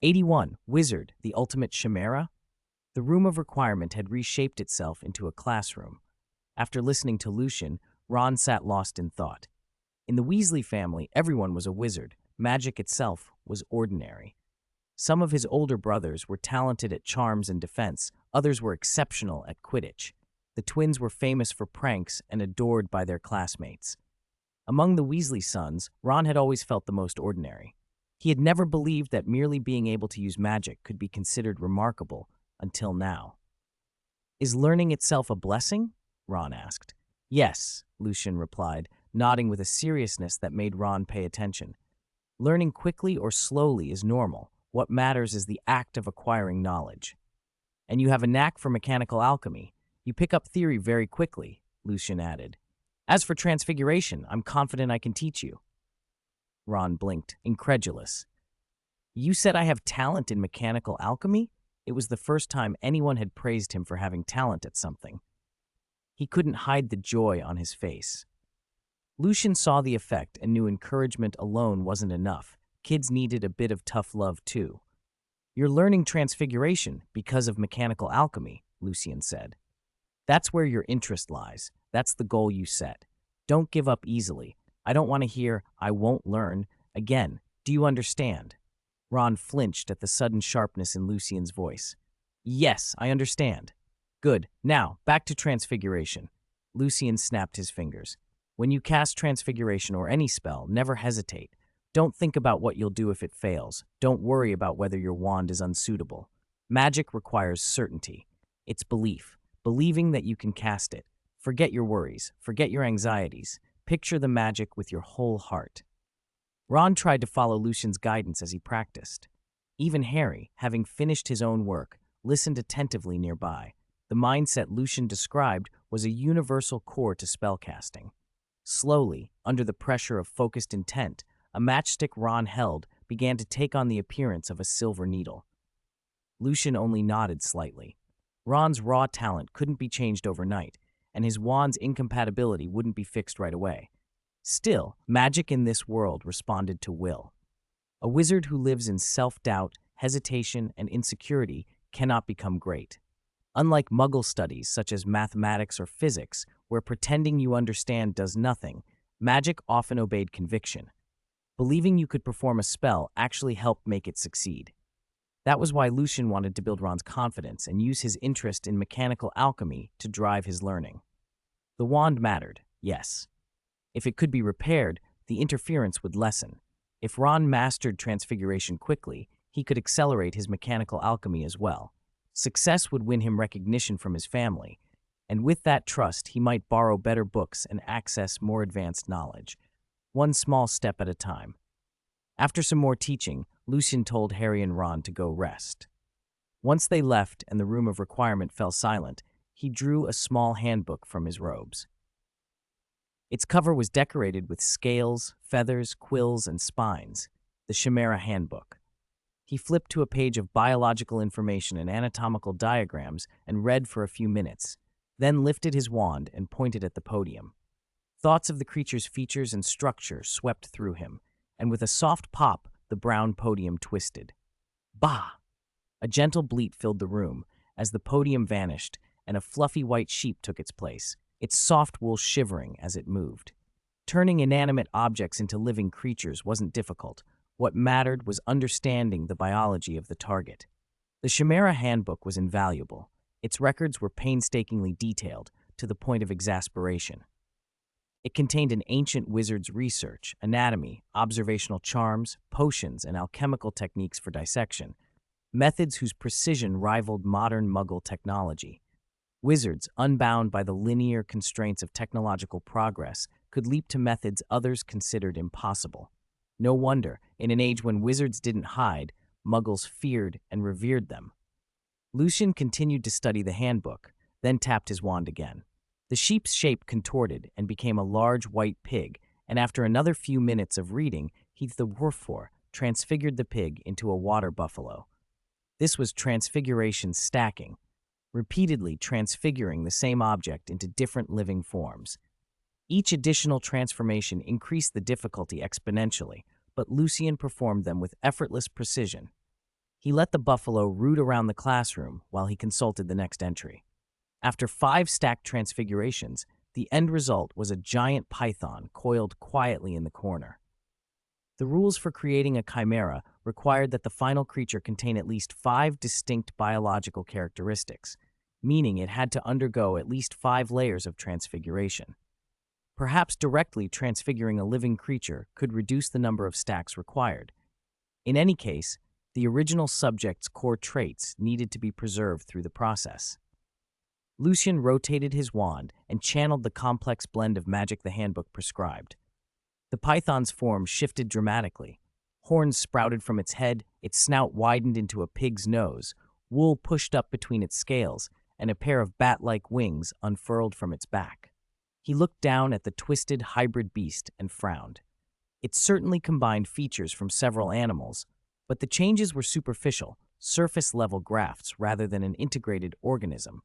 81. Wizard, the ultimate chimera? The room of requirement had reshaped itself into a classroom. After listening to Lucien, Ron sat lost in thought. In the Weasley family, everyone was a wizard. Magic itself was ordinary. Some of his older brothers were talented at charms and defense, others were exceptional at Quidditch. The twins were famous for pranks and adored by their classmates. Among the Weasley sons, Ron had always felt the most ordinary. He had never believed that merely being able to use magic could be considered remarkable until now. Is learning itself a blessing? Ron asked. Yes, Lucien replied, nodding with a seriousness that made Ron pay attention. Learning quickly or slowly is normal. What matters is the act of acquiring knowledge. And you have a knack for mechanical alchemy. You pick up theory very quickly, Lucien added. As for transfiguration, I'm confident I can teach you. Ron blinked, incredulous. You said I have talent in mechanical alchemy? It was the first time anyone had praised him for having talent at something. He couldn't hide the joy on his face. Lucien saw the effect and knew encouragement alone wasn't enough. Kids needed a bit of tough love too. You're learning transfiguration because of mechanical alchemy, Lucien said. That's where your interest lies. That's the goal you set. Don't give up easily. I don't want to hear, I won't learn. Again, do you understand? Ron flinched at the sudden sharpness in Lucien's voice. Yes, I understand. Good. Now, back to transfiguration. Lucien snapped his fingers. When you cast transfiguration or any spell, never hesitate. Don't think about what you'll do if it fails. Don't worry about whether your wand is unsuitable. Magic requires certainty. It's belief. Believing that you can cast it. Forget your worries. Forget your anxieties. Picture the magic with your whole heart. Ron tried to follow Lucien's guidance as he practiced. Even Harry, having finished his own work, listened attentively nearby. The mindset Lucien described was a universal core to spellcasting. Slowly, under the pressure of focused intent, a matchstick Ron held began to take on the appearance of a silver needle. Lucien only nodded slightly. Ron's raw talent couldn't be changed overnight, and his wand's incompatibility wouldn't be fixed right away. Still, magic in this world responded to will. A wizard who lives in self-doubt, hesitation, and insecurity cannot become great. Unlike Muggle studies such as mathematics or physics, where pretending you understand does nothing, magic often obeyed conviction. Believing you could perform a spell actually helped make it succeed. That was why Lucien wanted to build Ron's confidence and use his interest in mechanical alchemy to drive his learning. The wand mattered, yes. If it could be repaired, the interference would lessen. If Ron mastered transfiguration quickly, he could accelerate his mechanical alchemy as well. Success would win him recognition from his family, and with that trust, he might borrow better books and access more advanced knowledge. One small step at a time. After some more teaching, Lucien told Harry and Ron to go rest. Once they left and the room of requirement fell silent, he drew a small handbook from his robes. Its cover was decorated with scales, feathers, quills, and spines, the Chimera Handbook. He flipped to a page of biological information and anatomical diagrams and read for a few minutes, then lifted his wand and pointed at the podium. Thoughts of the creature's features and structure swept through him, and with a soft pop, the brown podium twisted. Bah! A gentle bleat filled the room as the podium vanished and a fluffy white sheep took its place, its soft wool shivering as it moved. Turning inanimate objects into living creatures wasn't difficult. What mattered was understanding the biology of the target. The Chimera Handbook was invaluable. Its records were painstakingly detailed, to the point of exasperation. It contained an ancient wizard's research, anatomy, observational charms, potions, and alchemical techniques for dissection, methods whose precision rivaled modern Muggle technology. Wizards, unbound by the linear constraints of technological progress, could leap to methods others considered impossible. No wonder, in an age when wizards didn't hide, Muggles feared and revered them. Lucien continued to study the handbook, then tapped his wand again. The sheep's shape contorted and became a large white pig, and after another few minutes of reading, he transfigured the pig into a water buffalo. This was transfiguration stacking, repeatedly transfiguring the same object into different living forms. Each additional transformation increased the difficulty exponentially, but Lucien performed them with effortless precision. He let the buffalo root around the classroom while he consulted the next entry. After 5 stacked transfigurations, the end result was a giant python coiled quietly in the corner. The rules for creating a chimera required that the final creature contain at least 5 distinct biological characteristics, meaning it had to undergo at least 5 layers of transfiguration. Perhaps directly transfiguring a living creature could reduce the number of stacks required. In any case, the original subject's core traits needed to be preserved through the process. Lucien rotated his wand and channeled the complex blend of magic the handbook prescribed. The python's form shifted dramatically. Horns sprouted from its head, its snout widened into a pig's nose, wool pushed up between its scales, and a pair of bat-like wings unfurled from its back. He looked down at the twisted hybrid beast and frowned. It certainly combined features from several animals, but the changes were superficial, surface-level grafts rather than an integrated organism.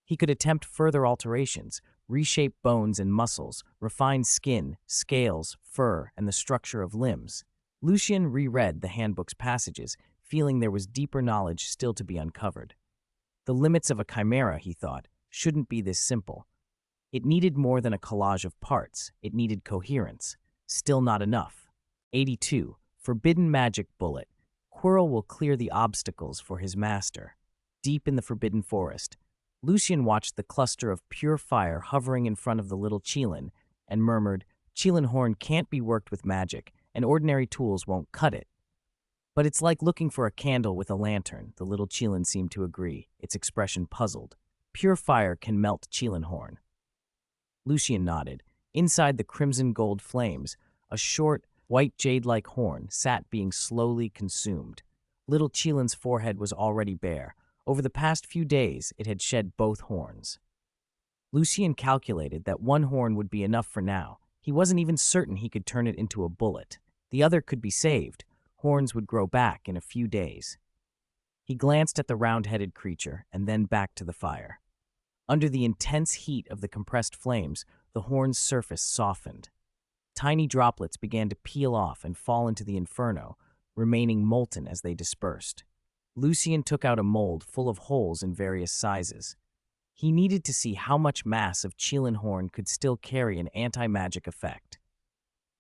He could attempt further alterations, reshape bones and muscles, refine skin, scales, fur, and the structure of limbs. Lucien reread the handbook's passages, feeling there was deeper knowledge still to be uncovered. The limits of a chimera, he thought, shouldn't be this simple. It needed more than a collage of parts. It needed coherence. Still not enough. 82. Forbidden magic bullet. Quirrell will clear the obstacles for his master. Deep in the forbidden forest, Lucien watched the cluster of pure fire hovering in front of the little Cheelin and murmured, "Cheelin horn can't be worked with magic, and ordinary tools won't cut it." "But it's like looking for a candle with a lantern," the little Cheelin seemed to agree, its expression puzzled. "Pure fire can melt Cheelin horn." Lucien nodded. Inside the crimson gold flames, a short, white jade-like horn sat being slowly consumed. Little Cheelin's forehead was already bare. Over the past few days, it had shed both horns. Lucien calculated that one horn would be enough for now. He wasn't even certain he could turn it into a bullet. The other could be saved. Horns would grow back in a few days. He glanced at the round-headed creature and then back to the fire. Under the intense heat of the compressed flames, the horn's surface softened. Tiny droplets began to peel off and fall into the inferno, remaining molten as they dispersed. Lucien took out a mold full of holes in various sizes. He needed to see how much mass of Cheelin horn could still carry an anti-magic effect.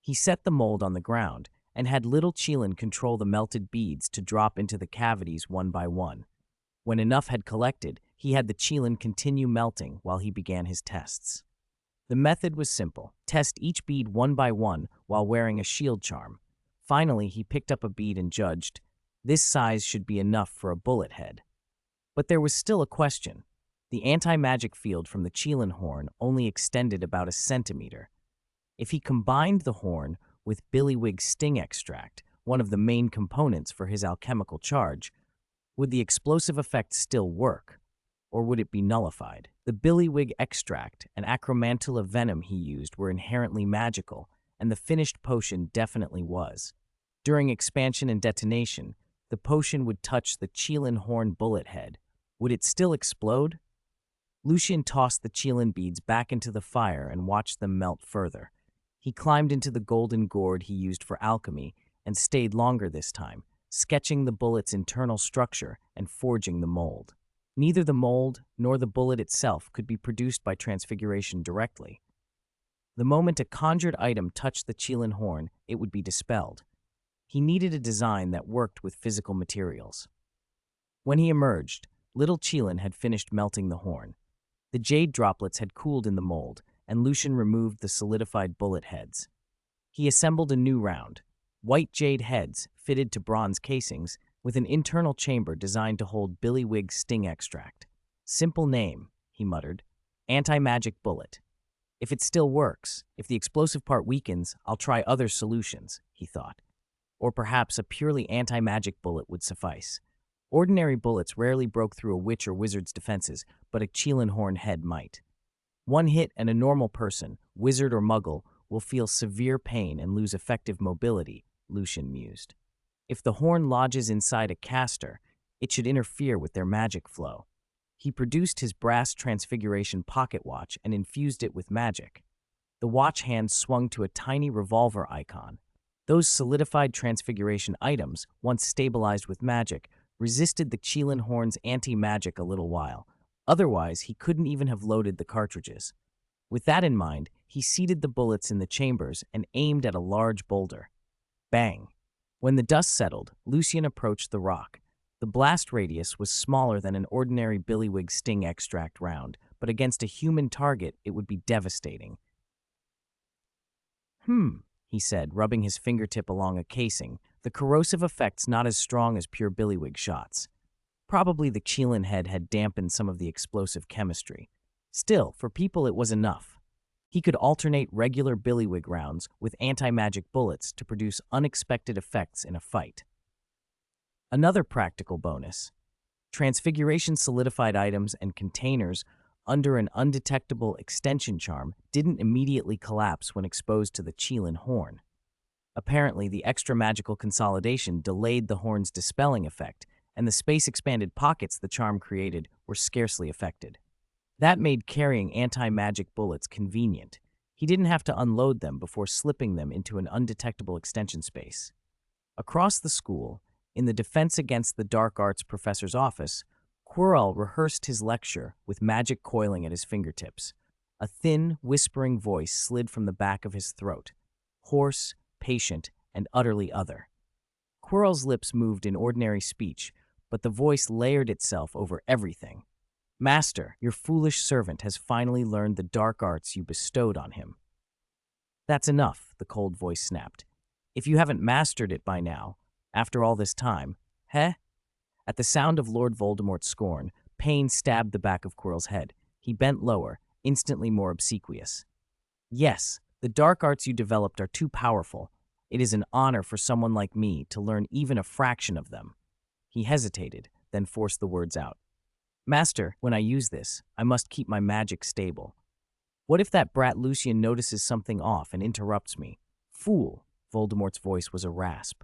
He set the mold on the ground and had little Cheelin control the melted beads to drop into the cavities one by one. When enough had collected, he had the Cheelin continue melting while he began his tests. The method was simple. Test each bead one by one while wearing a shield charm. Finally, he picked up a bead and judged, this size should be enough for a bullet head. But there was still a question. The anti-magic field from the Cheelin horn only extended about a centimeter. If he combined the horn with billywig sting extract, one of the main components for his alchemical charge, would the explosive effect still work, or would it be nullified? The billywig extract and acromantula venom he used were inherently magical, and the finished potion definitely was. During expansion and detonation, the potion would touch the Cheelin horn bullet head. Would it still explode? Lucien tossed the Cheelin beads back into the fire and watched them melt further. He climbed into the golden gourd he used for alchemy and stayed longer this time, sketching the bullet's internal structure and forging the mold. Neither the mold nor the bullet itself could be produced by transfiguration directly. The moment a conjured item touched the Cheelin horn, it would be dispelled. He needed a design that worked with physical materials. When he emerged, little Cheelin had finished melting the horn. The jade droplets had cooled in the mold, and Lucien removed the solidified bullet heads. He assembled a new round, white jade heads fitted to bronze casings with an internal chamber designed to hold billywig sting extract. Simple name, he muttered. Anti-magic bullet. If it still works, if the explosive part weakens, I'll try other solutions, he thought. Or perhaps a purely anti-magic bullet would suffice. Ordinary bullets rarely broke through a witch or wizard's defenses, but a Cheelin horn head might. One hit and a normal person, wizard or muggle, will feel severe pain and lose effective mobility, Lucien mused. If the horn lodges inside a caster, it should interfere with their magic flow. He produced his brass transfiguration pocket watch and infused it with magic. The watch hand swung to a tiny revolver icon. Those solidified transfiguration items, once stabilized with magic, resisted the Chelan horn's anti-magic a little while. Otherwise, he couldn't even have loaded the cartridges. With that in mind, he seated the bullets in the chambers and aimed at a large boulder. Bang! When the dust settled, Lucien approached the rock. The blast radius was smaller than an ordinary billywig sting extract round, but against a human target, it would be devastating. He said, rubbing his fingertip along a casing, the corrosive effect's not as strong as pure billywig shots. Probably the Chelan head had dampened some of the explosive chemistry. Still, for people it was enough. He could alternate regular billywig rounds with anti-magic bullets to produce unexpected effects in a fight. Another practical bonus. Transfiguration solidified items and containers under an undetectable extension charm didn't immediately collapse when exposed to the Chelan horn. Apparently, the extra magical consolidation delayed the horn's dispelling effect, and the space-expanded pockets the charm created were scarcely affected. That made carrying anti-magic bullets convenient. He didn't have to unload them before slipping them into an undetectable extension space. Across the school, in the Defense Against the Dark Arts professor's office, Quirrell rehearsed his lecture with magic coiling at his fingertips. A thin, whispering voice slid from the back of his throat, hoarse, patient, and utterly other. Quirrell's lips moved in ordinary speech, but the voice layered itself over everything. Master, your foolish servant has finally learned the dark arts you bestowed on him. That's enough, the cold voice snapped. If you haven't mastered it by now, after all this time, heh? At the sound of Lord Voldemort's scorn, pain stabbed the back of Quirrell's head. He bent lower, instantly more obsequious. Yes, the dark arts you developed are too powerful. It is an honor for someone like me to learn even a fraction of them. He hesitated, then forced the words out. Master, when I use this, I must keep my magic stable. What if that brat Lucien notices something off and interrupts me? Fool! Voldemort's voice was a rasp.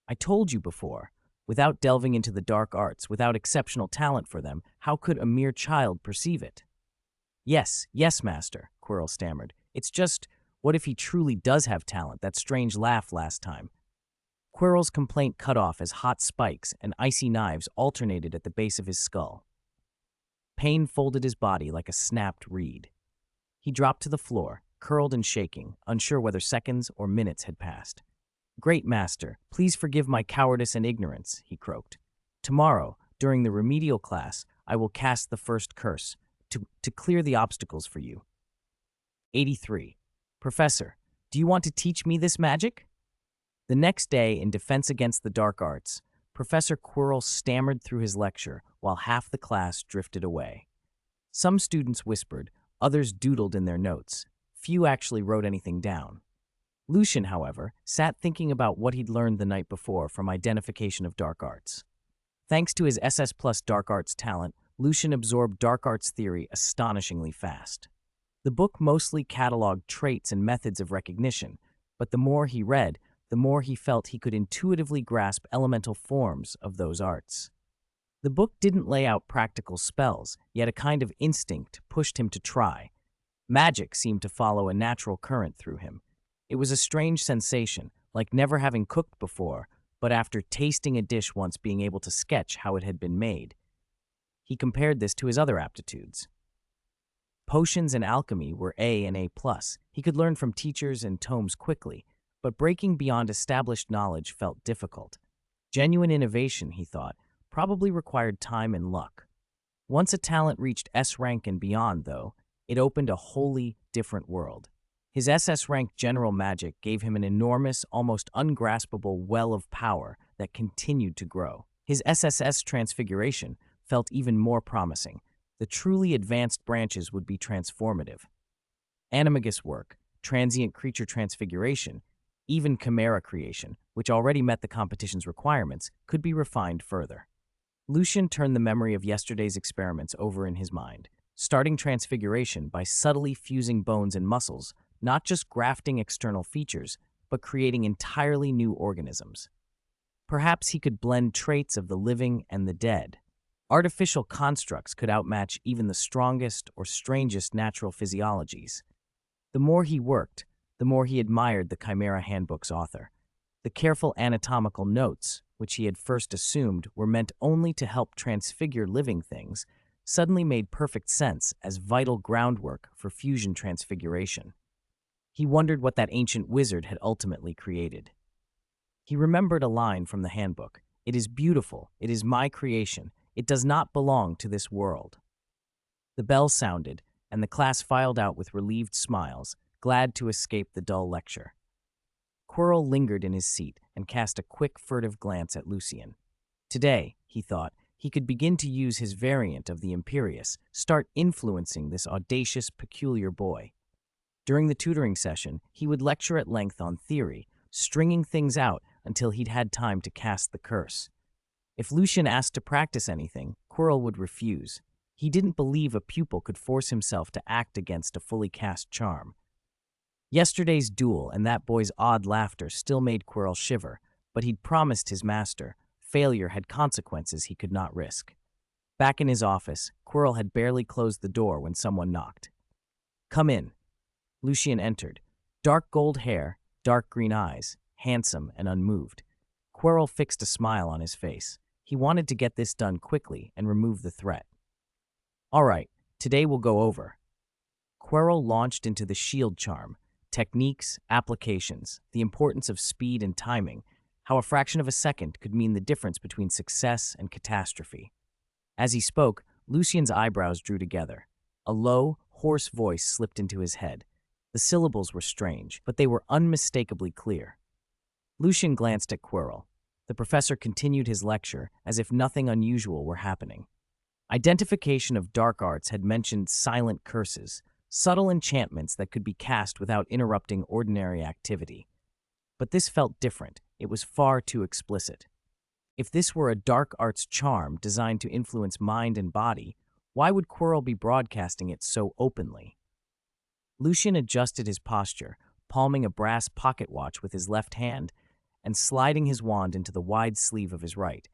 I told you before, without delving into the dark arts, without exceptional talent for them, how could a mere child perceive it? Yes, master, Quirrell stammered. It's just, what if he truly does have talent, that strange laugh last time? Quirrell's complaint cut off as hot spikes and icy knives alternated at the base of his skull. Pain folded his body like a snapped reed. He dropped to the floor, curled and shaking, unsure whether seconds or minutes had passed. Great master, please forgive my cowardice and ignorance, he croaked. Tomorrow, during the remedial class, I will cast the first curse, to clear the obstacles for you. 83. Professor, do you want to teach me this magic? The next day, in Defense Against the Dark Arts, Professor Quirrell stammered through his lecture while half the class drifted away. Some students whispered, others doodled in their notes. Few actually wrote anything down. Lucien, however, sat thinking about what he'd learned the night before from identification of dark arts. Thanks to his SS Plus dark arts talent, Lucien absorbed dark arts theory astonishingly fast. The book mostly cataloged traits and methods of recognition, but the more he read, the more he felt he could intuitively grasp elemental forms of those arts. The book didn't lay out practical spells, yet a kind of instinct pushed him to try. Magic seemed to follow a natural current through him. It was a strange sensation, like never having cooked before, but after tasting a dish once being able to sketch how it had been made. He compared this to his other aptitudes. Potions and alchemy were A and A+. He could learn from teachers and tomes quickly, but breaking beyond established knowledge felt difficult. Genuine innovation, he thought, probably required time and luck. Once a talent reached S rank and beyond, though, it opened a wholly different world. His SS rank general magic gave him an enormous, almost ungraspable well of power that continued to grow. His SSS transfiguration felt even more promising. The truly advanced branches would be transformative. Animagus work, transient creature transfiguration, even chimera creation, which already met the competition's requirements, could be refined further. Lucien turned the memory of yesterday's experiments over in his mind, starting transfiguration by subtly fusing bones and muscles, not just grafting external features, but creating entirely new organisms. Perhaps he could blend traits of the living and the dead. Artificial constructs could outmatch even the strongest or strangest natural physiologies. The more he worked, the more he admired the Chimera Handbook's author. The careful anatomical notes, which he had first assumed were meant only to help transfigure living things, suddenly made perfect sense as vital groundwork for fusion transfiguration. He wondered what that ancient wizard had ultimately created. He remembered a line from the handbook. "It is beautiful. It is my creation. It does not belong to this world." The bell sounded, and the class filed out with relieved smiles, glad to escape the dull lecture. Quirrell lingered in his seat and cast a quick, furtive glance at Lucien. Today, he thought, he could begin to use his variant of the Imperious, start influencing this audacious, peculiar boy. During the tutoring session, he would lecture at length on theory, stringing things out until he'd had time to cast the curse. If Lucien asked to practice anything, Quirrell would refuse. He didn't believe a pupil could force himself to act against a fully cast charm. Yesterday's duel and that boy's odd laughter still made Quirrell shiver, but he'd promised his master failure had consequences he could not risk. Back in his office, Quirrell had barely closed the door when someone knocked. "Come in." Lucien entered. Dark gold hair, dark green eyes, handsome and unmoved. Quirrell fixed a smile on his face. He wanted to get this done quickly and remove the threat. "All right, today we'll go over." Quirrell launched into the shield charm, techniques, applications, the importance of speed and timing, how a fraction of a second could mean the difference between success and catastrophe. As he spoke, Lucien's eyebrows drew together. A low, hoarse voice slipped into his head. The syllables were strange, but they were unmistakably clear. Lucien glanced at Quirrell. The professor continued his lecture as if nothing unusual were happening. Identification of dark arts had mentioned silent curses, subtle enchantments that could be cast without interrupting ordinary activity. But this felt different. It was far too explicit. If this were a dark arts charm designed to influence mind and body, why would Quirrell be broadcasting it so openly? Lucien adjusted his posture, palming a brass pocket watch with his left hand and sliding his wand into the wide sleeve of his right.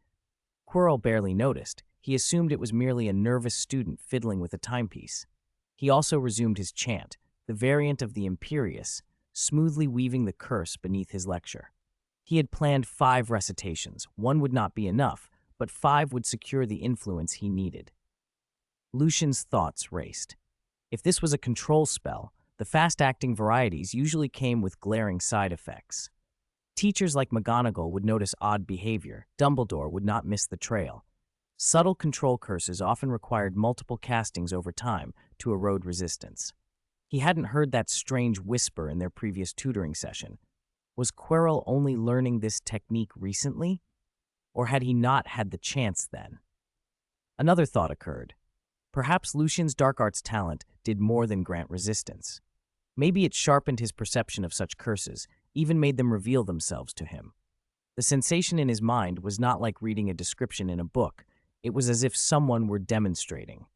Quirrell barely noticed. He assumed it was merely a nervous student fiddling with a timepiece. He also resumed his chant, the variant of the Imperious, smoothly weaving the curse beneath his lecture. He had planned 5 recitations. One would not be enough, but 5 would secure the influence he needed. Lucien's thoughts raced. If this was a control spell, the fast-acting varieties usually came with glaring side effects. Teachers like McGonagall would notice odd behavior. Dumbledore would not miss the trail. Subtle control curses often required multiple castings over time to erode resistance. He hadn't heard that strange whisper in their previous tutoring session. Was Quirrell only learning this technique recently? Or had he not had the chance then? Another thought occurred. Perhaps Lucien's dark arts talent did more than grant resistance. Maybe it sharpened his perception of such curses, even made them reveal themselves to him. The sensation in his mind was not like reading a description in a book. It was as if someone were demonstrating.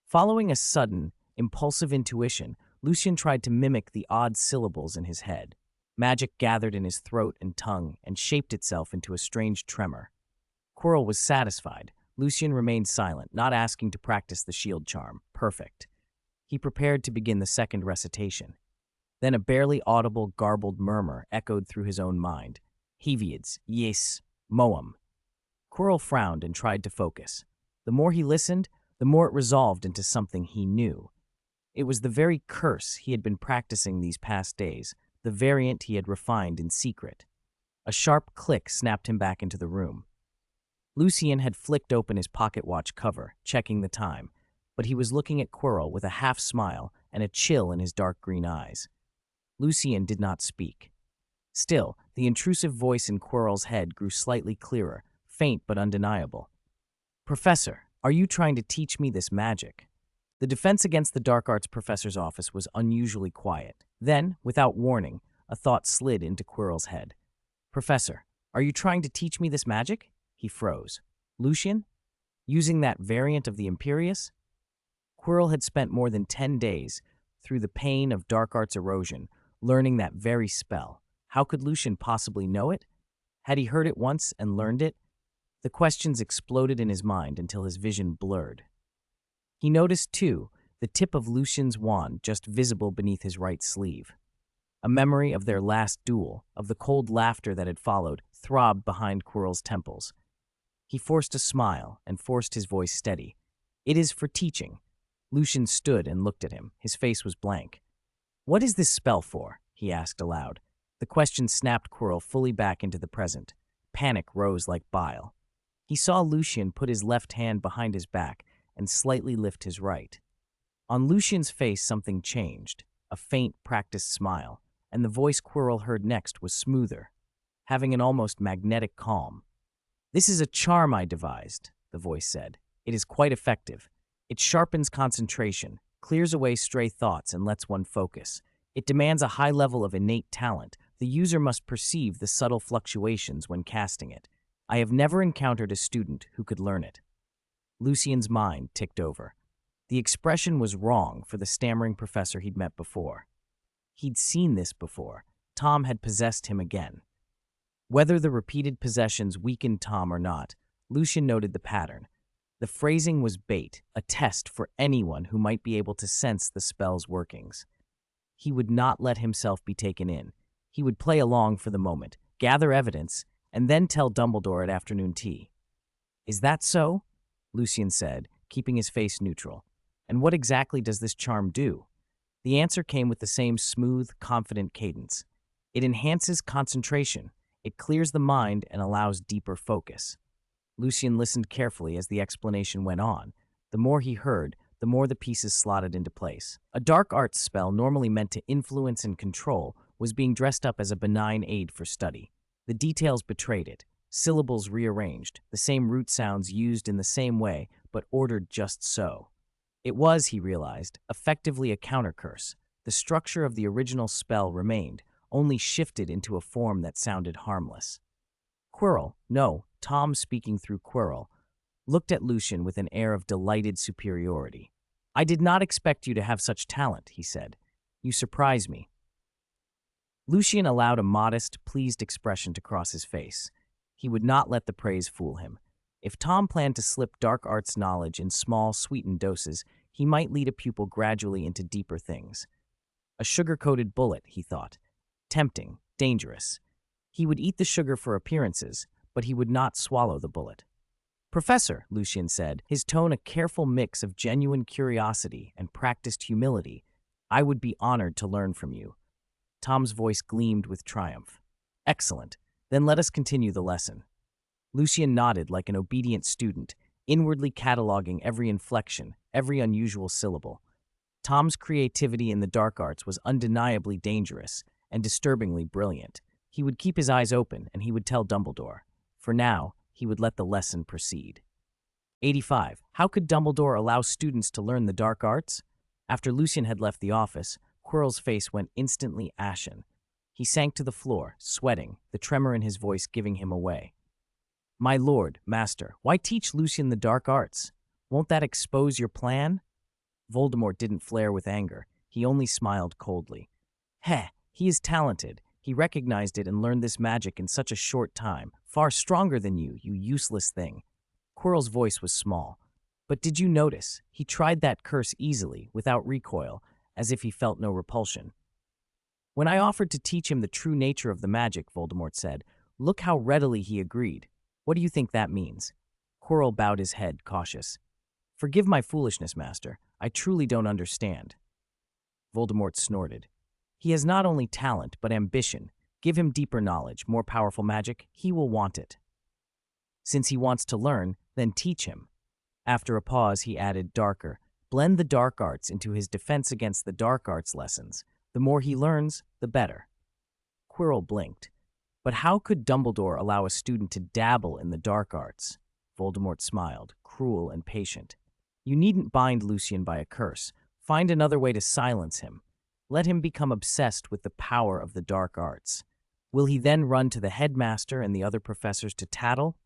Following a sudden, impulsive intuition, Lucien tried to mimic the odd syllables in his head. Magic gathered in his throat and tongue and shaped itself into a strange tremor. Quirrell was satisfied. Lucien remained silent, not asking to practice the shield charm. Perfect. He prepared to begin the second recitation. Then a barely audible, garbled murmur echoed through his own mind. Heviads, yes, moam. Quirrell frowned and tried to focus. The more he listened, the more it resolved into something he knew. It was the very curse he had been practicing these past days, the variant he had refined in secret. A sharp click snapped him back into the room. Lucien had flicked open his pocket watch cover, checking the time, but he was looking at Quirrell with a half smile and a chill in his dark green eyes. Lucien did not speak. Still, the intrusive voice in Quirrell's head grew slightly clearer, faint but undeniable. "Professor, are you trying to teach me this magic?" The defense against the dark arts professor's office was unusually quiet. Then, without warning, a thought slid into Quirrell's head. "Professor, are you trying to teach me this magic?" He froze. "Lucien? Using that variant of the Imperious?" Quirrell had spent more than 10 days, through the pain of dark arts erosion, learning that very spell. How could Lucien possibly know it? Had he heard it once and learned it? The questions exploded in his mind until his vision blurred. He noticed, too, the tip of Lucien's wand just visible beneath his right sleeve. A memory of their last duel, of the cold laughter that had followed, throbbed behind Quirrell's temples. He forced a smile and forced his voice steady. "It is for teaching." Lucien stood and looked at him. His face was blank. "What is this spell for?" he asked aloud. The question snapped Quirrell fully back into the present. Panic rose like bile. He saw Lucien put his left hand behind his back and slightly lift his right. On Lucien's face something changed, a faint, practiced smile, and the voice Quirrell heard next was smoother, having an almost magnetic calm. "This is a charm I devised," the voice said. "It is quite effective. It sharpens concentration, clears away stray thoughts, and lets one focus. It demands a high level of innate talent. The user must perceive the subtle fluctuations when casting it. I have never encountered a student who could learn it." Lucien's mind ticked over. The expression was wrong for the stammering professor he'd met before. He'd seen this before. Tom had possessed him again. Whether the repeated possessions weakened Tom or not, Lucien noted the pattern. The phrasing was bait, a test for anyone who might be able to sense the spell's workings. He would not let himself be taken in. He would play along for the moment, gather evidence, and then tell Dumbledore at afternoon tea. "Is that so?" Lucien said, keeping his face neutral. "And what exactly does this charm do?" The answer came with the same smooth, confident cadence. "It enhances concentration. It clears the mind and allows deeper focus." Lucien listened carefully as the explanation went on. The more he heard, the more the pieces slotted into place. A dark arts spell normally meant to influence and control was being dressed up as a benign aid for study. The details betrayed it. Syllables rearranged, the same root sounds used in the same way, but ordered just so. It was, he realized, effectively a countercurse. The structure of the original spell remained, only shifted into a form that sounded harmless. Tom speaking through Quirrell, looked at Lucien with an air of delighted superiority. "I did not expect you to have such talent," he said. "You surprise me." Lucien allowed a modest, pleased expression to cross his face. He would not let the praise fool him. If Tom planned to slip dark arts knowledge in small, sweetened doses, he might lead a pupil gradually into deeper things. A sugar-coated bullet, he thought. Tempting, dangerous. He would eat the sugar for appearances, but he would not swallow the bullet. "Professor," Lucien said, his tone a careful mix of genuine curiosity and practiced humility, "I would be honored to learn from you." Tom's voice gleamed with triumph. "Excellent. Then let us continue the lesson." Lucien nodded like an obedient student, inwardly cataloging every inflection, every unusual syllable. Tom's creativity in the dark arts was undeniably dangerous and disturbingly brilliant. He would keep his eyes open, and he would tell Dumbledore. For now, he would let the lesson proceed. 85. How could Dumbledore allow students to learn the dark arts? After Lucien had left the office, Quirrell's face went instantly ashen. He sank to the floor, sweating, the tremor in his voice giving him away. "My lord, master, why teach Lucien the dark arts? Won't that expose your plan?" Voldemort didn't flare with anger. He only smiled coldly. "Heh, he is talented. He recognized it and learned this magic in such a short time. Far stronger than you useless thing." Quirrell's voice was small. "But did you notice? He tried that curse easily, without recoil, as if he felt no repulsion." "When I offered to teach him the true nature of the magic," Voldemort said, "look how readily he agreed. What do you think that means?" Quirrell bowed his head, cautious. "Forgive my foolishness, master. I truly don't understand." Voldemort snorted. "He has not only talent, but ambition. Give him deeper knowledge, more powerful magic. He will want it. Since he wants to learn, then teach him." After a pause, he added, darker, "Blend the dark arts into his defense against the dark arts lessons. The more he learns, the better." Quirrell blinked. But how could Dumbledore allow a student to dabble in the dark arts? Voldemort smiled, cruel and patient. "You needn't bind Lucien by a curse. Find another way to silence him. Let him become obsessed with the power of the dark arts. Will he then run to the headmaster and the other professors to tattle?"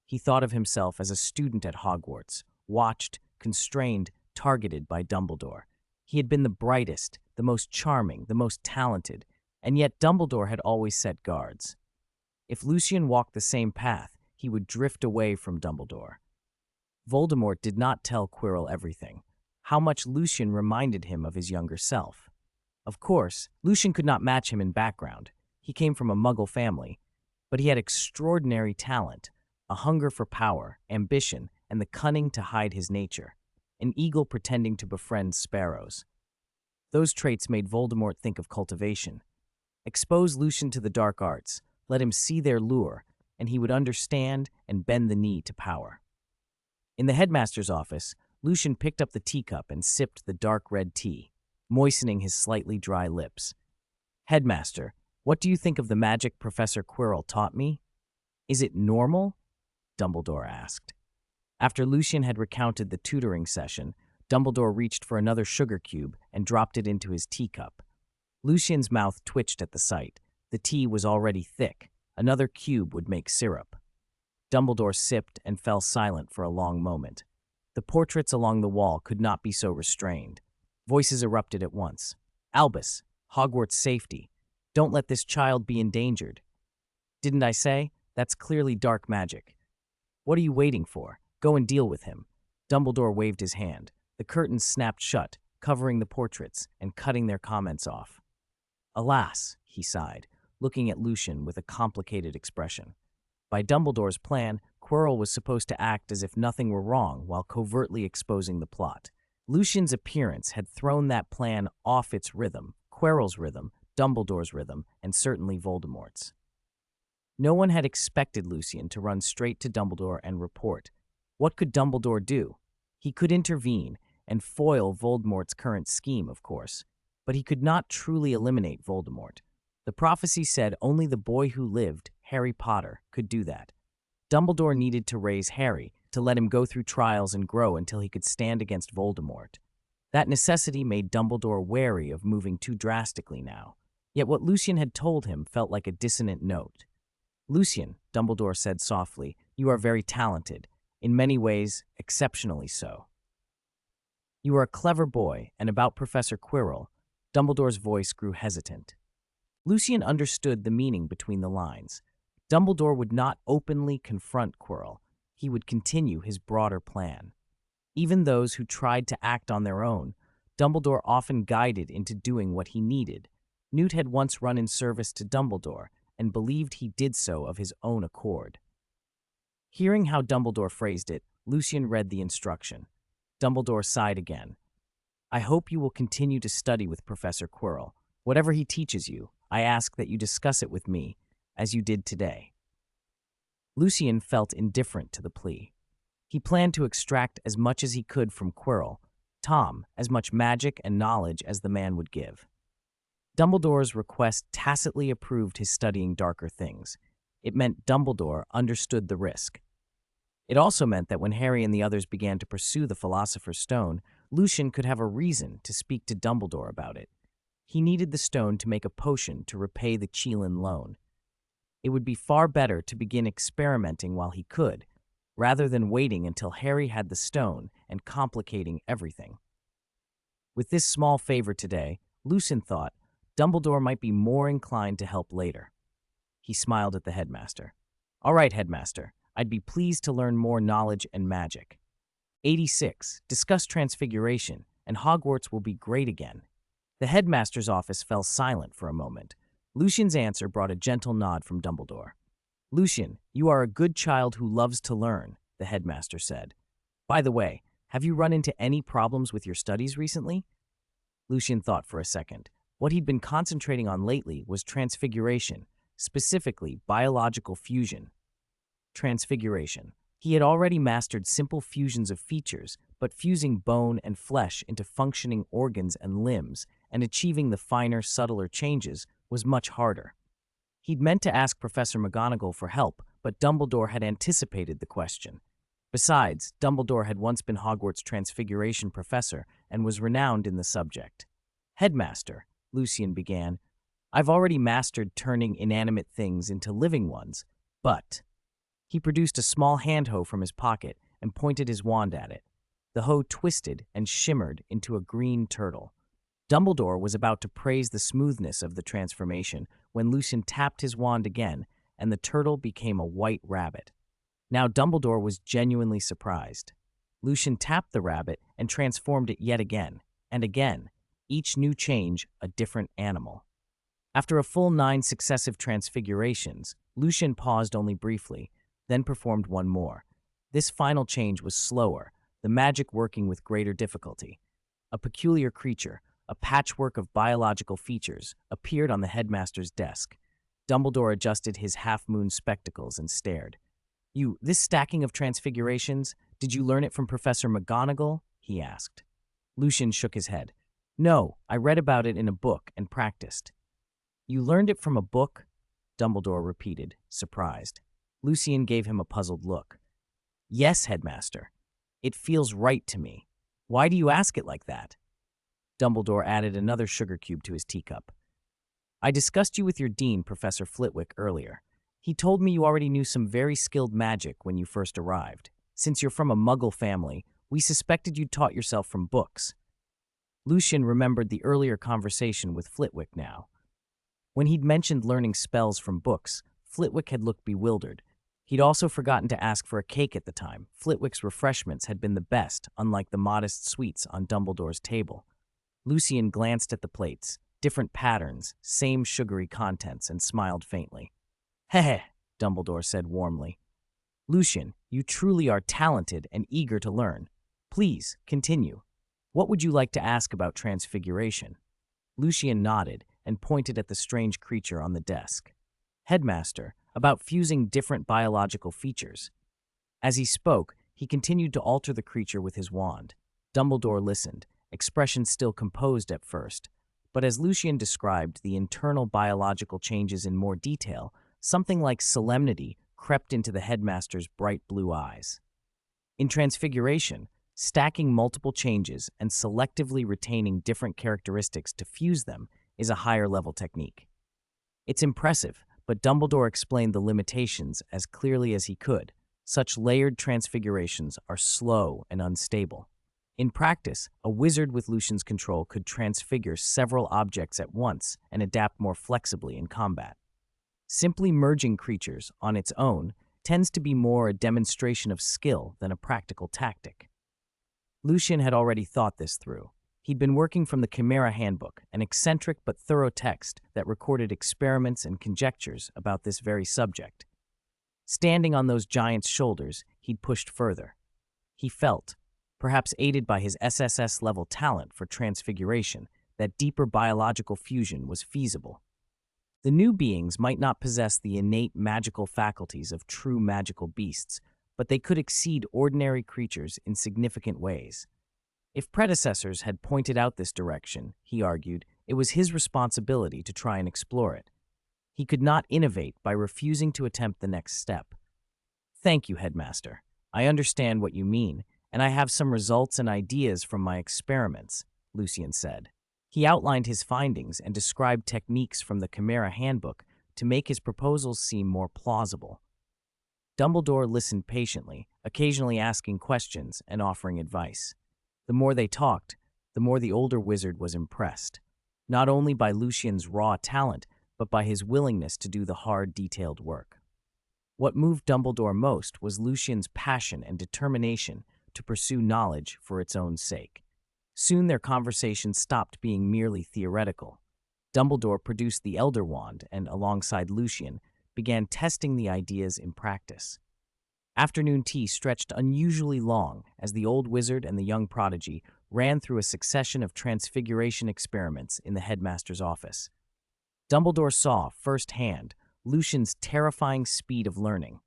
He thought of himself as a student at Hogwarts, watched, constrained, targeted by Dumbledore. He had been the brightest, the most charming, the most talented, and yet Dumbledore had always set guards. If Lucien walked the same path, he would drift away from Dumbledore. Voldemort did not tell Quirrell everything. How much Lucien reminded him of his younger self. Of course, Lucien could not match him in background. He came from a Muggle family, but he had extraordinary talent, a hunger for power, ambition, and the cunning to hide his nature. An eagle pretending to befriend sparrows. Those traits made Voldemort think of cultivation. Expose Lucien to the dark arts, let him see their lure, and he would understand and bend the knee to power. In the headmaster's office, Lucien picked up the teacup and sipped the dark red tea, moistening his slightly dry lips. "Headmaster, what do you think of the magic Professor Quirrell taught me? Is it normal?" Dumbledore asked. After Lucien had recounted the tutoring session, Dumbledore reached for another sugar cube and dropped it into his teacup. Lucien's mouth twitched at the sight. The tea was already thick. Another cube would make syrup. Dumbledore sipped and fell silent for a long moment. The portraits along the wall could not be so restrained. Voices erupted at once. "Albus, Hogwarts safety. Don't let this child be endangered." "Didn't I say? That's clearly dark magic. What are you waiting for? Go and deal with him." Dumbledore waved his hand. The curtains snapped shut, covering the portraits and cutting their comments off. "Alas," he sighed, looking at Lucien with a complicated expression. By Dumbledore's plan, Quirrell was supposed to act as if nothing were wrong while covertly exposing the plot. Lucien's appearance had thrown that plan off its rhythm, Quirrell's rhythm, Dumbledore's rhythm, and certainly Voldemort's. No one had expected Lucien to run straight to Dumbledore and report. What could Dumbledore do? He could intervene and foil Voldemort's current scheme, of course, but he could not truly eliminate Voldemort. The prophecy said only the boy who lived, Harry Potter, could do that. Dumbledore needed to raise Harry, to let him go through trials and grow until he could stand against Voldemort. That necessity made Dumbledore wary of moving too drastically now. Yet what Lucien had told him felt like a dissonant note. "Lucien," Dumbledore said softly, "you are very talented, in many ways exceptionally so. You are a clever boy, and about Professor Quirrell," Dumbledore's voice grew hesitant. Lucien understood the meaning between the lines. Dumbledore would not openly confront Quirrell. He would continue his broader plan. Even those who tried to act on their own, Dumbledore often guided into doing what he needed. Newt had once run in service to Dumbledore and believed he did so of his own accord. Hearing how Dumbledore phrased it, Lucien read the instruction. Dumbledore sighed again. "I hope you will continue to study with Professor Quirrell. Whatever he teaches you, I ask that you discuss it with me, as you did today." Lucien felt indifferent to the plea. He planned to extract as much as he could from Quirrell, Tom, as much magic and knowledge as the man would give. Dumbledore's request tacitly approved his studying darker things. It meant Dumbledore understood the risk. It also meant that when Harry and the others began to pursue the Philosopher's Stone, Lucien could have a reason to speak to Dumbledore about it. He needed the stone to make a potion to repay the Qilin loan. It would be far better to begin experimenting while he could, rather than waiting until Harry had the stone and complicating everything. With this small favor today, Lucien thought Dumbledore might be more inclined to help later. He smiled at the headmaster. "All right, headmaster, I'd be pleased to learn more knowledge and magic. 86. Discuss transfiguration, and Hogwarts will be great again." The headmaster's office fell silent for a moment. Lucien's answer brought a gentle nod from Dumbledore. "Lucien, you are a good child who loves to learn," the headmaster said. "By the way, have you run into any problems with your studies recently?" Lucien thought for a second. What he'd been concentrating on lately was transfiguration, specifically biological fusion. Transfiguration. He had already mastered simple fusions of features, but fusing bone and flesh into functioning organs and limbs and achieving the finer, subtler changes was much harder. He'd meant to ask Professor McGonagall for help, but Dumbledore had anticipated the question. Besides, Dumbledore had once been Hogwarts' transfiguration professor and was renowned in the subject. "Headmaster," Lucien began, "I've already mastered turning inanimate things into living ones, but—" He produced a small hand hoe from his pocket and pointed his wand at it. The hoe twisted and shimmered into a green turtle. Dumbledore was about to praise the smoothness of the transformation when Lucien tapped his wand again, and the turtle became a white rabbit. Now Dumbledore was genuinely surprised. Lucien tapped the rabbit and transformed it yet again, and again. each new change a different animal. After a full 9 successive transfigurations, Lucien paused only briefly, then performed one more. This final change was slower, the magic working with greater difficulty. A peculiar creature, a patchwork of biological features, appeared on the headmaster's desk. Dumbledore adjusted his half-moon spectacles and stared. This stacking of transfigurations, did you learn it from Professor McGonagall?" he asked. Lucien shook his head. "No, I read about it in a book and practiced." "You learned it from a book?" Dumbledore repeated, surprised. Lucien gave him a puzzled look. "Yes, headmaster. It feels right to me. Why do you ask it like that?" Dumbledore added another sugar cube to his teacup. "I discussed you with your dean, Professor Flitwick, earlier. He told me you already knew some very skilled magic when you first arrived. Since you're from a Muggle family, we suspected you'd taught yourself from books." Lucien remembered the earlier conversation with Flitwick now. When he'd mentioned learning spells from books, Flitwick had looked bewildered. He'd also forgotten to ask for a cake at the time. Flitwick's refreshments had been the best, unlike the modest sweets on Dumbledore's table. Lucien glanced at the plates, different patterns, same sugary contents, and smiled faintly. "Heh," Dumbledore said warmly. "Lucien, you truly are talented and eager to learn. Please, continue. What would you like to ask about transfiguration?" Lucien nodded and pointed at the strange creature on the desk. "Headmaster, about fusing different biological features." As he spoke, he continued to alter the creature with his wand. Dumbledore listened, expression still composed at first, but as Lucien described the internal biological changes in more detail, something like solemnity crept into the headmaster's bright blue eyes. In transfiguration, stacking multiple changes and selectively retaining different characteristics to fuse them is a higher-level technique. It's impressive, but Dumbledore explained the limitations as clearly as he could. Such layered transfigurations are slow and unstable. In practice, a wizard with Lucien's control could transfigure several objects at once and adapt more flexibly in combat. Simply merging creatures on its own tends to be more a demonstration of skill than a practical tactic. Lucien had already thought this through. He'd been working from the Chimera Handbook, an eccentric but thorough text that recorded experiments and conjectures about this very subject. Standing on those giants' shoulders, he'd pushed further. He felt, perhaps aided by his SSS-level talent for transfiguration, that deeper biological fusion was feasible. The new beings might not possess the innate magical faculties of true magical beasts, but they could exceed ordinary creatures in significant ways. If predecessors had pointed out this direction, he argued, it was his responsibility to try and explore it. He could not innovate by refusing to attempt the next step. "Thank you, Headmaster. I understand what you mean, and I have some results and ideas from my experiments," Lucien said. He outlined his findings and described techniques from the Chimera Handbook to make his proposals seem more plausible. Dumbledore listened patiently, occasionally asking questions and offering advice. The more they talked, the more the older wizard was impressed, not only by Lucien's raw talent, but by his willingness to do the hard, detailed work. What moved Dumbledore most was Lucien's passion and determination to pursue knowledge for its own sake. Soon their conversation stopped being merely theoretical. Dumbledore produced the Elder Wand and, alongside Lucien, began testing the ideas in practice. Afternoon tea stretched unusually long as the old wizard and the young prodigy ran through a succession of transfiguration experiments in the headmaster's office. Dumbledore saw, firsthand, Lucien's terrifying speed of learning.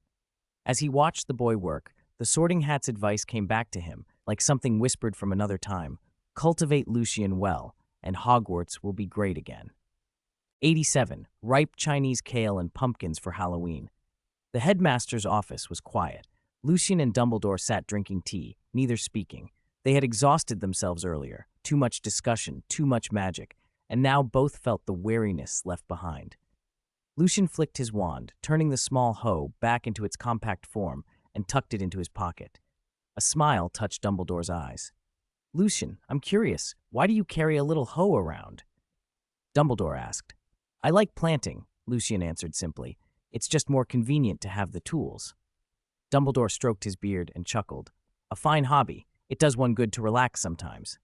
As he watched the boy work, the Sorting Hat's advice came back to him, like something whispered from another time: cultivate Lucien well, and Hogwarts will be great again. 87. Ripe Chinese kale and pumpkins for Halloween. The headmaster's office was quiet. Lucien and Dumbledore sat drinking tea, neither speaking. They had exhausted themselves earlier, too much discussion, too much magic, and now both felt the weariness left behind. Lucien flicked his wand, turning the small hoe back into its compact form, and tucked it into his pocket. A smile touched Dumbledore's eyes. "Lucien, I'm curious, why do you carry a little hoe around?" Dumbledore asked. "I like planting," Lucien answered simply. "It's just more convenient to have the tools." Dumbledore stroked his beard and chuckled. "A fine hobby. It does one good to relax sometimes."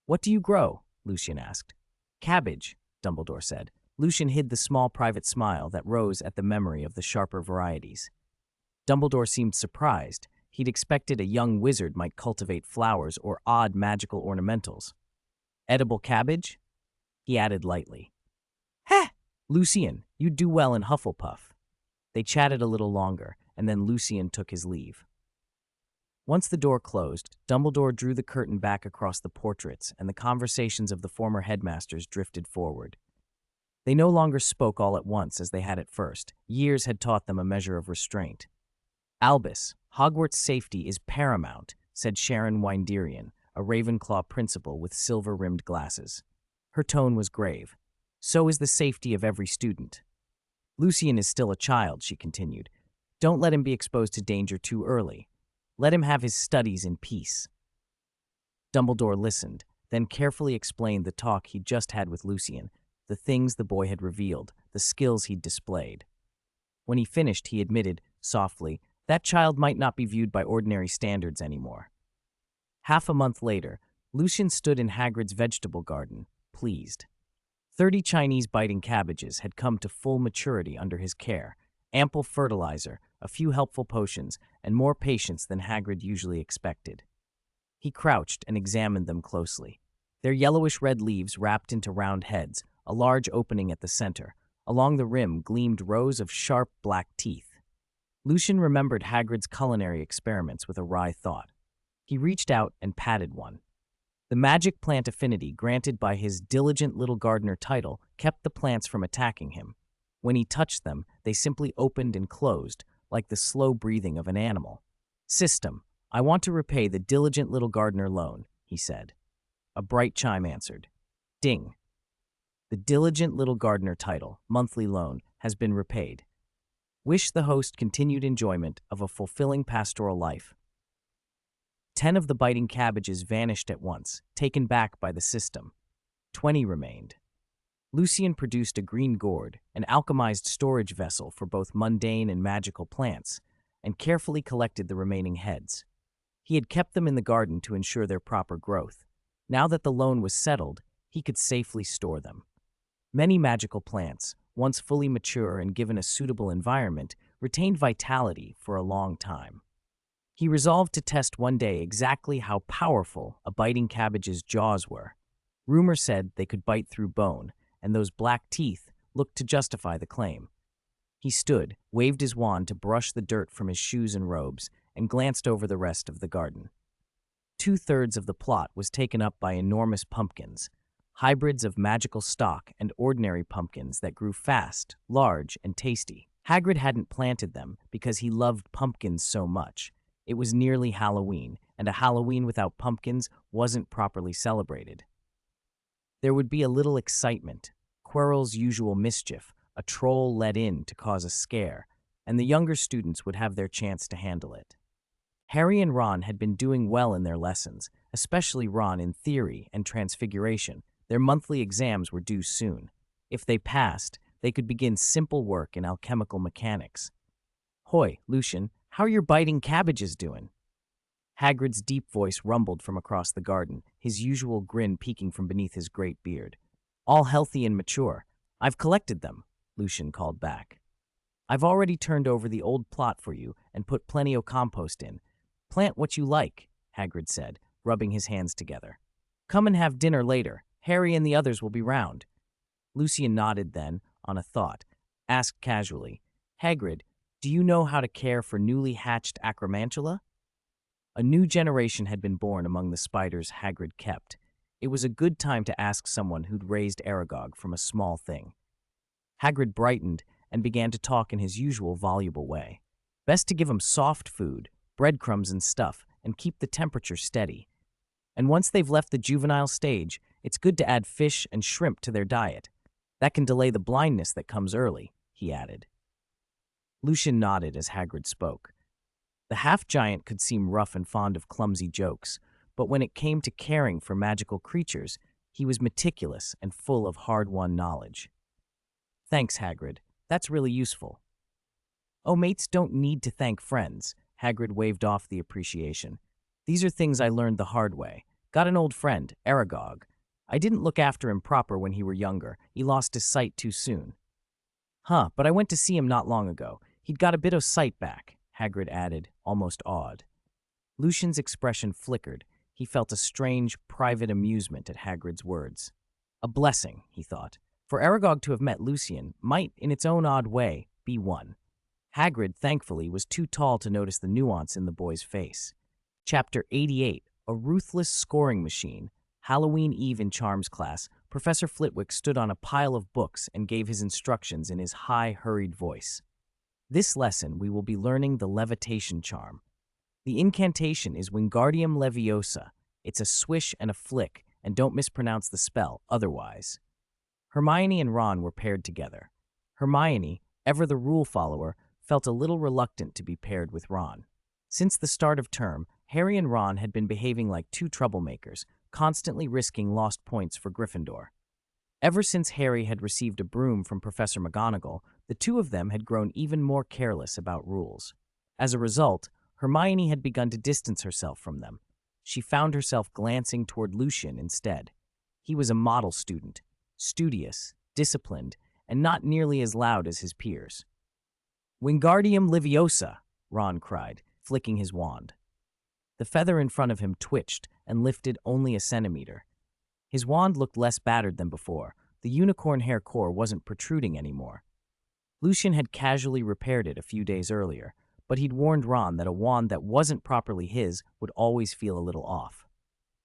"What do you grow?" Lucien asked. Cabbage, Dumbledore said. Lucien hid the small private smile that rose at the memory of the sharper varieties. Dumbledore seemed surprised. He'd expected a young wizard might cultivate flowers or odd magical ornamentals. Edible cabbage? He added lightly. Heh! Lucien, you'd do well in Hufflepuff. They chatted a little longer, and then Lucien took his leave. Once the door closed, Dumbledore drew the curtain back across the portraits, and the conversations of the former headmasters drifted forward. They no longer spoke all at once as they had at first. Years had taught them a measure of restraint. Albus, Hogwarts' safety is paramount, said Sharon Winderian, a Ravenclaw principal with silver-rimmed glasses. Her tone was grave. So is the safety of every student. Lucien is still a child, she continued. Don't let him be exposed to danger too early. Let him have his studies in peace. Dumbledore listened, then carefully explained the talk he'd just had with Lucien, the things the boy had revealed, the skills he'd displayed. When he finished, he admitted, softly, that child might not be viewed by ordinary standards anymore. Half a month later, Lucien stood in Hagrid's vegetable garden, pleased. 30 Chinese biting cabbages had come to full maturity under his care, ample fertilizer, a few helpful potions, and more patience than Hagrid usually expected. He crouched and examined them closely. Their yellowish-red leaves wrapped into round heads, a large opening at the center. Along the rim gleamed rows of sharp black teeth. Lucien remembered Hagrid's culinary experiments with a wry thought. He reached out and patted one. The magic plant affinity granted by his diligent little gardener title kept the plants from attacking him. When he touched them, they simply opened and closed, like the slow breathing of an animal. System, I want to repay the diligent little gardener loan, he said. A bright chime answered. Ding. The diligent little gardener title, monthly loan, has been repaid. Wish the host continued enjoyment of a fulfilling pastoral life. 10 of the biting cabbages vanished at once, taken back by the system. 20 remained. Lucien produced a green gourd, an alchemized storage vessel for both mundane and magical plants, and carefully collected the remaining heads. He had kept them in the garden to ensure their proper growth. Now that the loan was settled, he could safely store them. Many magical plants, once fully mature and given a suitable environment, retained vitality for a long time. He resolved to test one day exactly how powerful a biting cabbage's jaws were. Rumor said they could bite through bone, and those black teeth looked to justify the claim. He stood, waved his wand to brush the dirt from his shoes and robes, and glanced over the rest of the garden. 2/3 of the plot was taken up by enormous pumpkins, hybrids of magical stock and ordinary pumpkins that grew fast, large, and tasty. Hagrid hadn't planted them because he loved pumpkins so much. It was nearly Halloween, and a Halloween without pumpkins wasn't properly celebrated. There would be a little excitement, Quirrell's usual mischief, a troll let in to cause a scare, and the younger students would have their chance to handle it. Harry and Ron had been doing well in their lessons, especially Ron in theory and transfiguration. Their monthly exams were due soon. If they passed, they could begin simple work in alchemical mechanics. Hoy, Lucien, how are your biting cabbages doing? Hagrid's deep voice rumbled from across the garden, his usual grin peeking from beneath his great beard. All healthy and mature. I've collected them, Lucien called back. I've already turned over the old plot for you and put plenty o' compost in. Plant what you like, Hagrid said, rubbing his hands together. Come and have dinner later. Harry and the others will be round. Lucien nodded then, on a thought, asked casually, Hagrid, do you know how to care for newly hatched acromantula? A new generation had been born among the spiders Hagrid kept. It was a good time to ask someone who'd raised Aragog from a small thing. Hagrid brightened and began to talk in his usual voluble way. Best to give 'em soft food, breadcrumbs and stuff, and keep the temperature steady. And once they've left the juvenile stage, it's good to add fish and shrimp to their diet. That can delay the blindness that comes early, he added. Lucien nodded as Hagrid spoke. The half-giant could seem rough and fond of clumsy jokes, but when it came to caring for magical creatures, he was meticulous and full of hard-won knowledge. Thanks, Hagrid. That's really useful. Oh, mates don't need to thank friends, Hagrid waved off the appreciation. These are things I learned the hard way. Got an old friend, Aragog. I didn't look after him proper when he were younger. He lost his sight too soon. Huh, but I went to see him not long ago. He'd got a bit of sight back, Hagrid added, almost awed. Lucian's expression flickered. He felt a strange, private amusement at Hagrid's words. A blessing, he thought. For Aragog to have met Lucien might, in its own odd way, be one. Hagrid, thankfully, was too tall to notice the nuance in the boy's face. Chapter 88, A Ruthless Scoring Machine. Halloween Eve in Charms class, Professor Flitwick stood on a pile of books and gave his instructions in his high, hurried voice. This lesson, we will be learning the levitation charm. The incantation is Wingardium Leviosa. It's a swish and a flick, and don't mispronounce the spell otherwise. Hermione and Ron were paired together. Hermione, ever the rule follower, felt a little reluctant to be paired with Ron. Since the start of term, Harry and Ron had been behaving like two troublemakers, constantly risking lost points for Gryffindor. Ever since Harry had received a broom from Professor McGonagall, the two of them had grown even more careless about rules. As a result, Hermione had begun to distance herself from them. She found herself glancing toward Lucien instead. He was a model student, studious, disciplined, and not nearly as loud as his peers. "Wingardium Leviosa!" Ron cried, flicking his wand. The feather in front of him twitched and lifted only a centimeter. His wand looked less battered than before. The unicorn hair core wasn't protruding anymore. Lucien had casually repaired it a few days earlier, but he'd warned Ron that a wand that wasn't properly his would always feel a little off.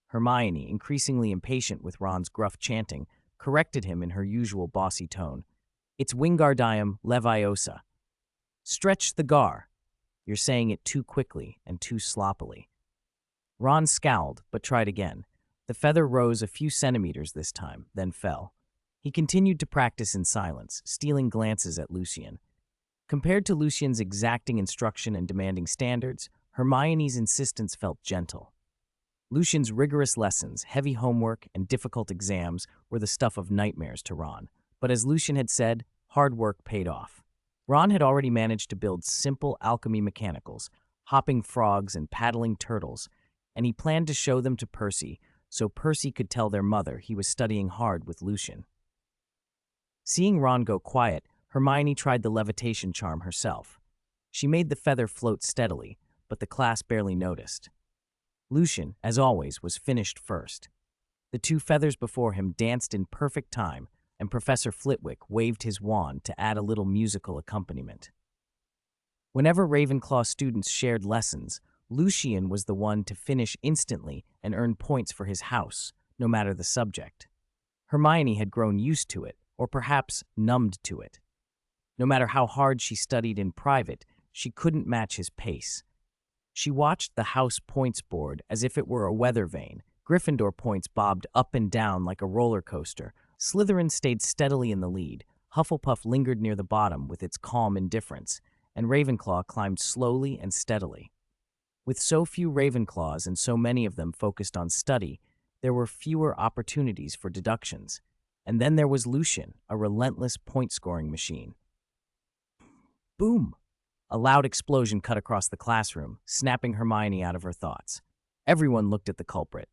Hermione, increasingly impatient with Ron's gruff chanting, corrected him in her usual bossy tone. "It's Wingardium Leviosa. Stretch the gar. You're saying it too quickly and too sloppily." Ron scowled, but tried again. The feather rose a few centimeters this time, then fell. He continued to practice in silence, stealing glances at Lucien. Compared to Lucien's exacting instruction and demanding standards, Hermione's insistence felt gentle. Lucien's rigorous lessons, heavy homework, and difficult exams were the stuff of nightmares to Ron. But as Lucien had said, hard work paid off. Ron had already managed to build simple alchemy mechanicals, hopping frogs and paddling turtles, and he planned to show them to Percy, so Percy could tell their mother he was studying hard with Lucien. Seeing Ron go quiet, Hermione tried the levitation charm herself. She made the feather float steadily, but the class barely noticed. Lucien, as always, was finished first. The two feathers before him danced in perfect time, and Professor Flitwick waved his wand to add a little musical accompaniment. Whenever Ravenclaw students shared lessons, Lucien was the one to finish instantly and earn points for his house, no matter the subject. Hermione had grown used to it, or perhaps numbed to it. No matter how hard she studied in private, she couldn't match his pace. She watched the house points board as if it were a weather vane. Gryffindor points bobbed up and down like a roller coaster. Slytherin stayed steadily in the lead. Hufflepuff lingered near the bottom with its calm indifference, and Ravenclaw climbed slowly and steadily. With so few Ravenclaws and so many of them focused on study, there were fewer opportunities for deductions. And then there was Lucien, a relentless point-scoring machine. Boom! A loud explosion cut across the classroom, snapping Hermione out of her thoughts. Everyone looked at the culprit.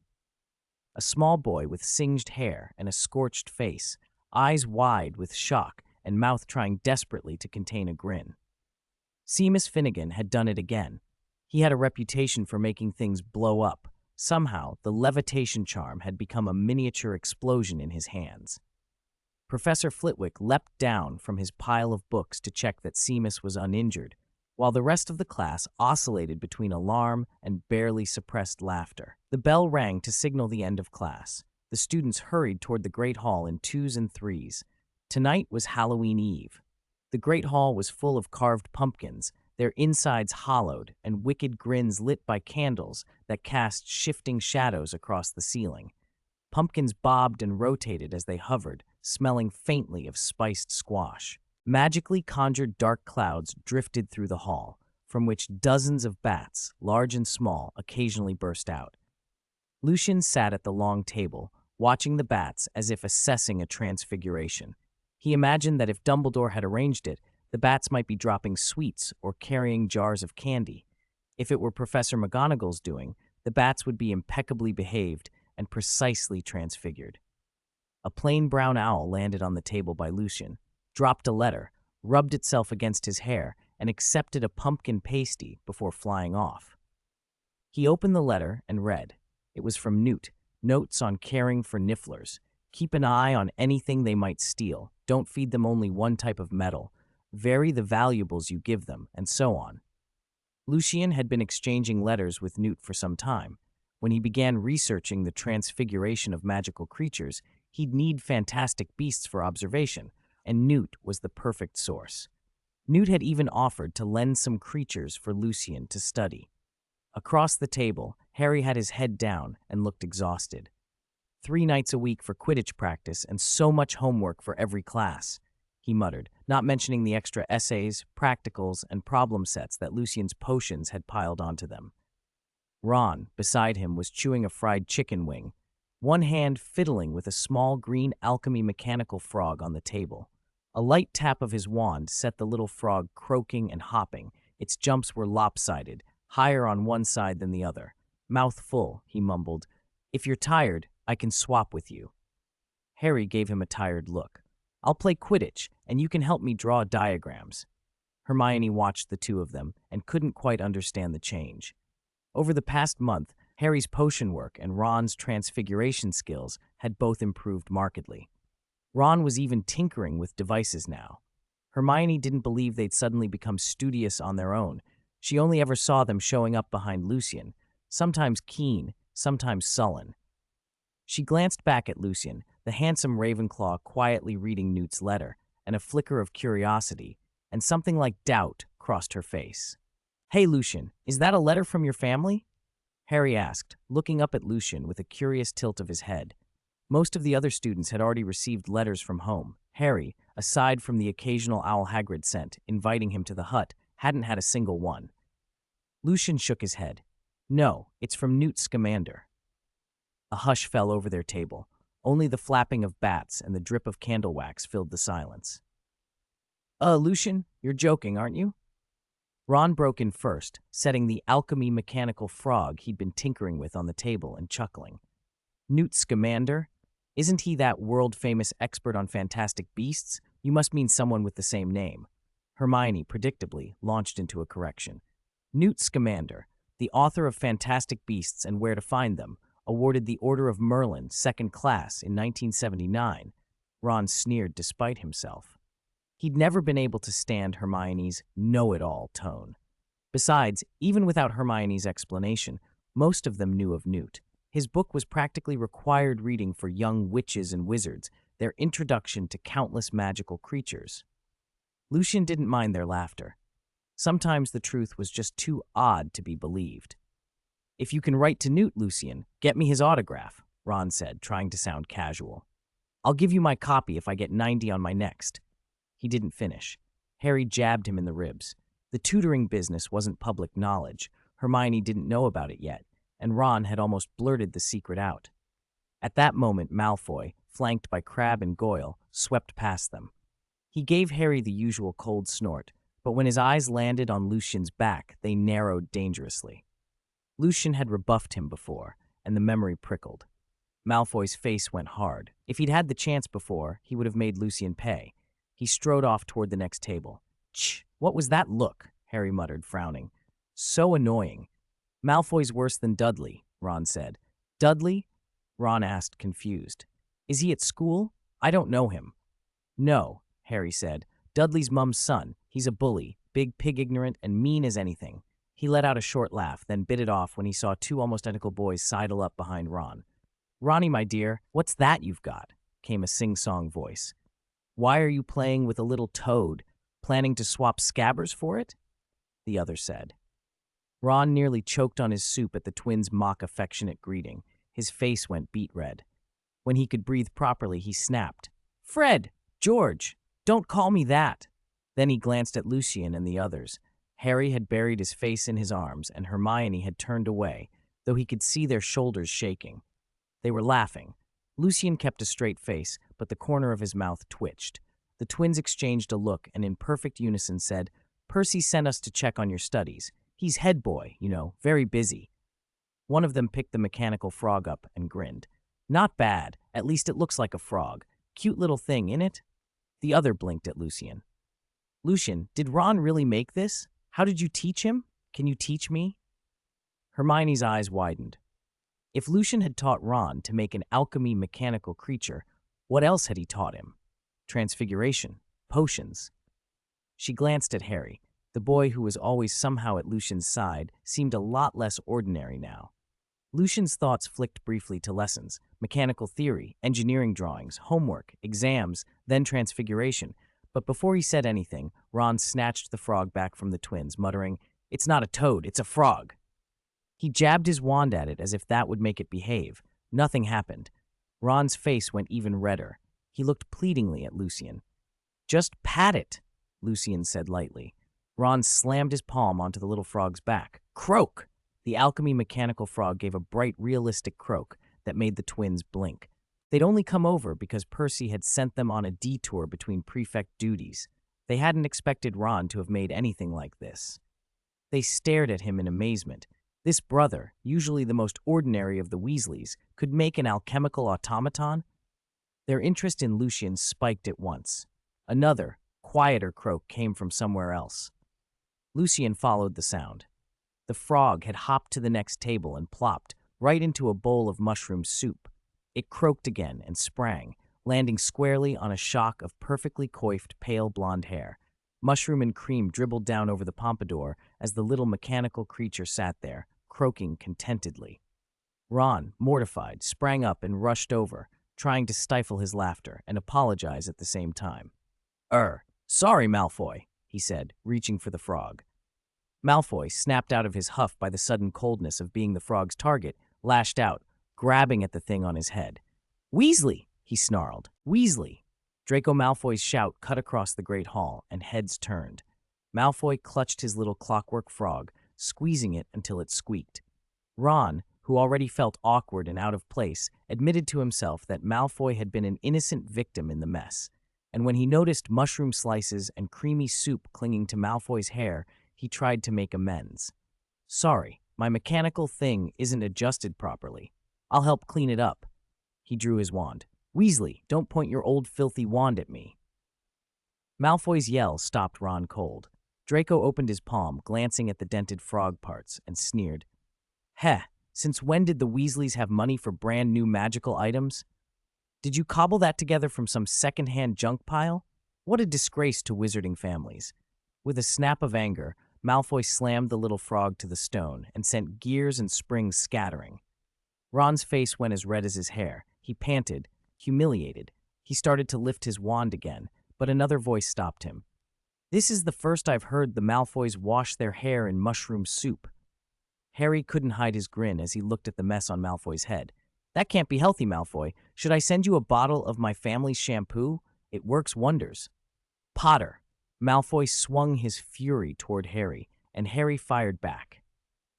A small boy with singed hair and a scorched face, eyes wide with shock and mouth trying desperately to contain a grin. Seamus Finnegan had done it again. He had a reputation for making things blow up. Somehow, the levitation charm had become a miniature explosion in his hands. Professor Flitwick leapt down from his pile of books to check that Seamus was uninjured, while the rest of the class oscillated between alarm and barely suppressed laughter. The bell rang to signal the end of class. The students hurried toward the Great Hall in twos and threes. Tonight was Halloween Eve. The Great Hall was full of carved pumpkins, their insides hollowed and wicked grins lit by candles that cast shifting shadows across the ceiling. Pumpkins bobbed and rotated as they hovered, smelling faintly of spiced squash. Magically conjured dark clouds drifted through the hall, from which dozens of bats, large and small, occasionally burst out. Lucien sat at the long table, watching the bats as if assessing a transfiguration. He imagined that if Dumbledore had arranged it, the bats might be dropping sweets or carrying jars of candy. If it were Professor McGonagall's doing, the bats would be impeccably behaved and precisely transfigured. A plain brown owl landed on the table by Lucien, dropped a letter, rubbed itself against his hair, and accepted a pumpkin pasty before flying off. He opened the letter and read. It was from Newt. Notes on caring for nifflers. Keep an eye on anything they might steal. Don't feed them only one type of metal. Vary the valuables you give them, and so on. Lucien had been exchanging letters with Newt for some time. When he began researching the transfiguration of magical creatures, he'd need fantastic beasts for observation, and Newt was the perfect source. Newt had even offered to lend some creatures for Lucien to study. Across the table, Harry had his head down and looked exhausted. 3 nights a week for Quidditch practice and so much homework for every class, he muttered, not mentioning the extra essays, practicals, and problem sets that Lucien's potions had piled onto them. Ron, beside him, was chewing a fried chicken wing, one hand fiddling with a small green alchemy mechanical frog on the table. A light tap of his wand set the little frog croaking and hopping. Its jumps were lopsided, higher on one side than the other. Mouth full, he mumbled, "If you're tired, I can swap with you." Harry gave him a tired look. "I'll play Quidditch, and you can help me draw diagrams." Hermione watched the two of them and couldn't quite understand the change. Over the past month, Harry's potion work and Ron's transfiguration skills had both improved markedly. Ron was even tinkering with devices now. Hermione didn't believe they'd suddenly become studious on their own. She only ever saw them showing up behind Lucien, sometimes keen, sometimes sullen. She glanced back at Lucien, the handsome Ravenclaw quietly reading Newt's letter, and a flicker of curiosity, and something like doubt crossed her face. "Hey, Lucien, is that a letter from your family?" Harry asked, looking up at Lucien with a curious tilt of his head. Most of the other students had already received letters from home. Harry, aside from the occasional owl Hagrid sent, inviting him to the hut, hadn't had a single one. Lucien shook his head. "No, it's from Newt Scamander." A hush fell over their table. Only the flapping of bats and the drip of candle wax filled the silence. Lucien, you're joking, aren't you?" Ron broke in first, setting the alchemy mechanical frog he'd been tinkering with on the table and chuckling. "Newt Scamander? Isn't he that world-famous expert on fantastic beasts? You must mean someone with the same name." Hermione, predictably, launched into a correction. "Newt Scamander, the author of Fantastic Beasts and Where to Find Them, awarded the Order of Merlin, 2nd class, in 1979. Ron sneered despite himself. He'd never been able to stand Hermione's know-it-all tone. Besides, even without Hermione's explanation, most of them knew of Newt. His book was practically required reading for young witches and wizards, their introduction to countless magical creatures. Lucien didn't mind their laughter. Sometimes the truth was just too odd to be believed. "If you can write to Newt, Lucien, get me his autograph," Ron said, trying to sound casual. "I'll give you my copy if I get 90 on my next." He didn't finish. Harry jabbed him in the ribs. The tutoring business wasn't public knowledge. Hermione didn't know about it yet, and Ron had almost blurted the secret out. At that moment, Malfoy, flanked by Crabbe and Goyle, swept past them. He gave Harry the usual cold snort, but when his eyes landed on Lucien's back, they narrowed dangerously. Lucien had rebuffed him before, and the memory prickled. Malfoy's face went hard. If he'd had the chance before, he would have made Lucien pay. He strode off toward the next table. "Tch, what was that look?" Harry muttered, frowning. "So annoying." "Malfoy's worse than Dudley," Ron said. "Dudley?" Ron asked, confused. "Is he at school? I don't know him." "No," Harry said. "Dudley's mum's son. He's a bully, big pig ignorant, and mean as anything." He let out a short laugh, then bit it off when he saw 2 almost identical boys sidle up behind Ron. "Ronnie, my dear, what's that you've got?" came a sing-song voice. "Why are you playing with a little toad? Planning to swap Scabbers for it?" the other said. Ron nearly choked on his soup at the twins' mock affectionate greeting. His face went beet red. When he could breathe properly, he snapped, "Fred! George! Don't call me that!" Then he glanced at Lucien and the others. Harry had buried his face in his arms, and Hermione had turned away, though he could see their shoulders shaking. They were laughing. Lucien kept a straight face, but the corner of his mouth twitched. The twins exchanged a look and in perfect unison said, "Percy sent us to check on your studies. He's head boy, you know, very busy." One of them picked the mechanical frog up and grinned. "Not bad. At least it looks like a frog. Cute little thing, innit? The other blinked at Lucien. Lucien, did Ron really make this? How did you teach him? Can you teach me? Hermione's eyes widened. If Lucien had taught Ron to make an alchemy mechanical creature, what else had he taught him? Transfiguration, potions. She glanced at Harry. The boy who was always somehow at Lucien's side seemed a lot less ordinary now. Lucien's thoughts flicked briefly to lessons, mechanical theory, engineering drawings, homework, exams, then transfiguration. But before he said anything, Ron snatched the frog back from the twins, muttering, "It's not a toad, it's a frog." He jabbed his wand at it as if that would make it behave. Nothing happened. Ron's face went even redder. He looked pleadingly at Lucien. "Just pat it," Lucien said lightly. Ron slammed his palm onto the little frog's back. "Croak!" The alchemy mechanical frog gave a bright, realistic croak that made the twins blink. They'd only come over because Percy had sent them on a detour between prefect duties. They hadn't expected Ron to have made anything like this. They stared at him in amazement. This brother, usually the most ordinary of the Weasleys, could make an alchemical automaton? Their interest in Lucien spiked at once. Another, quieter croak came from somewhere else. Lucien followed the sound. The frog had hopped to the next table and plopped right into a bowl of mushroom soup. It croaked again and sprang, landing squarely on a shock of perfectly coiffed pale blonde hair. Mushroom and cream dribbled down over the pompadour as the little mechanical creature sat there, croaking contentedly. Ron, mortified, sprang up and rushed over, trying to stifle his laughter and apologize at the same time. Sorry, Malfoy," he said, reaching for the frog. Malfoy, snapped out of his huff by the sudden coldness of being the frog's target, lashed out, grabbing at the thing on his head. "Weasley!" he snarled. "Weasley!" Draco Malfoy's shout cut across the great hall, and heads turned. Malfoy clutched his little clockwork frog, squeezing it until it squeaked. Ron, who already felt awkward and out of place, admitted to himself that Malfoy had been an innocent victim in the mess. And when he noticed mushroom slices and creamy soup clinging to Malfoy's hair, he tried to make amends. "Sorry, my mechanical thing isn't adjusted properly. I'll help clean it up." He drew his wand. "Weasley, don't point your old filthy wand at me." Malfoy's yell stopped Ron cold. Draco opened his palm, glancing at the dented frog parts, and sneered. "Heh, since when did the Weasleys have money for brand new magical items? Did you cobble that together from some second-hand junk pile? What a disgrace to wizarding families." With a snap of anger, Malfoy slammed the little frog to the stone and sent gears and springs scattering. Ron's face went as red as his hair. He panted, humiliated. He started to lift his wand again, but another voice stopped him. "This is the first I've heard the Malfoys wash their hair in mushroom soup." Harry couldn't hide his grin as he looked at the mess on Malfoy's head. "That can't be healthy, Malfoy. Should I send you a bottle of my family's shampoo? It works wonders." "Potter!" Malfoy swung his fury toward Harry, and Harry fired back.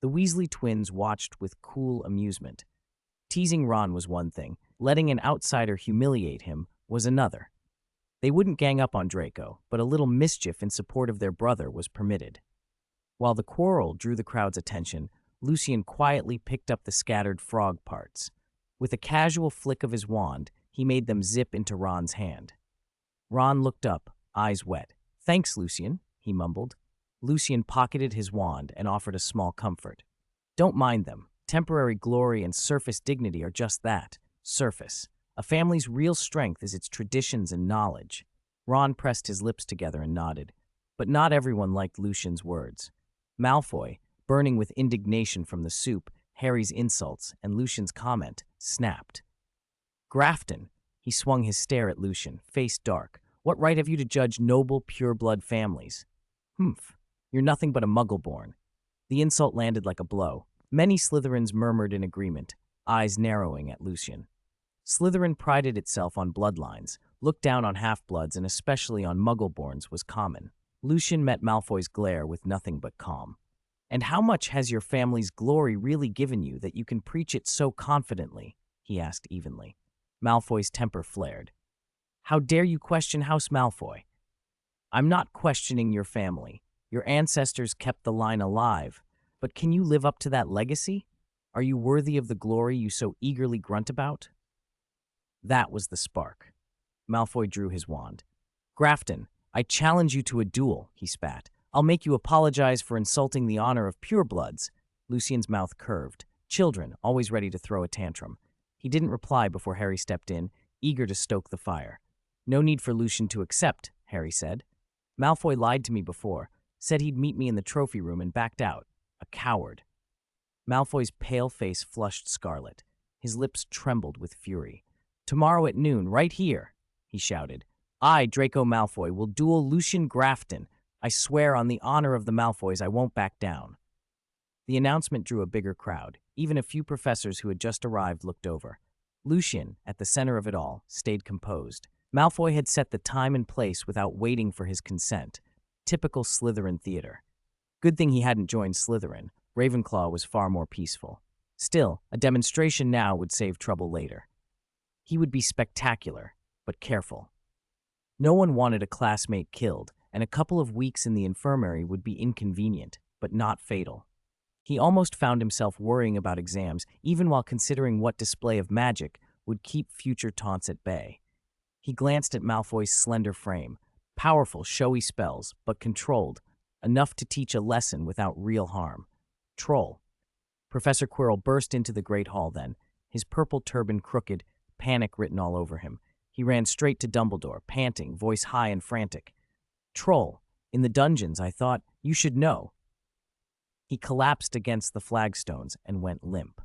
The Weasley twins watched with cool amusement. Teasing Ron was one thing. Letting an outsider humiliate him was another. They wouldn't gang up on Draco, but a little mischief in support of their brother was permitted. While the quarrel drew the crowd's attention, Lucien quietly picked up the scattered frog parts. With a casual flick of his wand, he made them zip into Ron's hand. Ron looked up, eyes wet. "Thanks, Lucien," he mumbled. Lucien pocketed his wand and offered a small comfort. "Don't mind them. Temporary glory and surface dignity are just that, surface. A family's real strength is its traditions and knowledge." Ron pressed his lips together and nodded. But not everyone liked Lucien's words. Malfoy, burning with indignation from the soup, Harry's insults, and Lucien's comment, snapped. "Grafton!" He swung his stare at Lucien, face dark. "What right have you to judge noble, pure-blood families?" "Humph, you're nothing but a muggle-born." The insult landed like a blow. Many Slytherins murmured in agreement, eyes narrowing at Lucien. Slytherin prided itself on bloodlines. Look down on half-bloods and especially on muggle-borns was common. Lucien met Malfoy's glare with nothing but calm. "And how much has your family's glory really given you that you can preach it so confidently?" he asked evenly. Malfoy's temper flared. "How dare you question House Malfoy?" "I'm not questioning your family. Your ancestors kept the line alive. But can you live up to that legacy? Are you worthy of the glory you so eagerly grunt about?" That was the spark. Malfoy drew his wand. Grafton, I challenge you to a duel, he spat. I'll make you apologize for insulting the honor of purebloods. Lucien's mouth curved. Children, always ready to throw a tantrum. He didn't reply before Harry stepped in, eager to stoke the fire. No need for Lucien to accept, Harry said. Malfoy lied to me before, said he'd meet me in the trophy room and backed out. A coward. Malfoy's pale face flushed scarlet. His lips trembled with fury. Tomorrow at noon, right here, he shouted. I, Draco Malfoy, will duel Lucien Grafton. I swear on the honor of the Malfoys I won't back down. The announcement drew a bigger crowd. Even a few professors who had just arrived looked over. Lucien, at the center of it all, stayed composed. Malfoy had set the time and place without waiting for his consent. Typical Slytherin theater. Good thing he hadn't joined Slytherin. Ravenclaw was far more peaceful. Still, a demonstration now would save trouble later. He would be spectacular, but careful. No one wanted a classmate killed, and a couple of weeks in the infirmary would be inconvenient, but not fatal. He almost found himself worrying about exams, even while considering what display of magic would keep future taunts at bay. He glanced at Malfoy's slender frame. Powerful, showy spells, but controlled, enough to teach a lesson without real harm. Troll. Professor Quirrell burst into the Great Hall then, his purple turban crooked, panic written all over him. He ran straight to Dumbledore, panting, voice high and frantic. Troll, in the dungeons, I thought, you should know. He collapsed against the flagstones and went limp.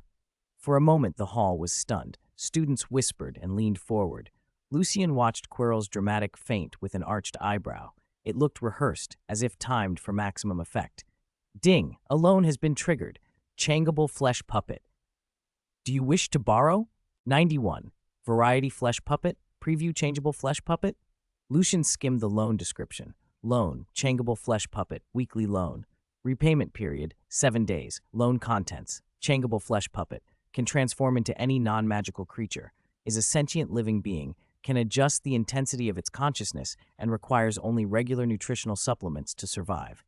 For a moment the hall was stunned. Students whispered and leaned forward. Lucien watched Quirrell's dramatic feint with an arched eyebrow. It looked rehearsed, as if timed for maximum effect. Ding! A loan has been triggered. Changeable flesh puppet. Do you wish to borrow? 91. Variety flesh puppet. Preview changeable flesh puppet. Lucien skimmed the loan description. Loan, changeable flesh puppet, weekly loan. Repayment period, 7 days. Loan contents, changeable flesh puppet. Can transform into any non-magical creature. Is a sentient living being. Can adjust the intensity of its consciousness and requires only regular nutritional supplements to survive.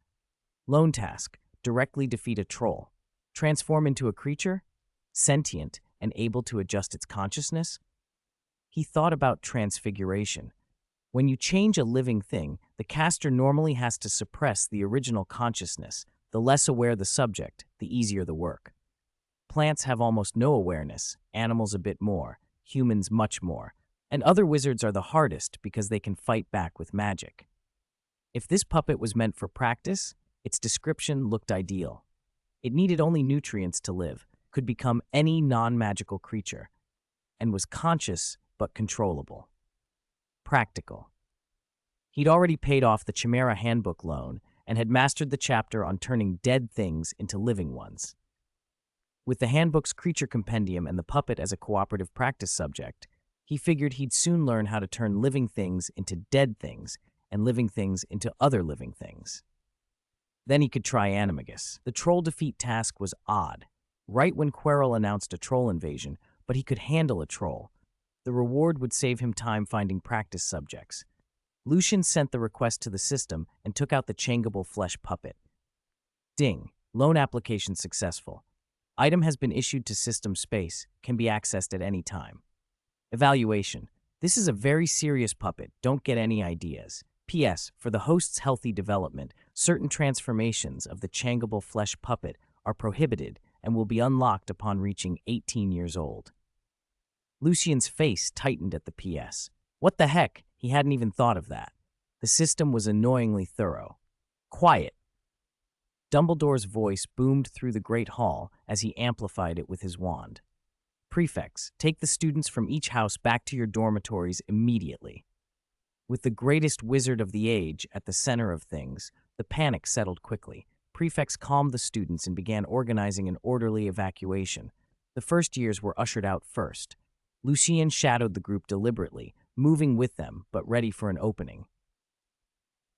Loan task, directly defeat a troll. Transform into a creature? Sentient and able to adjust its consciousness? He thought about transfiguration. When you change a living thing, the caster normally has to suppress the original consciousness. The less aware the subject, the easier the work. Plants have almost no awareness, animals a bit more, humans much more, and other wizards are the hardest because they can fight back with magic. If this puppet was meant for practice, its description looked ideal. It needed only nutrients to live, could become any non-magical creature, and was conscious but controllable. Practical. He'd already paid off the Chimera Handbook loan and had mastered the chapter on turning dead things into living ones. With the handbook's creature compendium and the puppet as a cooperative practice subject, he figured he'd soon learn how to turn living things into dead things and living things into other living things. Then he could try Animagus. The troll defeat task was odd. Right when Quirrell announced a troll invasion, but he could handle a troll. The reward would save him time finding practice subjects. Lucien sent the request to the system and took out the changeable flesh puppet. Ding. Loan application successful. Item has been issued to system space, can be accessed at any time. Evaluation. This is a very serious puppet, don't get any ideas. P.S. For the host's healthy development, certain transformations of the changeable flesh puppet are prohibited and will be unlocked upon reaching 18 years old. Lucien's face tightened at the P.S. What the heck? He hadn't even thought of that. The system was annoyingly thorough. Quiet. Dumbledore's voice boomed through the Great Hall as he amplified it with his wand. Prefects, take the students from each house back to your dormitories immediately. With the greatest wizard of the age at the center of things, the panic settled quickly. Prefects calmed the students and began organizing an orderly evacuation. The first years were ushered out first. Lucien shadowed the group deliberately, moving with them, but ready for an opening.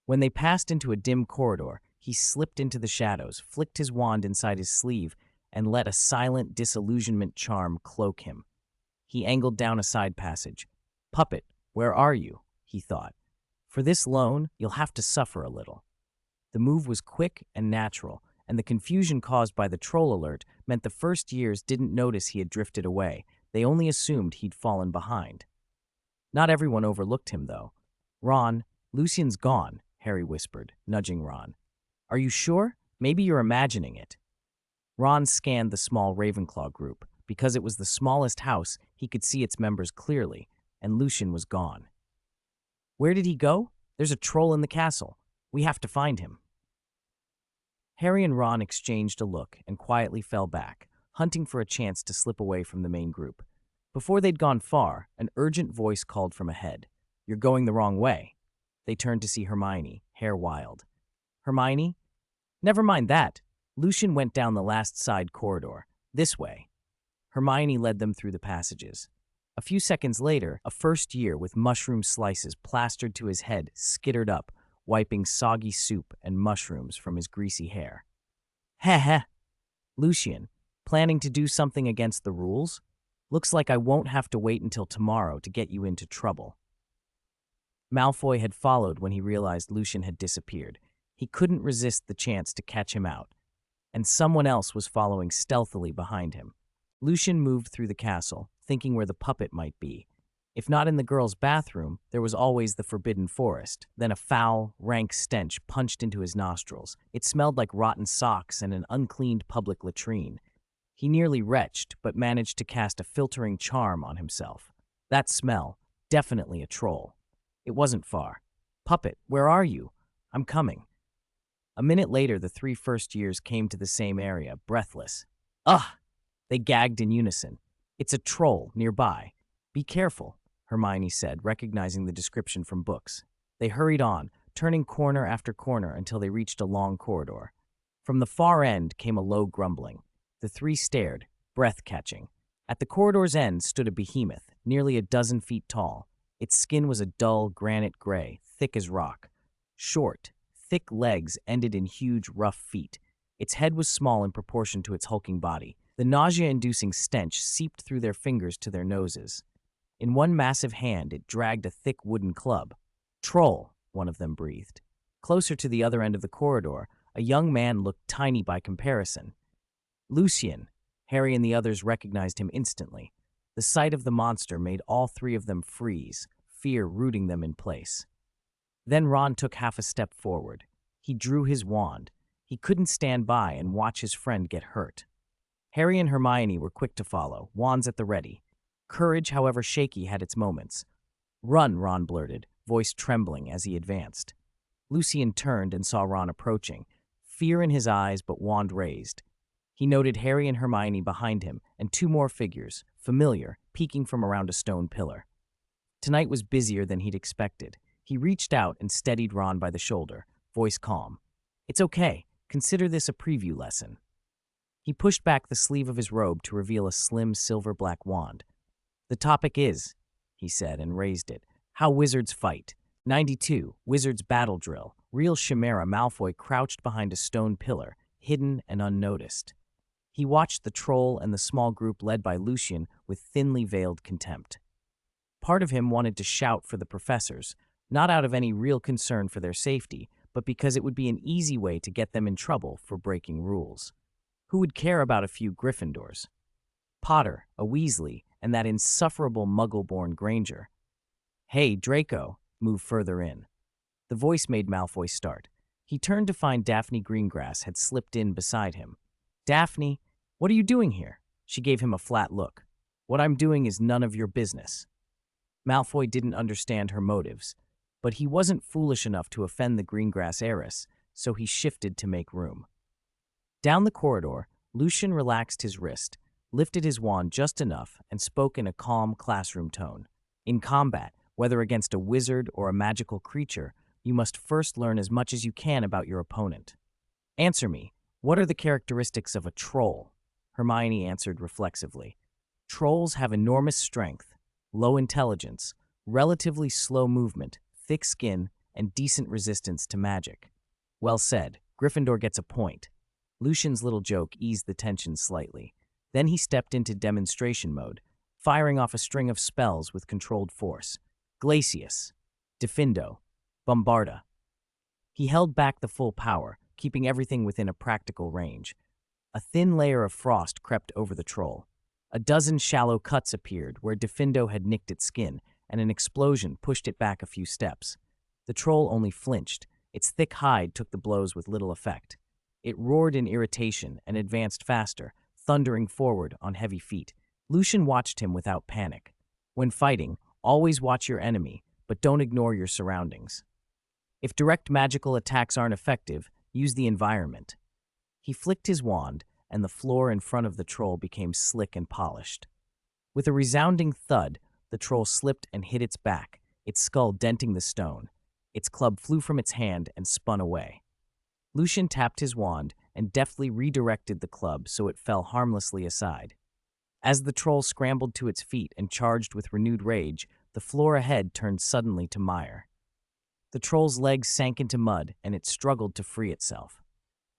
When they passed into a dim corridor, he slipped into the shadows, flicked his wand inside his sleeve, and let a silent disillusionment charm cloak him. He angled down a side passage. Puppet, where are you? He thought. For this loan, you'll have to suffer a little. The move was quick and natural, and the confusion caused by the troll alert meant the first years didn't notice he had drifted away. They only assumed he'd fallen behind. Not everyone overlooked him, though. "Ron, Lucien's gone," Harry whispered, nudging Ron. "Are you sure? Maybe you're imagining it." Ron scanned the small Ravenclaw group. Because it was the smallest house, he could see its members clearly, and Lucien was gone. "Where did he go? There's a troll in the castle. We have to find him." Harry and Ron exchanged a look and quietly fell back, hunting for a chance to slip away from the main group. Before they'd gone far, an urgent voice called from ahead. "You're going the wrong way." They turned to see Hermione, hair wild. "Hermione?" "Never mind that. Lucien went down the last side corridor. This way." Hermione led them through the passages. A few seconds later, a first year with mushroom slices plastered to his head skittered up, wiping soggy soup and mushrooms from his greasy hair. "Heh heh. Lucien, planning to do something against the rules? Looks like I won't have to wait until tomorrow to get you into trouble." Malfoy had followed when he realized Lucien had disappeared. He couldn't resist the chance to catch him out, and someone else was following stealthily behind him. Lucien moved through the castle, thinking where the puppet might be. If not in the girls' bathroom, there was always the Forbidden Forest. Then a foul, rank stench punched into his nostrils. It smelled like rotten socks and an uncleaned public latrine. He nearly retched, but managed to cast a filtering charm on himself. That smell, definitely a troll. It wasn't far. "Puppet, where are you?" "I'm coming." A minute later, the 3 first years came to the same area, breathless. "Ugh!" They gagged in unison. "It's a troll nearby. Be careful," Hermione said, recognizing the description from books. They hurried on, turning corner after corner until they reached a long corridor. From the far end came a low grumbling. The 3 stared, breath-catching. At the corridor's end stood a behemoth, nearly a dozen feet tall. Its skin was a dull granite gray, thick as rock. Short, thick legs ended in huge, rough feet. Its head was small in proportion to its hulking body. The nausea-inducing stench seeped through their fingers to their noses. In one massive hand, it dragged a thick wooden club. "Troll," one of them breathed. Closer to the other end of the corridor, a young man looked tiny by comparison. "Lucien." Harry and the others recognized him instantly. The sight of the monster made all 3 of them freeze, fear rooting them in place. Then Ron took half a step forward. He drew his wand. He couldn't stand by and watch his friend get hurt. Harry and Hermione were quick to follow, wands at the ready. Courage, however shaky, had its moments. "Run," Ron blurted, voice trembling as he advanced. Lucien turned and saw Ron approaching, fear in his eyes but wand raised. He noted Harry and Hermione behind him and 2 more figures, familiar, peeking from around a stone pillar. Tonight was busier than he'd expected. He reached out and steadied Ron by the shoulder, voice calm. "It's okay. Consider this a preview lesson." He pushed back the sleeve of his robe to reveal a slim silver-black wand. "The topic is," he said and raised it, "how wizards fight. 92, Wizards Battle Drill. Real Chimera." Malfoy crouched behind a stone pillar, hidden and unnoticed. He watched the troll and the small group led by Lucien with thinly veiled contempt. Part of him wanted to shout for the professors, not out of any real concern for their safety, but because it would be an easy way to get them in trouble for breaking rules. Who would care about a few Gryffindors? Potter, a Weasley, and that insufferable Muggle-born Granger. "Hey, Draco, move further in." The voice made Malfoy start. He turned to find Daphne Greengrass had slipped in beside him. "Daphne, what are you doing here?" She gave him a flat look. "What I'm doing is none of your business." Malfoy didn't understand her motives, but he wasn't foolish enough to offend the Greengrass heiress, so he shifted to make room. Down the corridor, Lucien relaxed his wrist, lifted his wand just enough, and spoke in a calm classroom tone. "In combat, whether against a wizard or a magical creature, you must first learn as much as you can about your opponent. Answer me, what are the characteristics of a troll?" Hermione answered reflexively. "Trolls have enormous strength, low intelligence, relatively slow movement, thick skin, and decent resistance to magic." "Well said. Gryffindor gets a point." Lucien's little joke eased the tension slightly. Then he stepped into demonstration mode, firing off a string of spells with controlled force. Glacius, Diffindo, Bombarda. He held back the full power, keeping everything within a practical range. A thin layer of frost crept over the troll. A dozen shallow cuts appeared where Diffindo had nicked its skin, and an explosion pushed it back a few steps. The troll only flinched. Its thick hide took the blows with little effect. It roared in irritation and advanced faster, thundering forward on heavy feet. Lucien watched him without panic. When fighting, always watch your enemy, but don't ignore your surroundings. If direct magical attacks aren't effective, use the environment. He flicked his wand, and the floor in front of the troll became slick and polished. With a resounding thud, the troll slipped and hit its back, its skull denting the stone. Its club flew from its hand and spun away. Lucien tapped his wand and deftly redirected the club so it fell harmlessly aside. As the troll scrambled to its feet and charged with renewed rage, the floor ahead turned suddenly to mire. The troll's legs sank into mud, and it struggled to free itself.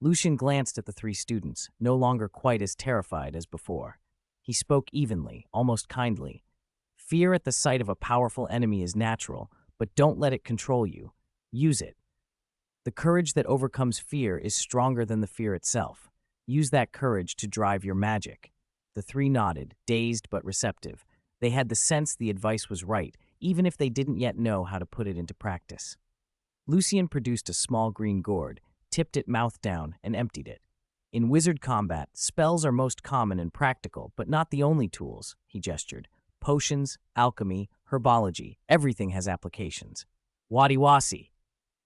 Lucien glanced at the three students, no longer quite as terrified as before. He spoke evenly, almost kindly. Fear at the sight of a powerful enemy is natural, but don't let it control you. Use it. The courage that overcomes fear is stronger than the fear itself. Use that courage to drive your magic. The three nodded, dazed but receptive. They had the sense the advice was right, even if they didn't yet know how to put it into practice. Lucien produced a small green gourd, tipped it mouth down, and emptied it. In wizard combat, spells are most common and practical, but not the only tools, he gestured. Potions, alchemy, herbology, everything has applications. Wadi-wasi.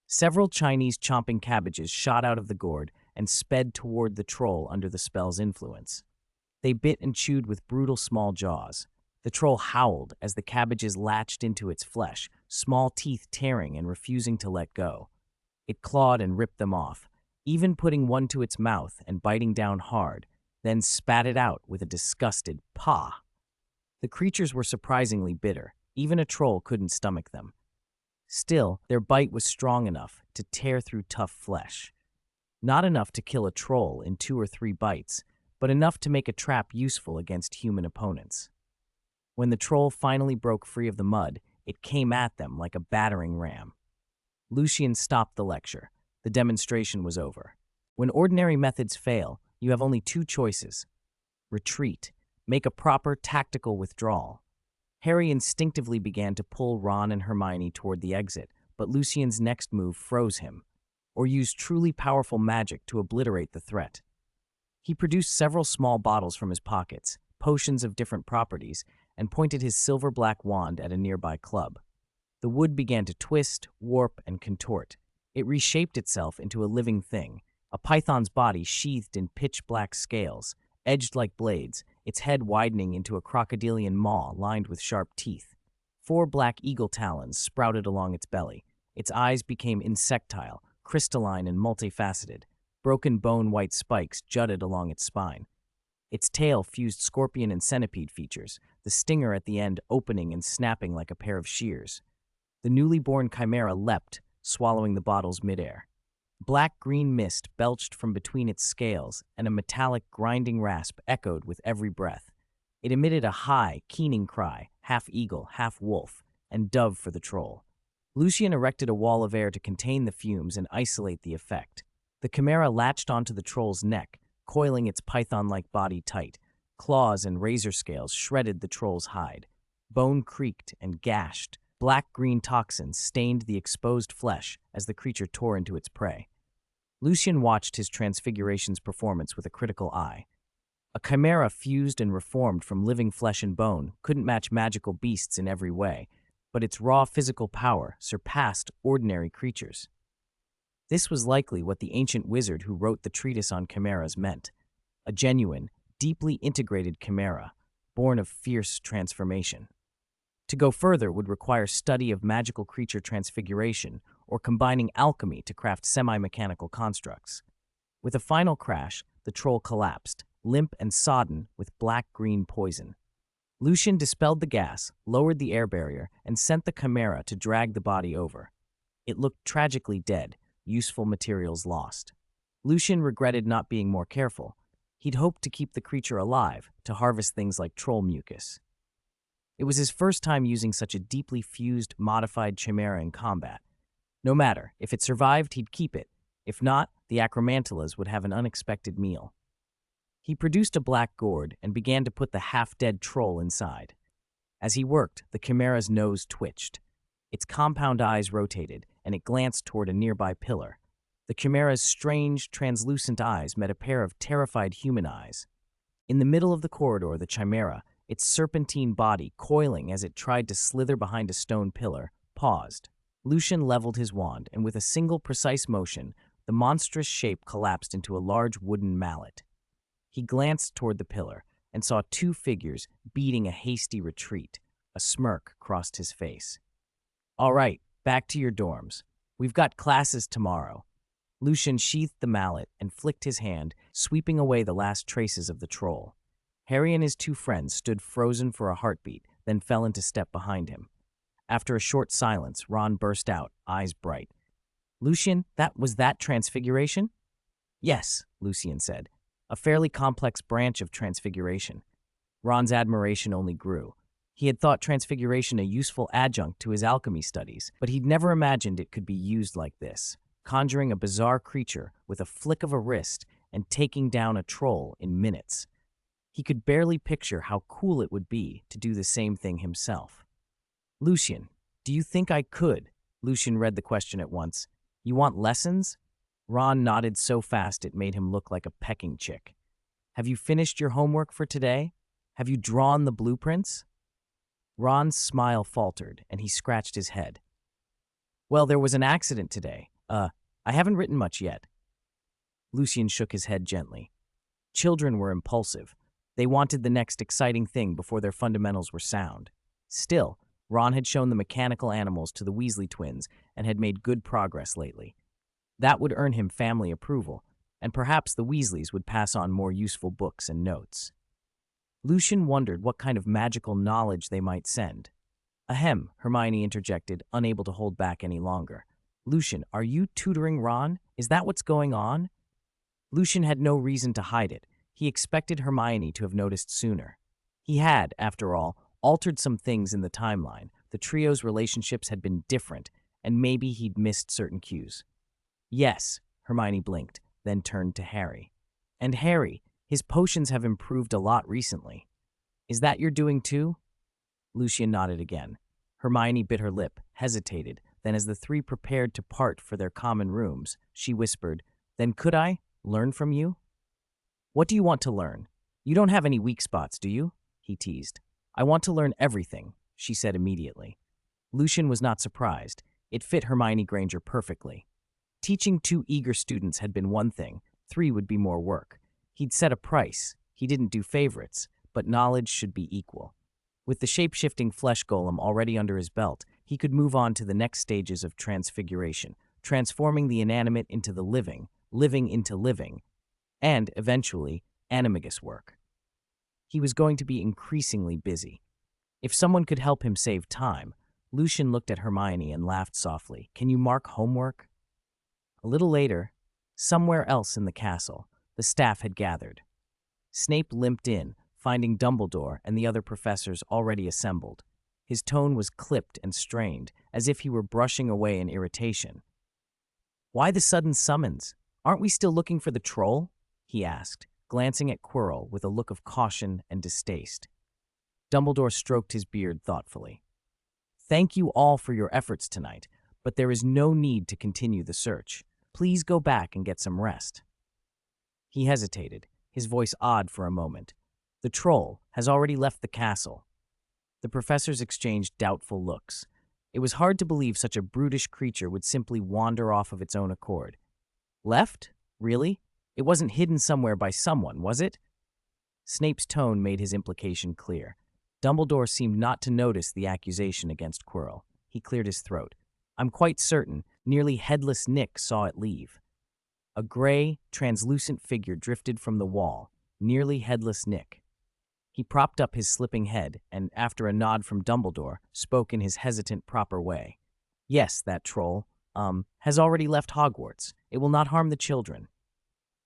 Several Chinese chomping cabbages shot out of the gourd and sped toward the troll under the spell's influence. They bit and chewed with brutal small jaws. The troll howled as the cabbages latched into its flesh, small teeth tearing and refusing to let go. It clawed and ripped them off, even putting one to its mouth and biting down hard, then spat it out with a disgusted pah. The creatures were surprisingly bitter. Even a troll couldn't stomach them. Still, their bite was strong enough to tear through tough flesh. Not enough to kill a troll in 2 or 3 bites, but enough to make a trap useful against human opponents. When the troll finally broke free of the mud, it came at them like a battering ram. Lucien stopped the lecture. The demonstration was over. When ordinary methods fail, you have only 2 choices. Retreat. Make a proper tactical withdrawal. Harry instinctively began to pull Ron and Hermione toward the exit, but Lucien's next move froze him. Or use truly powerful magic to obliterate the threat. He produced several small bottles from his pockets, potions of different properties, and pointed his silver-black wand at a nearby club. The wood began to twist, warp, and contort. It reshaped itself into a living thing, a python's body sheathed in pitch-black scales, edged like blades, its head widening into a crocodilian maw lined with sharp teeth. 4 black eagle talons sprouted along its belly. Its eyes became insectile, crystalline and multifaceted. Broken bone-white spikes jutted along its spine. Its tail fused scorpion and centipede features, the stinger at the end opening and snapping like a pair of shears. The newly born chimera leapt, swallowing the bottles midair. Black-green mist belched from between its scales, and a metallic grinding rasp echoed with every breath. It emitted a high, keening cry, half eagle, half wolf, and dove for the troll. Lucien erected a wall of air to contain the fumes and isolate the effect. The chimera latched onto the troll's neck, coiling its python-like body tight. Claws and razor scales shredded the troll's hide. Bone creaked and gashed. Black-green toxins stained the exposed flesh as the creature tore into its prey. Lucien watched his transfiguration's performance with a critical eye. A chimera fused and reformed from living flesh and bone couldn't match magical beasts in every way, but its raw physical power surpassed ordinary creatures. This was likely what the ancient wizard who wrote the treatise on chimeras meant. A genuine, deeply integrated chimera, born of fierce transformation. To go further would require study of magical creature transfiguration or combining alchemy to craft semi-mechanical constructs. With a final crash, the troll collapsed, limp and sodden with black-green poison. Lucien dispelled the gas, lowered the air barrier, and sent the chimera to drag the body over. It looked tragically dead, useful materials lost. Lucien regretted not being more careful. He'd hoped to keep the creature alive, to harvest things like troll mucus. It was his first time using such a deeply fused, modified chimera in combat. No matter, if it survived, he'd keep it. If not, the acromantulas would have an unexpected meal. He produced a black gourd and began to put the half-dead troll inside. As he worked, the chimera's nose twitched. Its compound eyes rotated, and it glanced toward a nearby pillar. The chimera's strange, translucent eyes met a pair of terrified human eyes. In the middle of the corridor, the chimera, its serpentine body coiling as it tried to slither behind a stone pillar, paused. Lucien leveled his wand, and with a single precise motion, the monstrous shape collapsed into a large wooden mallet. He glanced toward the pillar and saw two figures beating a hasty retreat. A smirk crossed his face. "All right, back to your dorms. We've got classes tomorrow." Lucien sheathed the mallet and flicked his hand, sweeping away the last traces of the troll. Harry and his two friends stood frozen for a heartbeat, then fell into step behind him. After a short silence, Ron burst out, eyes bright. "Lucien, was that transfiguration?" "Yes," Lucien said. "A fairly complex branch of transfiguration." Ron's admiration only grew. He had thought transfiguration a useful adjunct to his alchemy studies, but he'd never imagined it could be used like this, conjuring a bizarre creature with a flick of a wrist and taking down a troll in minutes. He could barely picture how cool it would be to do the same thing himself. "Lucien, do you think I could?" Lucien read the question at once. "You want lessons?" Ron nodded so fast it made him look like a pecking chick. "Have you finished your homework for today? Have you drawn the blueprints?" Ron's smile faltered, and he scratched his head. "Well, there was an accident today. I haven't written much yet." Lucien shook his head gently. Children were impulsive. They wanted the next exciting thing before their fundamentals were sound. Still, Ron had shown the mechanical animals to the Weasley twins and had made good progress lately. That would earn him family approval, and perhaps the Weasleys would pass on more useful books and notes. Lucien wondered what kind of magical knowledge they might send. "Ahem," Hermione interjected, unable to hold back any longer. "Lucien, are you tutoring Ron? Is that what's going on?" Lucien had no reason to hide it. He expected Hermione to have noticed sooner. He had, after all, altered some things in the timeline. The trio's relationships had been different, and maybe he'd missed certain cues. "Yes," Hermione blinked, then turned to Harry. "And Harry, his potions have improved a lot recently. Is that your doing too?" Lucien nodded again. Hermione bit her lip, hesitated, then as the three prepared to part for their common rooms, she whispered, "Then could I learn from you?" "What do you want to learn? You don't have any weak spots, do you?" he teased. "I want to learn everything," she said immediately. Lucien was not surprised. It fit Hermione Granger perfectly. Teaching two eager students had been one thing, three would be more work. He'd set a price. He didn't do favorites, but knowledge should be equal. With the shape-shifting flesh golem already under his belt, he could move on to the next stages of transfiguration, transforming the inanimate into the living, living into living, and, eventually, animagus work. He was going to be increasingly busy. If someone could help him save time, Lucien looked at Hermione and laughed softly. "Can you mark homework?" A little later, somewhere else in the castle, the staff had gathered. Snape limped in, finding Dumbledore and the other professors already assembled. His tone was clipped and strained, as if he were brushing away an irritation. "Why the sudden summons? Aren't we still looking for the troll?" he asked, glancing at Quirrell with a look of caution and distaste. Dumbledore stroked his beard thoughtfully. "Thank you all for your efforts tonight, but there is no need to continue the search. Please go back and get some rest." He hesitated, his voice odd for a moment. "The troll has already left the castle." The professors exchanged doubtful looks. It was hard to believe such a brutish creature would simply wander off of its own accord. "Left? Really? It wasn't hidden somewhere by someone, was it?" Snape's tone made his implication clear. Dumbledore seemed not to notice the accusation against Quirrell. He cleared his throat. "I'm quite certain nearly headless Nick saw it leave." A gray, translucent figure drifted from the wall, nearly headless Nick. He propped up his slipping head and, after a nod from Dumbledore, spoke in his hesitant, proper way. "Yes, that troll, has already left Hogwarts. It will not harm the children."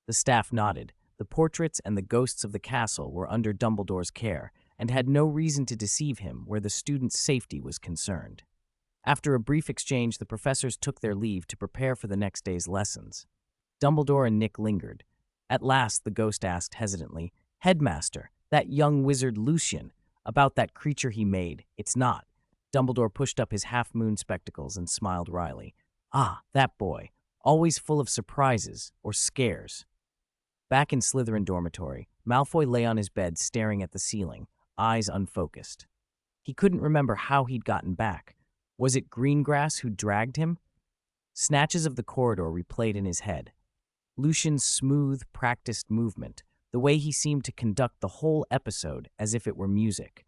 The staff nodded. The portraits and the ghosts of the castle were under Dumbledore's care and had no reason to deceive him where the students' safety was concerned. After a brief exchange, the professors took their leave to prepare for the next day's lessons. Dumbledore and Nick lingered. At last, the ghost asked hesitantly, "Headmaster, that young wizard Lucien, About that creature he made, it's not. Dumbledore pushed up his half-moon spectacles and smiled wryly. Ah, that boy. Always full of surprises, or scares. Back in Slytherin dormitory, Malfoy lay on his bed staring at the ceiling, eyes unfocused. He couldn't remember how he'd gotten back. Was it Greengrass who dragged him? Snatches of the corridor replayed in his head. Lucien's smooth, practiced movement, the way he seemed to conduct the whole episode as if it were music.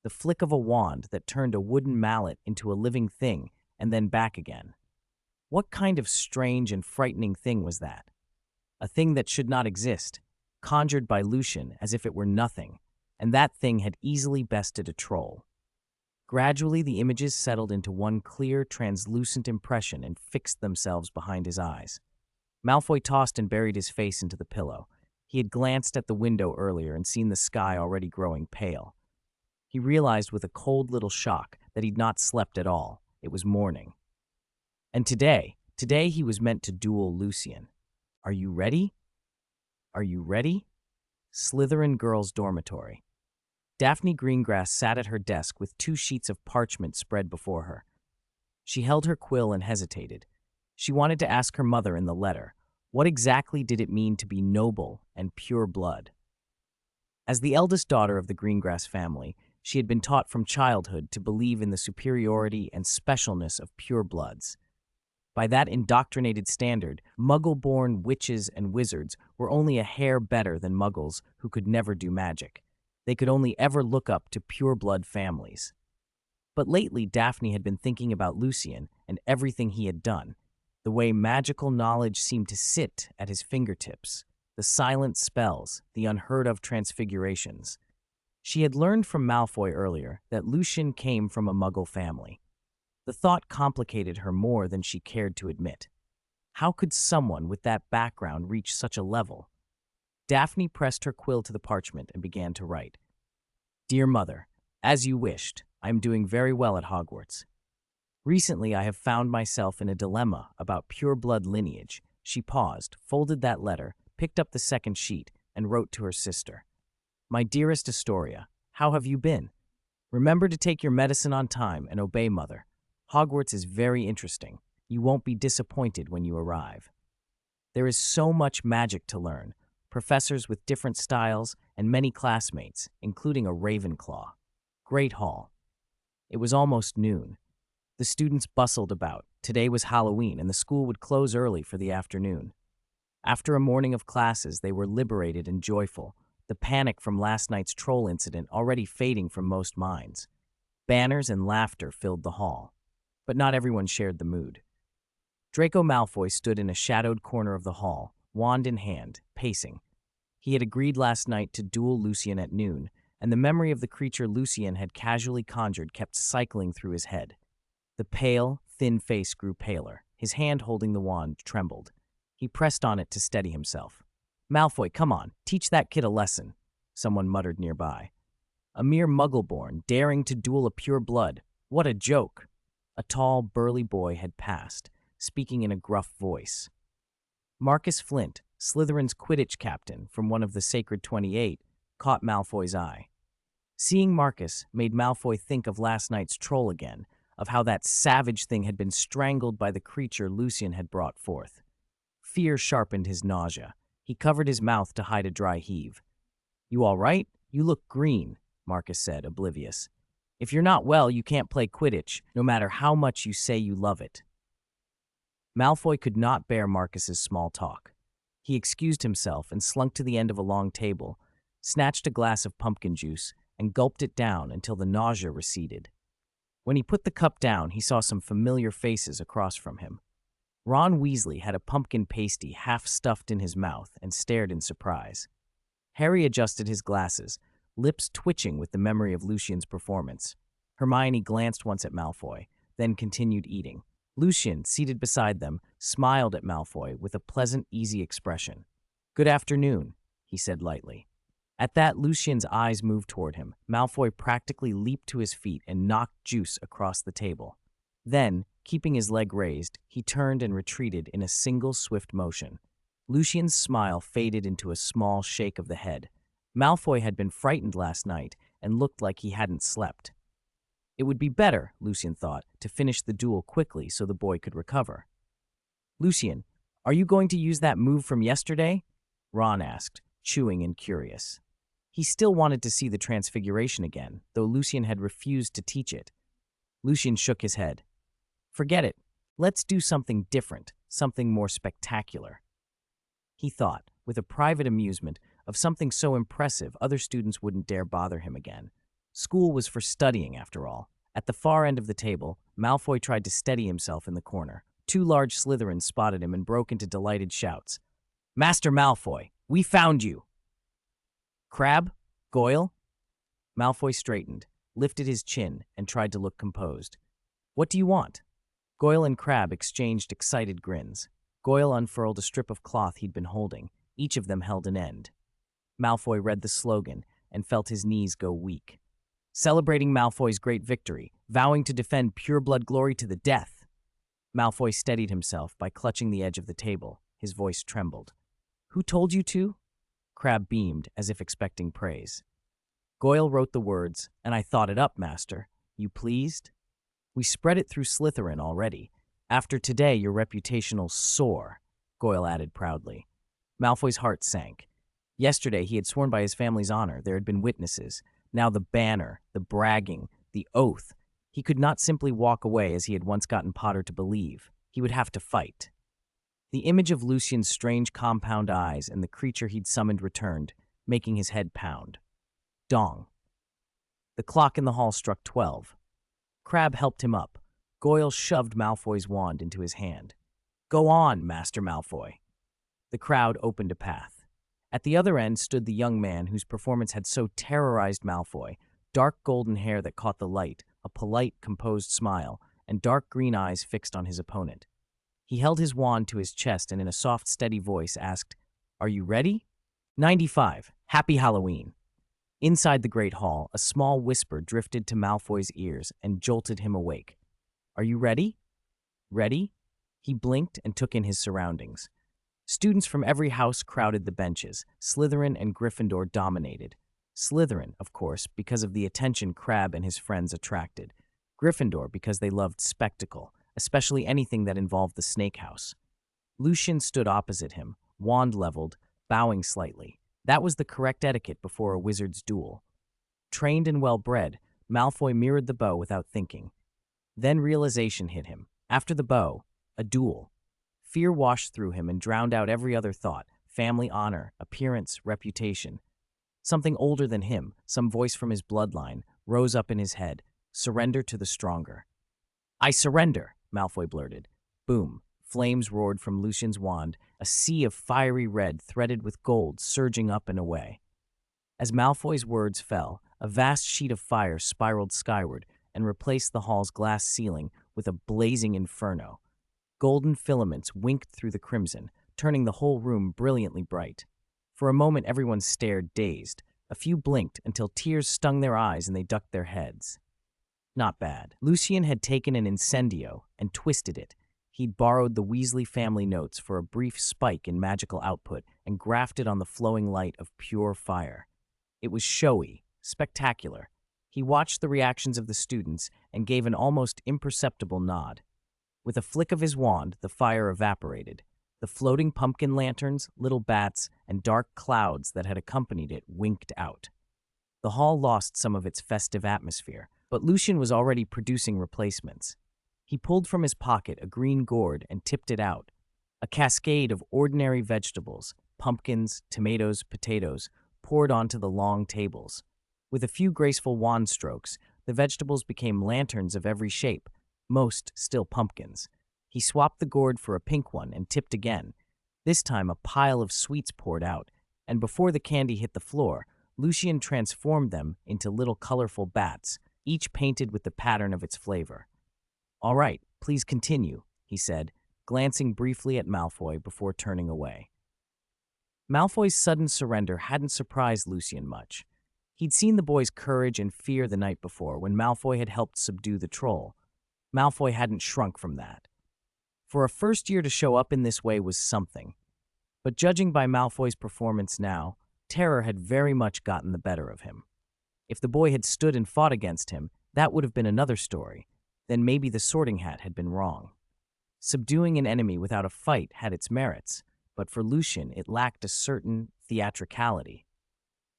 The flick of a wand that turned a wooden mallet into a living thing and then back again. What kind of strange and frightening thing was that? A thing that should not exist, conjured by Lucien as if it were nothing, and that thing had easily bested a troll. Gradually, the images settled into one clear, translucent impression and fixed themselves behind his eyes. Malfoy tossed and buried his face into the pillow. He had glanced at the window earlier and seen the sky already growing pale. He realized with a cold little shock that he'd not slept at all. It was morning. And today he was meant to duel Lucien. Are you ready? Are you ready? Slytherin Girls' Dormitory. Daphne Greengrass sat at her desk with 2 sheets of parchment spread before her. She held her quill and hesitated. She wanted to ask her mother in the letter, what exactly did it mean to be noble and pure blood? As the eldest daughter of the Greengrass family, she had been taught from childhood to believe in the superiority and specialness of pure bloods. By that indoctrinated standard, Muggle-born witches and wizards were only a hair better than Muggles who could never do magic. They could only ever look up to pure-blood families. But lately, Daphne had been thinking about Lucien and everything he had done, the way magical knowledge seemed to sit at his fingertips, the silent spells, the unheard-of transfigurations. She had learned from Malfoy earlier that Lucien came from a Muggle family. The thought complicated her more than she cared to admit. How could someone with that background reach such a level? Daphne pressed her quill to the parchment and began to write. Dear Mother, as you wished, I am doing very well at Hogwarts. Recently, I have found myself in a dilemma about pure blood lineage. She paused, folded that letter, picked up the second sheet, and wrote to her sister. My dearest Astoria, how have you been? Remember to take your medicine on time and obey Mother. Hogwarts is very interesting. You won't be disappointed when you arrive. There is so much magic to learn, professors with different styles, and many classmates, including a Ravenclaw. Great Hall. It was almost noon. The students bustled about. Today was Halloween, and the school would close early for the afternoon. After a morning of classes, they were liberated and joyful, the panic from last night's troll incident already fading from most minds. Banners and laughter filled the hall. But not everyone shared the mood. Draco Malfoy stood in a shadowed corner of the hall, wand in hand, pacing. He had agreed last night to duel Lucien at noon, and the memory of the creature Lucien had casually conjured kept cycling through his head. The pale, thin face grew paler. His hand holding the wand trembled. He pressed on it to steady himself. Malfoy, come on, teach that kid a lesson, someone muttered nearby. A mere Muggle-born, daring to duel a pure blood. What a joke! A tall, burly boy had passed, speaking in a gruff voice. Marcus Flint, Slytherin's Quidditch captain from one of the Sacred 28, caught Malfoy's eye. Seeing Marcus made Malfoy think of last night's troll again, of how that savage thing had been strangled by the creature Lucien had brought forth. Fear sharpened his nausea. He covered his mouth to hide a dry heave. You all right? You look green, Marcus said, oblivious. If you're not well, you can't play Quidditch, no matter how much you say you love it. Malfoy could not bear Marcus's small talk. He excused himself and slunk to the end of a long table, snatched a glass of pumpkin juice, and gulped it down until the nausea receded. When he put the cup down, he saw some familiar faces across from him. Ron Weasley had a pumpkin pasty half stuffed in his mouth and stared in surprise. Harry adjusted his glasses, lips twitching with the memory of Lucien's performance. Hermione glanced once at Malfoy, then continued eating. Lucien, seated beside them, smiled at Malfoy with a pleasant, easy expression. Good afternoon, he said lightly. At that, Lucien's eyes moved toward him. Malfoy practically leaped to his feet and knocked juice across the table. Then, keeping his leg raised, he turned and retreated in a single swift motion. Lucien's smile faded into a small shake of the head. Malfoy had been frightened last night, and looked like he hadn't slept. It would be better, Lucien thought, to finish the duel quickly so the boy could recover. "Lucien, are you going to use that move from yesterday?" Ron asked, chewing and curious. He still wanted to see the transfiguration again, though Lucien had refused to teach it. Lucien shook his head. "Forget it. Let's do something different, something more spectacular." He thought, with a private amusement, of something so impressive other students wouldn't dare bother him again. School was for studying, after all. At the far end of the table, Malfoy tried to steady himself in the corner. Two large Slytherins spotted him and broke into delighted shouts. "Master Malfoy, we found you!" "Crabbe? Goyle?" Malfoy straightened, lifted his chin, and tried to look composed. "What do you want?" Goyle and Crabbe exchanged excited grins. Goyle unfurled a strip of cloth he'd been holding. Each of them held an end. Malfoy read the slogan and felt his knees go weak. "Celebrating Malfoy's great victory, vowing to defend pure-blood glory to the death." Malfoy steadied himself by clutching the edge of the table. His voice trembled. "Who told you to?" Crabbe beamed, as if expecting praise. "Goyle wrote the words, and I thought it up, Master. You pleased? We spread it through Slytherin already. After today, your reputation'll soar," Goyle added proudly. Malfoy's heart sank. Yesterday, he had sworn by his family's honor. There had been witnesses. Now the banner, the bragging, the oath. He could not simply walk away as he had once gotten Potter to believe. He would have to fight. The image of Lucien's strange compound eyes and the creature he'd summoned returned, making his head pound. Dong. The clock in the hall struck 12. Crabbe helped him up. Goyle shoved Malfoy's wand into his hand. "Go on, Master Malfoy." The crowd opened a path. At the other end stood the young man whose performance had so terrorized Malfoy, dark golden hair that caught the light, a polite, composed smile, and dark green eyes fixed on his opponent. He held his wand to his chest and in a soft, steady voice asked, "Are you ready?" 95. Happy Halloween. Inside the Great Hall, a small whisper drifted to Malfoy's ears and jolted him awake. "Are you ready?" "Ready?" He blinked and took in his surroundings. Students from every house crowded the benches. Slytherin and Gryffindor dominated. Slytherin, of course, because of the attention Crabbe and his friends attracted. Gryffindor because they loved spectacle, especially anything that involved the Snake House. Lucien stood opposite him, wand leveled, bowing slightly. That was the correct etiquette before a wizard's duel. Trained and well-bred, Malfoy mirrored the bow without thinking. Then realization hit him. After the bow, a duel. Fear washed through him and drowned out every other thought: family honor, appearance, reputation. Something older than him, some voice from his bloodline, rose up in his head. Surrender to the stronger. "I surrender," Malfoy blurted. Boom. Flames roared from Lucien's wand, a sea of fiery red threaded with gold surging up and away. As Malfoy's words fell, a vast sheet of fire spiraled skyward and replaced the hall's glass ceiling with a blazing inferno. Golden filaments winked through the crimson, turning the whole room brilliantly bright. For a moment, everyone stared, dazed. A few blinked until tears stung their eyes and they ducked their heads. Not bad. Lucien had taken an incendio and twisted it. He'd borrowed the Weasley family notes for a brief spike in magical output and grafted on the flowing light of pure fire. It was showy, spectacular. He watched the reactions of the students and gave an almost imperceptible nod. With a flick of his wand, the fire evaporated. The floating pumpkin lanterns, little bats, and dark clouds that had accompanied it winked out. The hall lost some of its festive atmosphere, but Lucien was already producing replacements. He pulled from his pocket a green gourd and tipped it out. A cascade of ordinary vegetables, pumpkins, tomatoes, potatoes, poured onto the long tables. With a few graceful wand strokes, the vegetables became lanterns of every shape, most still pumpkins. He swapped the gourd for a pink one and tipped again. This time a pile of sweets poured out, and before the candy hit the floor, Lucien transformed them into little colorful bats, each painted with the pattern of its flavor. "All right, please continue," he said, glancing briefly at Malfoy before turning away. Malfoy's sudden surrender hadn't surprised Lucien much. He'd seen the boy's courage and fear the night before when Malfoy had helped subdue the troll. Malfoy hadn't shrunk from that. For a first year to show up in this way was something. But judging by Malfoy's performance now, terror had very much gotten the better of him. If the boy had stood and fought against him, that would have been another story. Then maybe the Sorting Hat had been wrong. Subduing an enemy without a fight had its merits, but for Lucien it lacked a certain theatricality.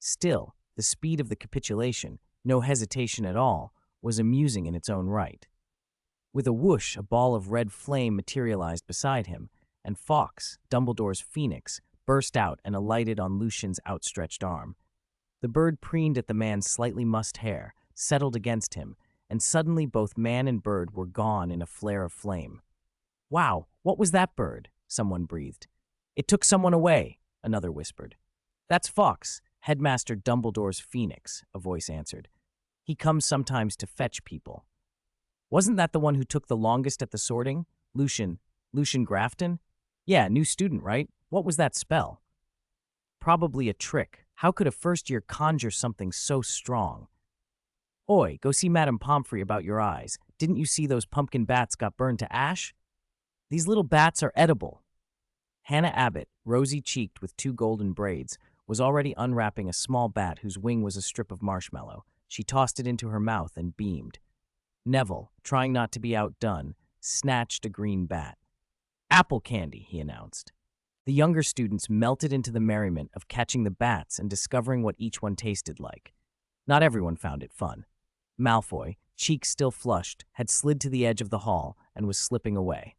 Still, the speed of the capitulation, no hesitation at all, was amusing in its own right. With a whoosh, a ball of red flame materialized beside him, and Fawkes, Dumbledore's phoenix, burst out and alighted on Lucien's outstretched arm. The bird preened at the man's slightly mussed hair, settled against him, and suddenly both man and bird were gone in a flare of flame. "Wow, what was that bird?" someone breathed. "It took someone away," another whispered. "That's Fawkes, Headmaster Dumbledore's phoenix," a voice answered. "He comes sometimes to fetch people." "Wasn't that the one who took the longest at the sorting? Lucien Grafton?" "Yeah, new student, right? What was that spell?" "Probably a trick. How could a first-year conjure something so strong?" "Oi, go see Madame Pomfrey about your eyes. Didn't you see those pumpkin bats got burned to ash? These little bats are edible." Hannah Abbott, rosy-cheeked with 2 golden braids, was already unwrapping a small bat whose wing was a strip of marshmallow. She tossed it into her mouth and beamed. Neville, trying not to be outdone, snatched a green bat. "Apple candy," he announced. The younger students melted into the merriment of catching the bats and discovering what each one tasted like. Not everyone found it fun. Malfoy, cheeks still flushed, had slid to the edge of the hall and was slipping away.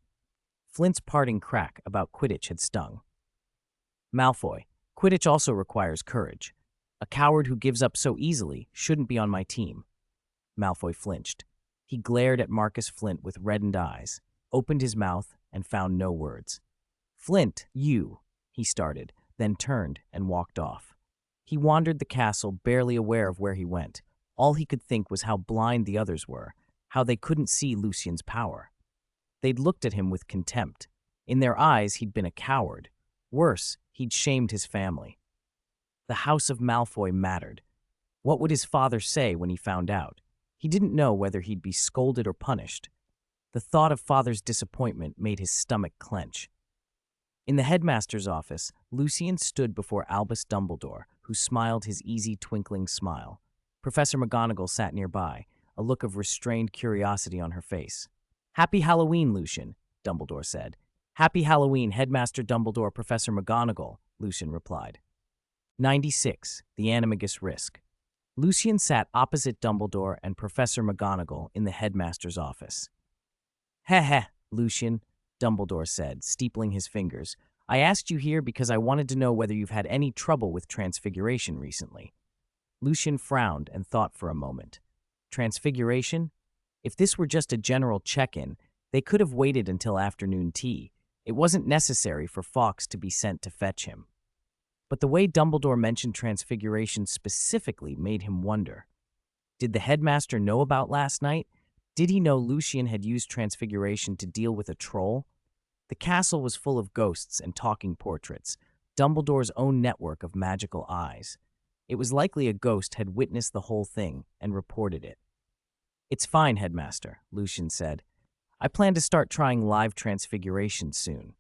Flint's parting crack about Quidditch had stung. "Malfoy, Quidditch also requires courage. A coward who gives up so easily shouldn't be on my team." Malfoy flinched. He glared at Marcus Flint with reddened eyes, opened his mouth, and found no words. "Flint, you," he started, then turned and walked off. He wandered the castle, barely aware of where he went. All he could think was how blind the others were, how they couldn't see Lucien's power. They'd looked at him with contempt. In their eyes, he'd been a coward. Worse, he'd shamed his family. The House of Malfoy mattered. What would his father say when he found out? He didn't know whether he'd be scolded or punished. The thought of father's disappointment made his stomach clench. In the headmaster's office, Lucien stood before Albus Dumbledore, who smiled his easy, twinkling smile. Professor McGonagall sat nearby, a look of restrained curiosity on her face. "Happy Halloween, Lucien," Dumbledore said. "Happy Halloween, Headmaster Dumbledore, Professor McGonagall," Lucien replied. 96. The Animagus Risk. Lucien sat opposite Dumbledore and Professor McGonagall in the headmaster's office. "Heh, Lucien," Dumbledore said, steepling his fingers. "I asked you here because I wanted to know whether you've had any trouble with Transfiguration recently." Lucien frowned and thought for a moment. Transfiguration? If this were just a general check-in, they could have waited until afternoon tea. It wasn't necessary for Fawkes to be sent to fetch him. But the way Dumbledore mentioned Transfiguration specifically made him wonder. Did the headmaster know about last night? Did he know Lucien had used Transfiguration to deal with a troll? The castle was full of ghosts and talking portraits, Dumbledore's own network of magical eyes. It was likely a ghost had witnessed the whole thing and reported it. "It's fine, Headmaster," Lucien said. "I plan to start trying live Transfiguration soon."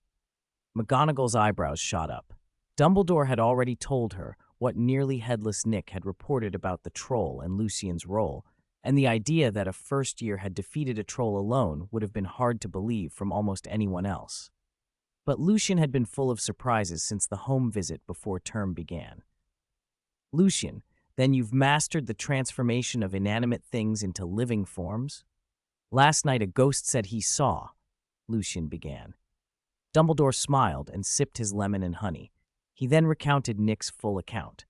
McGonagall's eyebrows shot up. Dumbledore had already told her what nearly headless Nick had reported about the troll and Lucien's role, and the idea that a first year had defeated a troll alone would have been hard to believe from almost anyone else. But Lucien had been full of surprises since the home visit before term began. "Lucien, then you've mastered the transformation of inanimate things into living forms?" "Last night a ghost said he saw," Lucien began. Dumbledore smiled and sipped his lemon and honey. He then recounted Nick's full account.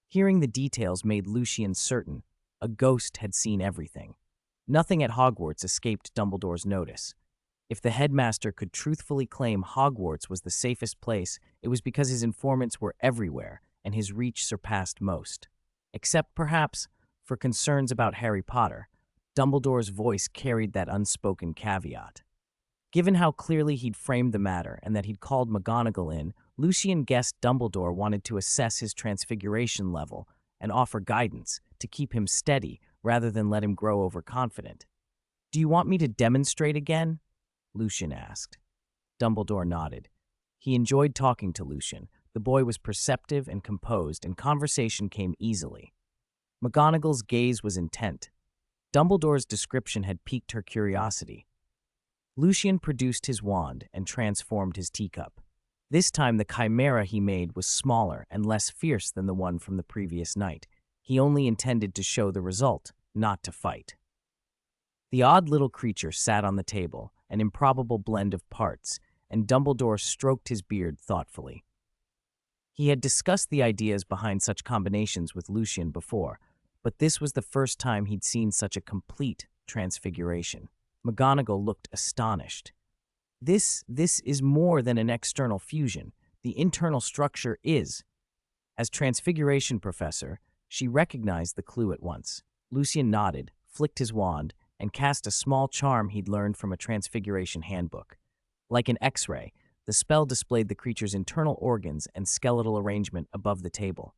Hearing the details made Lucien certain a ghost had seen everything. Nothing at Hogwarts escaped Dumbledore's notice. If the headmaster could truthfully claim Hogwarts was the safest place, it was because his informants were everywhere and his reach surpassed most. Except, perhaps, for concerns about Harry Potter, Dumbledore's voice carried that unspoken caveat. Given how clearly he'd framed the matter and that he'd called McGonagall in, Lucien guessed Dumbledore wanted to assess his transfiguration level and offer guidance to keep him steady rather than let him grow overconfident. "Do you want me to demonstrate again?" Lucien asked. Dumbledore nodded. He enjoyed talking to Lucien. The boy was perceptive and composed, and conversation came easily. McGonagall's gaze was intent. Dumbledore's description had piqued her curiosity. Lucien produced his wand and transformed his teacup. This time the chimera he made was smaller and less fierce than the one from the previous night. He only intended to show the result, not to fight. The odd little creature sat on the table, an improbable blend of parts, and Dumbledore stroked his beard thoughtfully. He had discussed the ideas behind such combinations with Lucien before, but this was the first time he'd seen such a complete transfiguration. McGonagall looked astonished. This is more than an external fusion. The internal structure is. As Transfiguration Professor, she recognized the clue at once. Lucien nodded, flicked his wand, and cast a small charm he'd learned from a Transfiguration handbook. Like an X-ray, the spell displayed the creature's internal organs and skeletal arrangement above the table.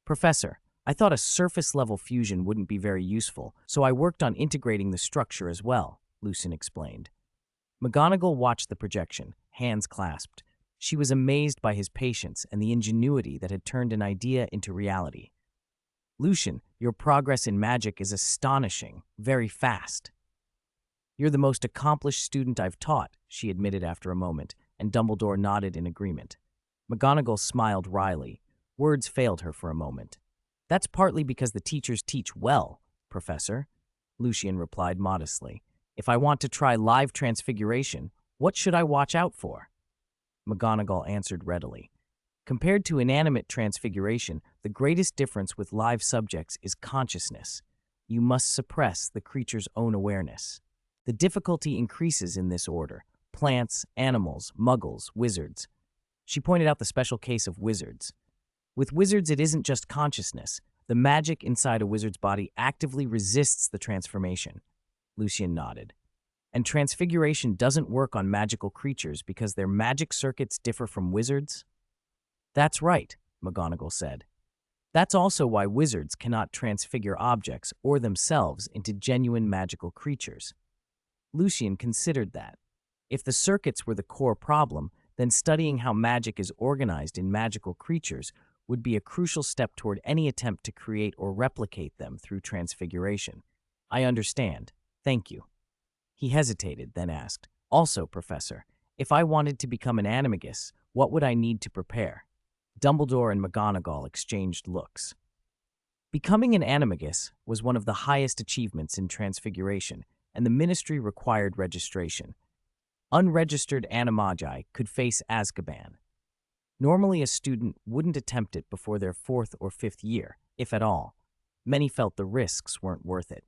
Professor, I thought a surface-level fusion wouldn't be very useful, so I worked on integrating the structure as well, Lucien explained. McGonagall watched the projection, hands clasped. She was amazed by his patience and the ingenuity that had turned an idea into reality. Lucien, your progress in magic is astonishing, very fast. You're the most accomplished student I've taught, she admitted after a moment, and Dumbledore nodded in agreement. McGonagall smiled wryly. Words failed her for a moment. That's partly because the teachers teach well, Professor, Lucien replied modestly. If I want to try live transfiguration, what should I watch out for? McGonagall answered readily. Compared to inanimate transfiguration, the greatest difference with live subjects is consciousness. You must suppress the creature's own awareness. The difficulty increases in this order. Plants, animals, muggles, wizards. She pointed out the special case of wizards. With wizards, it isn't just consciousness. The magic inside a wizard's body actively resists the transformation. Lucien nodded. And transfiguration doesn't work on magical creatures because their magic circuits differ from wizards? That's right, McGonagall said. That's also why wizards cannot transfigure objects or themselves into genuine magical creatures. Lucien considered that. If the circuits were the core problem, then studying how magic is organized in magical creatures would be a crucial step toward any attempt to create or replicate them through transfiguration. I understand. Thank you. He hesitated, then asked, Also, Professor, if I wanted to become an animagus, what would I need to prepare? Dumbledore and McGonagall exchanged looks. Becoming an animagus was one of the highest achievements in Transfiguration, and the Ministry required registration. Unregistered animagi could face Azkaban. Normally, a student wouldn't attempt it before their 4th or 5th year, if at all. Many felt the risks weren't worth it.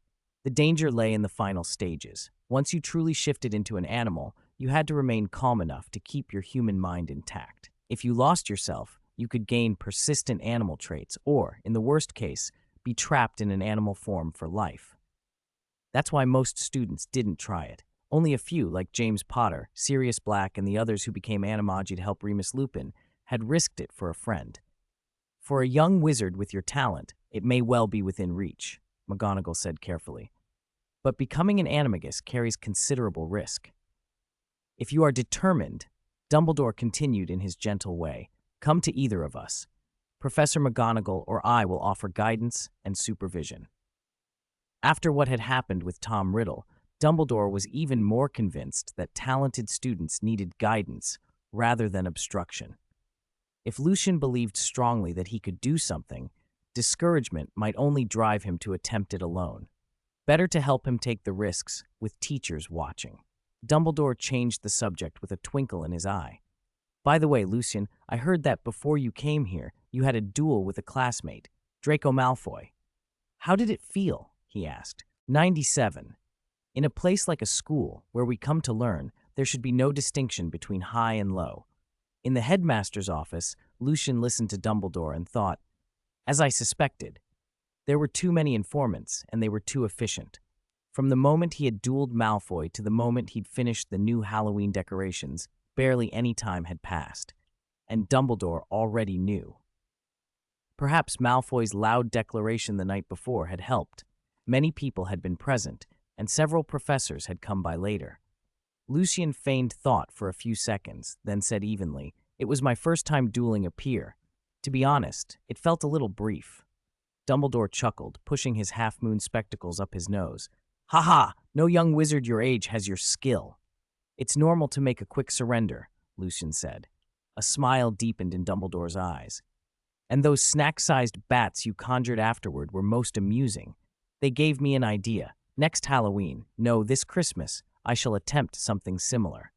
The danger lay in the final stages. Once you truly shifted into an animal, you had to remain calm enough to keep your human mind intact. If you lost yourself, you could gain persistent animal traits or, in the worst case, be trapped in an animal form for life. That's why most students didn't try it. Only a few, like James Potter, Sirius Black, and the others who became animagi to help Remus Lupin, had risked it for a friend. For a young wizard with your talent, it may well be within reach, McGonagall said carefully. But becoming an animagus carries considerable risk. If you are determined, Dumbledore continued in his gentle way, come to either of us. Professor McGonagall or I will offer guidance and supervision. After what had happened with Tom Riddle, Dumbledore was even more convinced that talented students needed guidance rather than obstruction. If Lucien believed strongly that he could do something, discouragement might only drive him to attempt it alone. Better to help him take the risks with teachers watching. Dumbledore changed the subject with a twinkle in his eye. By the way, Lucien, I heard that before you came here, you had a duel with a classmate, Draco Malfoy. How did it feel? He asked. 97. In a place like a school, where we come to learn, there should be no distinction between high and low. In the headmaster's office, Lucien listened to Dumbledore and thought, as I suspected, there were too many informants, and they were too efficient. From the moment he had dueled Malfoy to the moment he'd finished the new Halloween decorations, barely any time had passed, and Dumbledore already knew. Perhaps Malfoy's loud declaration the night before had helped. Many people had been present, and several professors had come by later. Lucien feigned thought for a few seconds, then said evenly, It was my first time dueling a peer. To be honest, it felt a little brief. Dumbledore chuckled, pushing his half-moon spectacles up his nose. "Ha ha! No young wizard your age has your skill." "It's normal to make a quick surrender," Lucien said. A smile deepened in Dumbledore's eyes. "And those snack-sized bats you conjured afterward were most amusing. They gave me an idea. Next Halloween, no, this Christmas, I shall attempt something similar."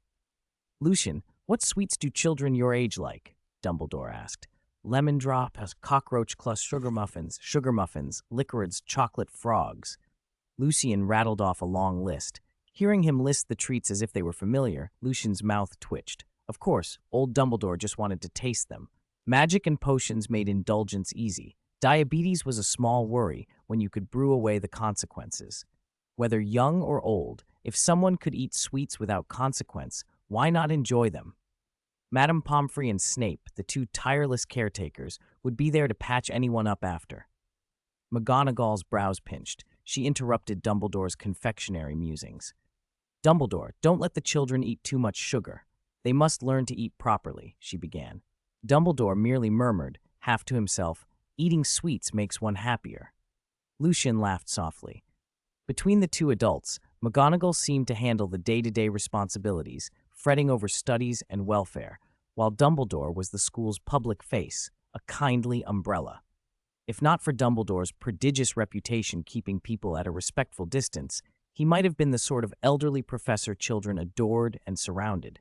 "Lucien, what sweets do children your age like?" Dumbledore asked. "Lemon drop, cockroach clus, sugar muffins, licorice, chocolate frogs." Lucien rattled off a long list. Hearing him list the treats as if they were familiar, Lucien's mouth twitched. Of course, old Dumbledore just wanted to taste them. Magic and potions made indulgence easy. Diabetes was a small worry when you could brew away the consequences. Whether young or old, if someone could eat sweets without consequence, why not enjoy them? Madame Pomfrey and Snape, the two tireless caretakers, would be there to patch anyone up after. McGonagall's brows pinched. She interrupted Dumbledore's confectionery musings. "Dumbledore, don't let the children eat too much sugar. They must learn to eat properly," she began. Dumbledore merely murmured, half to himself, "Eating sweets makes one happier." Lucien laughed softly. Between the two adults, McGonagall seemed to handle the day-to-day responsibilities, fretting over studies and welfare, while Dumbledore was the school's public face, a kindly umbrella. If not for Dumbledore's prodigious reputation keeping people at a respectful distance, he might have been the sort of elderly professor children adored and surrounded.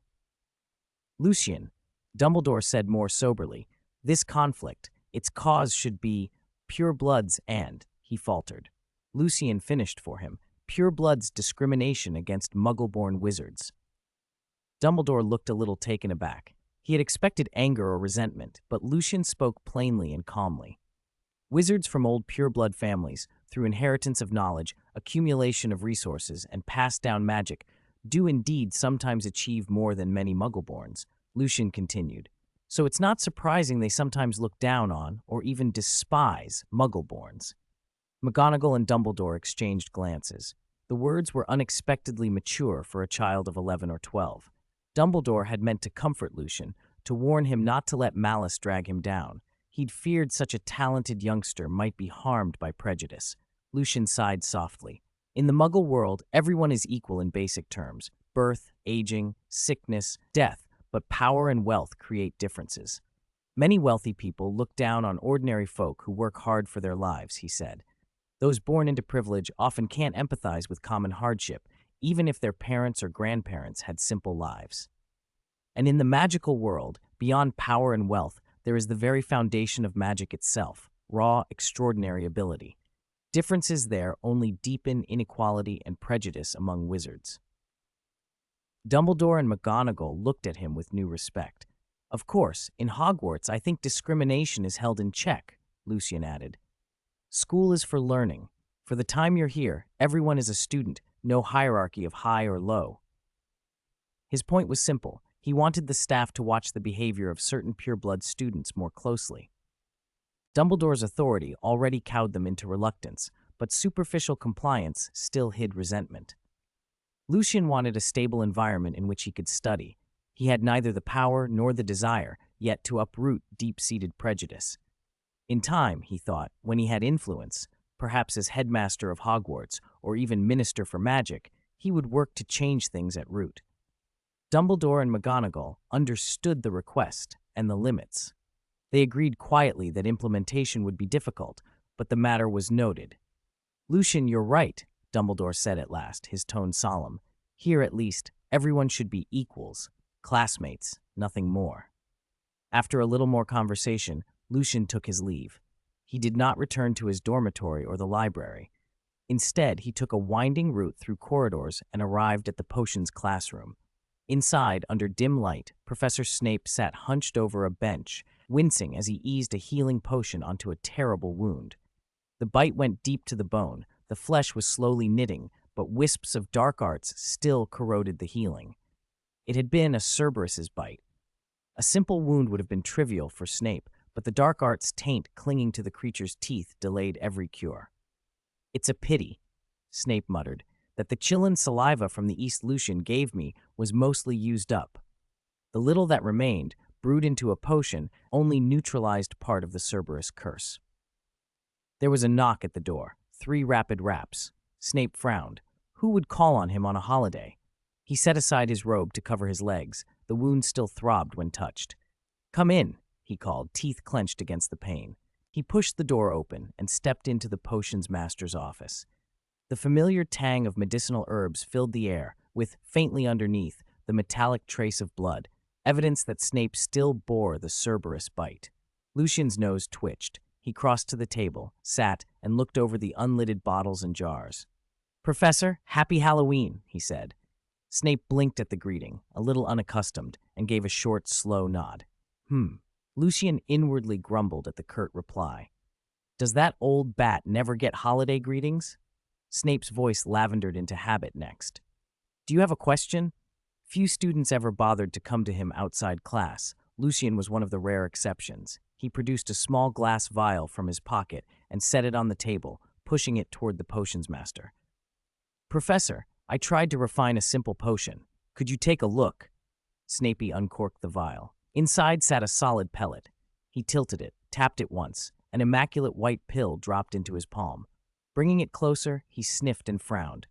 "Lucien," Dumbledore said more soberly, "this conflict, its cause should be purebloods and," he faltered. Lucien finished for him, "purebloods' discrimination against muggle-born wizards." Dumbledore looked a little taken aback. He had expected anger or resentment, but Lucien spoke plainly and calmly. "Wizards from old pureblood families, through inheritance of knowledge, accumulation of resources, and passed down magic, do indeed sometimes achieve more than many Muggleborns," Lucien continued. "So it's not surprising they sometimes look down on, or even despise, Muggleborns." McGonagall and Dumbledore exchanged glances. The words were unexpectedly mature for a child of 11 or 12. Dumbledore had meant to comfort Lucien, to warn him not to let malice drag him down. He'd feared such a talented youngster might be harmed by prejudice. Lucien sighed softly. "In the Muggle world, everyone is equal in basic terms. Birth, aging, sickness, death, but power and wealth create differences. Many wealthy people look down on ordinary folk who work hard for their lives," he said. "Those born into privilege often can't empathize with common hardship, even if their parents or grandparents had simple lives. And in the magical world, beyond power and wealth, there is the very foundation of magic itself, raw, extraordinary ability. Differences there only deepen inequality and prejudice among wizards." Dumbledore and McGonagall looked at him with new respect. "Of course, in Hogwarts, I think discrimination is held in check," Lucien added. "School is for learning. For the time you're here, everyone is a student, no hierarchy of high or low." His point was simple. He wanted the staff to watch the behavior of certain pureblood students more closely. Dumbledore's authority already cowed them into reluctance, but superficial compliance still hid resentment. Lucien wanted a stable environment in which he could study. He had neither the power nor the desire, yet to uproot deep-seated prejudice. In time, he thought, when he had influence, perhaps as headmaster of Hogwarts or even minister for magic, he would work to change things at root. Dumbledore and McGonagall understood the request and the limits. They agreed quietly that implementation would be difficult, but the matter was noted. "Lucien, you're right," Dumbledore said at last, his tone solemn. "Here, at least, everyone should be equals, classmates, nothing more." After a little more conversation, Lucien took his leave. He did not return to his dormitory or the library. Instead, he took a winding route through corridors and arrived at the potions classroom. Inside, under dim light, Professor Snape sat hunched over a bench, wincing as he eased a healing potion onto a terrible wound. The bite went deep to the bone, the flesh was slowly knitting, but wisps of dark arts still corroded the healing. It had been a Cerberus's bite. A simple wound would have been trivial for Snape, but the dark arts' taint clinging to the creature's teeth delayed every cure. "It's a pity," Snape muttered, "that the chillin' saliva from the East Lucien gave me was mostly used up. The little that remained, brewed into a potion, only neutralized part of the Cerberus curse." There was a knock at the door, 3 rapid raps. Snape frowned. Who would call on him on a holiday? He set aside his robe to cover his legs. The wound still throbbed when touched. "Come in," he called, teeth clenched against the pain. He pushed the door open and stepped into the potions master's office. The familiar tang of medicinal herbs filled the air, with, faintly underneath, the metallic trace of blood, evidence that Snape still bore the Cerberus bite. Lucien's nose twitched. He crossed to the table, sat, and looked over the unlidded bottles and jars. "Professor, happy Halloween," he said. Snape blinked at the greeting, a little unaccustomed, and gave a short, slow nod. Lucien inwardly grumbled at the curt reply. "Does that old bat never get holiday greetings?" Snape's voice lavendered into habit next. "Do you have a question?" Few students ever bothered to come to him outside class. Lucien was one of the rare exceptions. He produced a small glass vial from his pocket and set it on the table, pushing it toward the potions master. "Professor, I tried to refine a simple potion. Could you take a look?" Snapey uncorked the vial. Inside sat a solid pellet. He tilted it, tapped it once. An immaculate white pill dropped into his palm. Bringing it closer, he sniffed and frowned.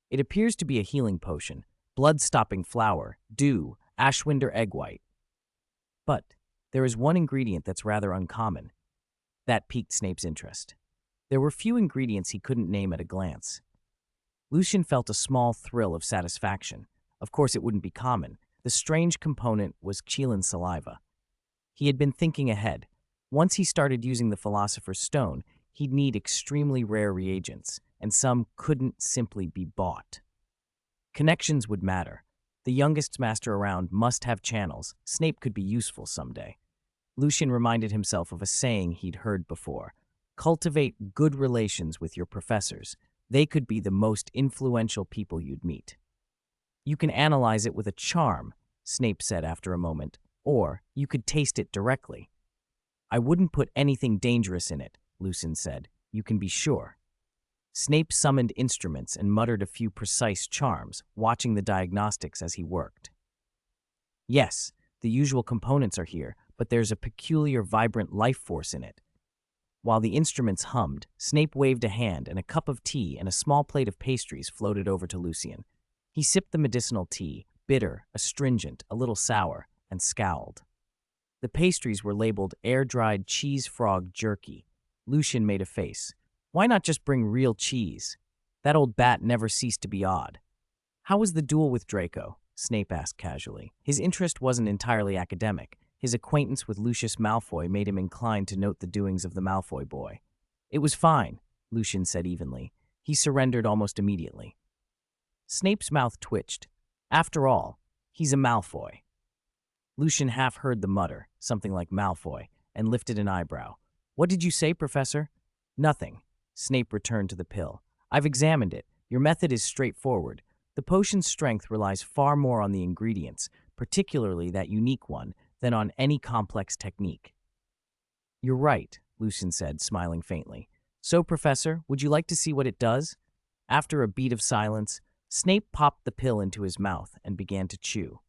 "It appears to be a healing potion. Blood-stopping flower, dew, ashwinder egg white. But there is one ingredient that's rather uncommon." That piqued Snape's interest. There were few ingredients he couldn't name at a glance. Lucien felt a small thrill of satisfaction. Of course it wouldn't be common. The strange component was Qeelin's saliva. He had been thinking ahead. Once he started using the Philosopher's Stone, he'd need extremely rare reagents, and some couldn't simply be bought. Connections would matter. The youngest master around must have channels. Snape could be useful someday. Lucien reminded himself of a saying he'd heard before. Cultivate good relations with your professors. They could be the most influential people you'd meet. "You can analyze it with a charm," Snape said after a moment, "or you could taste it directly." "I wouldn't put anything dangerous in it," Lucien said. "You can be sure." Snape summoned instruments and muttered a few precise charms, watching the diagnostics as he worked. "Yes, the usual components are here, but there's a peculiar vibrant life force in it." While the instruments hummed, Snape waved a hand and a cup of tea and a small plate of pastries floated over to Lucien. He sipped the medicinal tea, bitter, astringent, a little sour, and scowled. The pastries were labeled air-dried cheese frog jerky. Lucien made a face. "Why not just bring real cheese? That old bat never ceased to be odd." "How was the duel with Draco?" Snape asked casually. His interest wasn't entirely academic. His acquaintance with Lucius Malfoy made him inclined to note the doings of the Malfoy boy. "It was fine," Lucien said evenly. He surrendered almost immediately. Snape's mouth twitched. After all, he's a Malfoy. Lucien half heard the mutter, something like Malfoy, and lifted an eyebrow. "What did you say, Professor?" "Nothing." Snape returned to the pill. "I've examined it. Your method is straightforward. The potion's strength relies far more on the ingredients, particularly that unique one, than on any complex technique." "You're right," Lucien said, smiling faintly. "So, Professor, would you like to see what it does?" After a beat of silence, Snape popped the pill into his mouth and began to chew.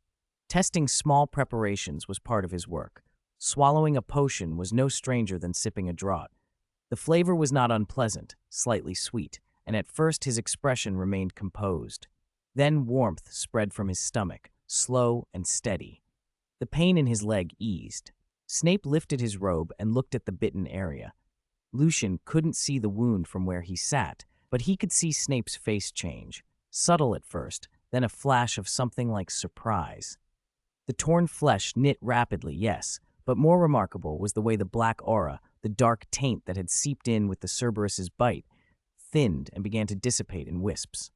Testing small preparations was part of his work. Swallowing a potion was no stranger than sipping a draught. The flavor was not unpleasant, slightly sweet, and at first his expression remained composed. Then warmth spread from his stomach, slow and steady. The pain in his leg eased. Snape lifted his robe and looked at the bitten area. Lucien couldn't see the wound from where he sat, but he could see Snape's face change. Subtle at first, then a flash of something like surprise. The torn flesh knit rapidly, yes, but more remarkable was the way the black aura, the dark taint that had seeped in with the Cerberus's bite, thinned and began to dissipate in wisps.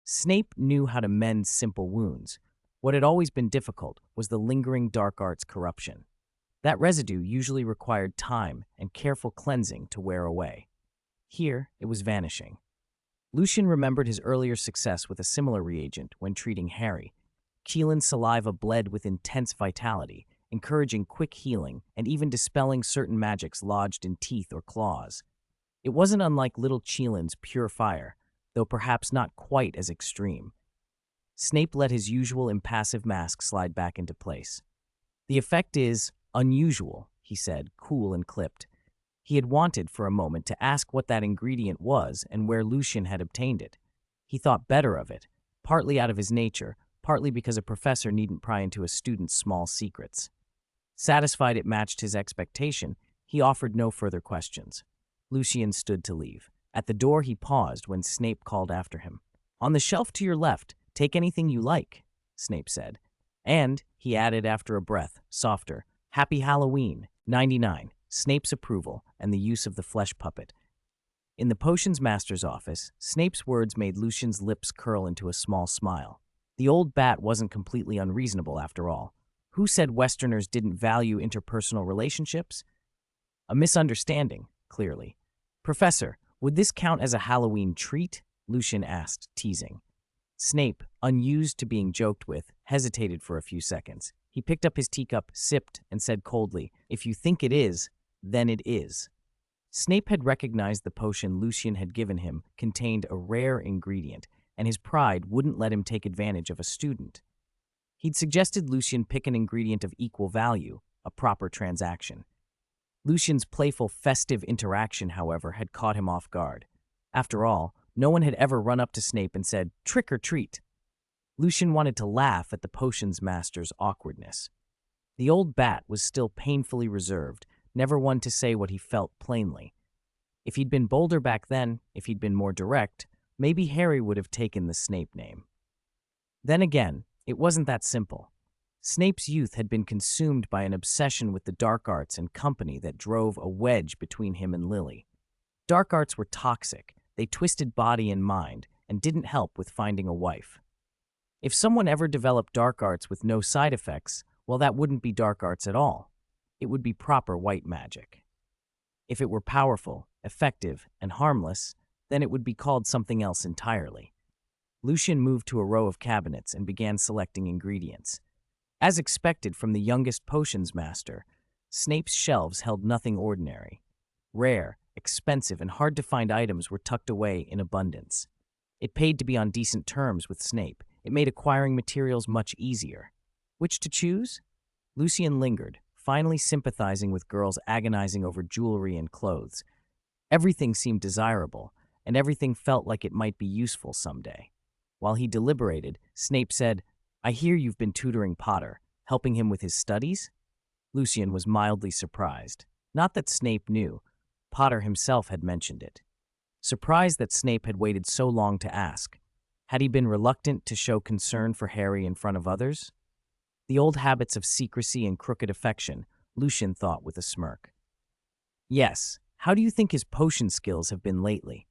Snape knew how to mend simple wounds. What had always been difficult was the lingering dark arts corruption. That residue usually required time and careful cleansing to wear away. Here, it was vanishing. Lucien remembered his earlier success with a similar reagent when treating Harry. Qeelin's saliva bled with intense vitality, encouraging quick healing and even dispelling certain magics lodged in teeth or claws. It wasn't unlike little Qeelin's pure fire, though perhaps not quite as extreme. Snape let his usual impassive mask slide back into place. "The effect is unusual," he said, cool and clipped. He had wanted for a moment to ask what that ingredient was and where Lucien had obtained it. He thought better of it, partly out of his nature, partly because a professor needn't pry into a student's small secrets. Satisfied it matched his expectation, he offered no further questions. Lucien stood to leave. At the door he paused when Snape called after him. "On the shelf to your left, take anything you like," Snape said. And, he added after a breath, softer, "Happy Halloween, 99, Snape's approval, and the use of the flesh puppet." In the potions master's office, Snape's words made Lucien's lips curl into a small smile. The old bat wasn't completely unreasonable after all. Who said Westerners didn't value interpersonal relationships? A misunderstanding, clearly. "Professor, would this count as a Halloween treat?" Lucien asked, teasing. Snape, unused to being joked with, hesitated for a few seconds. He picked up his teacup, sipped, and said coldly, "If you think it is, then it is." Snape had recognized the potion Lucien had given him contained a rare ingredient, and his pride wouldn't let him take advantage of a student. He'd suggested Lucien pick an ingredient of equal value, a proper transaction. Lucien's playful, festive interaction, however, had caught him off guard. After all, no one had ever run up to Snape and said, "Trick or treat." Lucien wanted to laugh at the potions master's awkwardness. The old bat was still painfully reserved, never one to say what he felt plainly. If he'd been bolder back then, if he'd been more direct, maybe Harry would have taken the Snape name. Then again, it wasn't that simple. Snape's youth had been consumed by an obsession with the dark arts and company that drove a wedge between him and Lily. Dark arts were toxic, they twisted body and mind, and didn't help with finding a wife. If someone ever developed dark arts with no side effects, well, that wouldn't be dark arts at all. It would be proper white magic. If it were powerful, effective, and harmless, then it would be called something else entirely. Lucien moved to a row of cabinets and began selecting ingredients. As expected from the youngest potions master, Snape's shelves held nothing ordinary. Rare, expensive, and hard-to-find items were tucked away in abundance. It paid to be on decent terms with Snape. It made acquiring materials much easier. Which to choose? Lucien lingered, finally sympathizing with girls agonizing over jewelry and clothes. Everything seemed desirable, and everything felt like it might be useful someday. While he deliberated, Snape said, "I hear you've been tutoring Potter, helping him with his studies?" Lucien was mildly surprised. Not that Snape knew. Potter himself had mentioned it. Surprised that Snape had waited so long to ask. Had he been reluctant to show concern for Harry in front of others? The old habits of secrecy and crooked affection, Lucien thought with a smirk. "Yes. How do you think his potion skills have been lately?"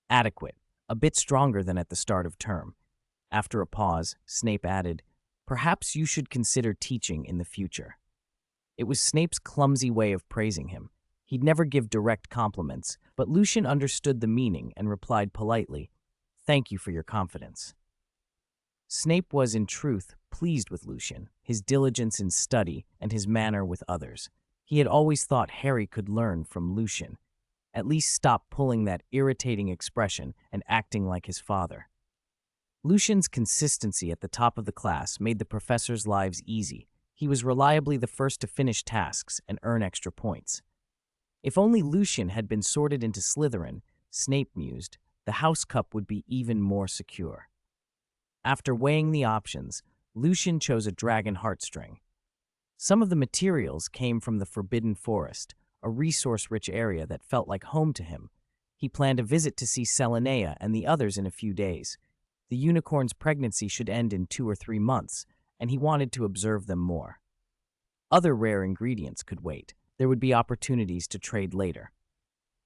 "Adequate. A bit stronger than at the start of term." After a pause, Snape added, "Perhaps you should consider teaching in the future." It was Snape's clumsy way of praising him. He'd never give direct compliments, but Lucien understood the meaning and replied politely, "Thank you for your confidence." Snape was, in truth, pleased with Lucien, his diligence in study and his manner with others. He had always thought Harry could learn from Lucien. At least stop pulling that irritating expression and acting like his father. Lucien's consistency at the top of the class made the professors' lives easy. He was reliably the first to finish tasks and earn extra points. If only Lucien had been sorted into Slytherin, Snape mused, the house cup would be even more secure. After weighing the options, Lucien chose a dragon heartstring. Some of the materials came from the Forbidden Forest, a resource-rich area that felt like home to him. He planned a visit to see Selenea and the others in a few days. The unicorn's pregnancy should end in 2 or 3 months, and he wanted to observe them more. Other rare ingredients could wait. There would be opportunities to trade later.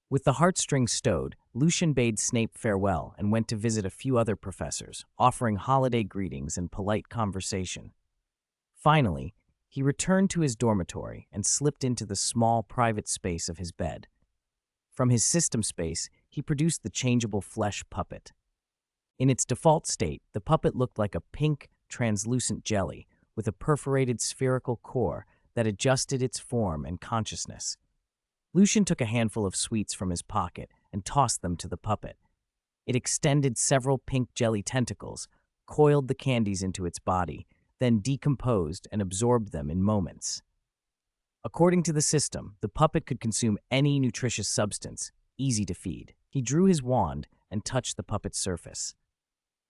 With the heartstrings stowed, Lucien bade Snape farewell and went to visit a few other professors, offering holiday greetings and polite conversation. Finally, he returned to his dormitory and slipped into the small private space of his bed. From his system space, he produced the changeable flesh puppet. In its default state, the puppet looked like a pink, translucent jelly with a perforated spherical core that adjusted its form and consciousness. Lucien took a handful of sweets from his pocket and tossed them to the puppet. It extended several pink jelly tentacles, coiled the candies into its body, then decomposed and absorbed them in moments. According to the system, the puppet could consume any nutritious substance, easy to feed. He drew his wand and touched the puppet's surface.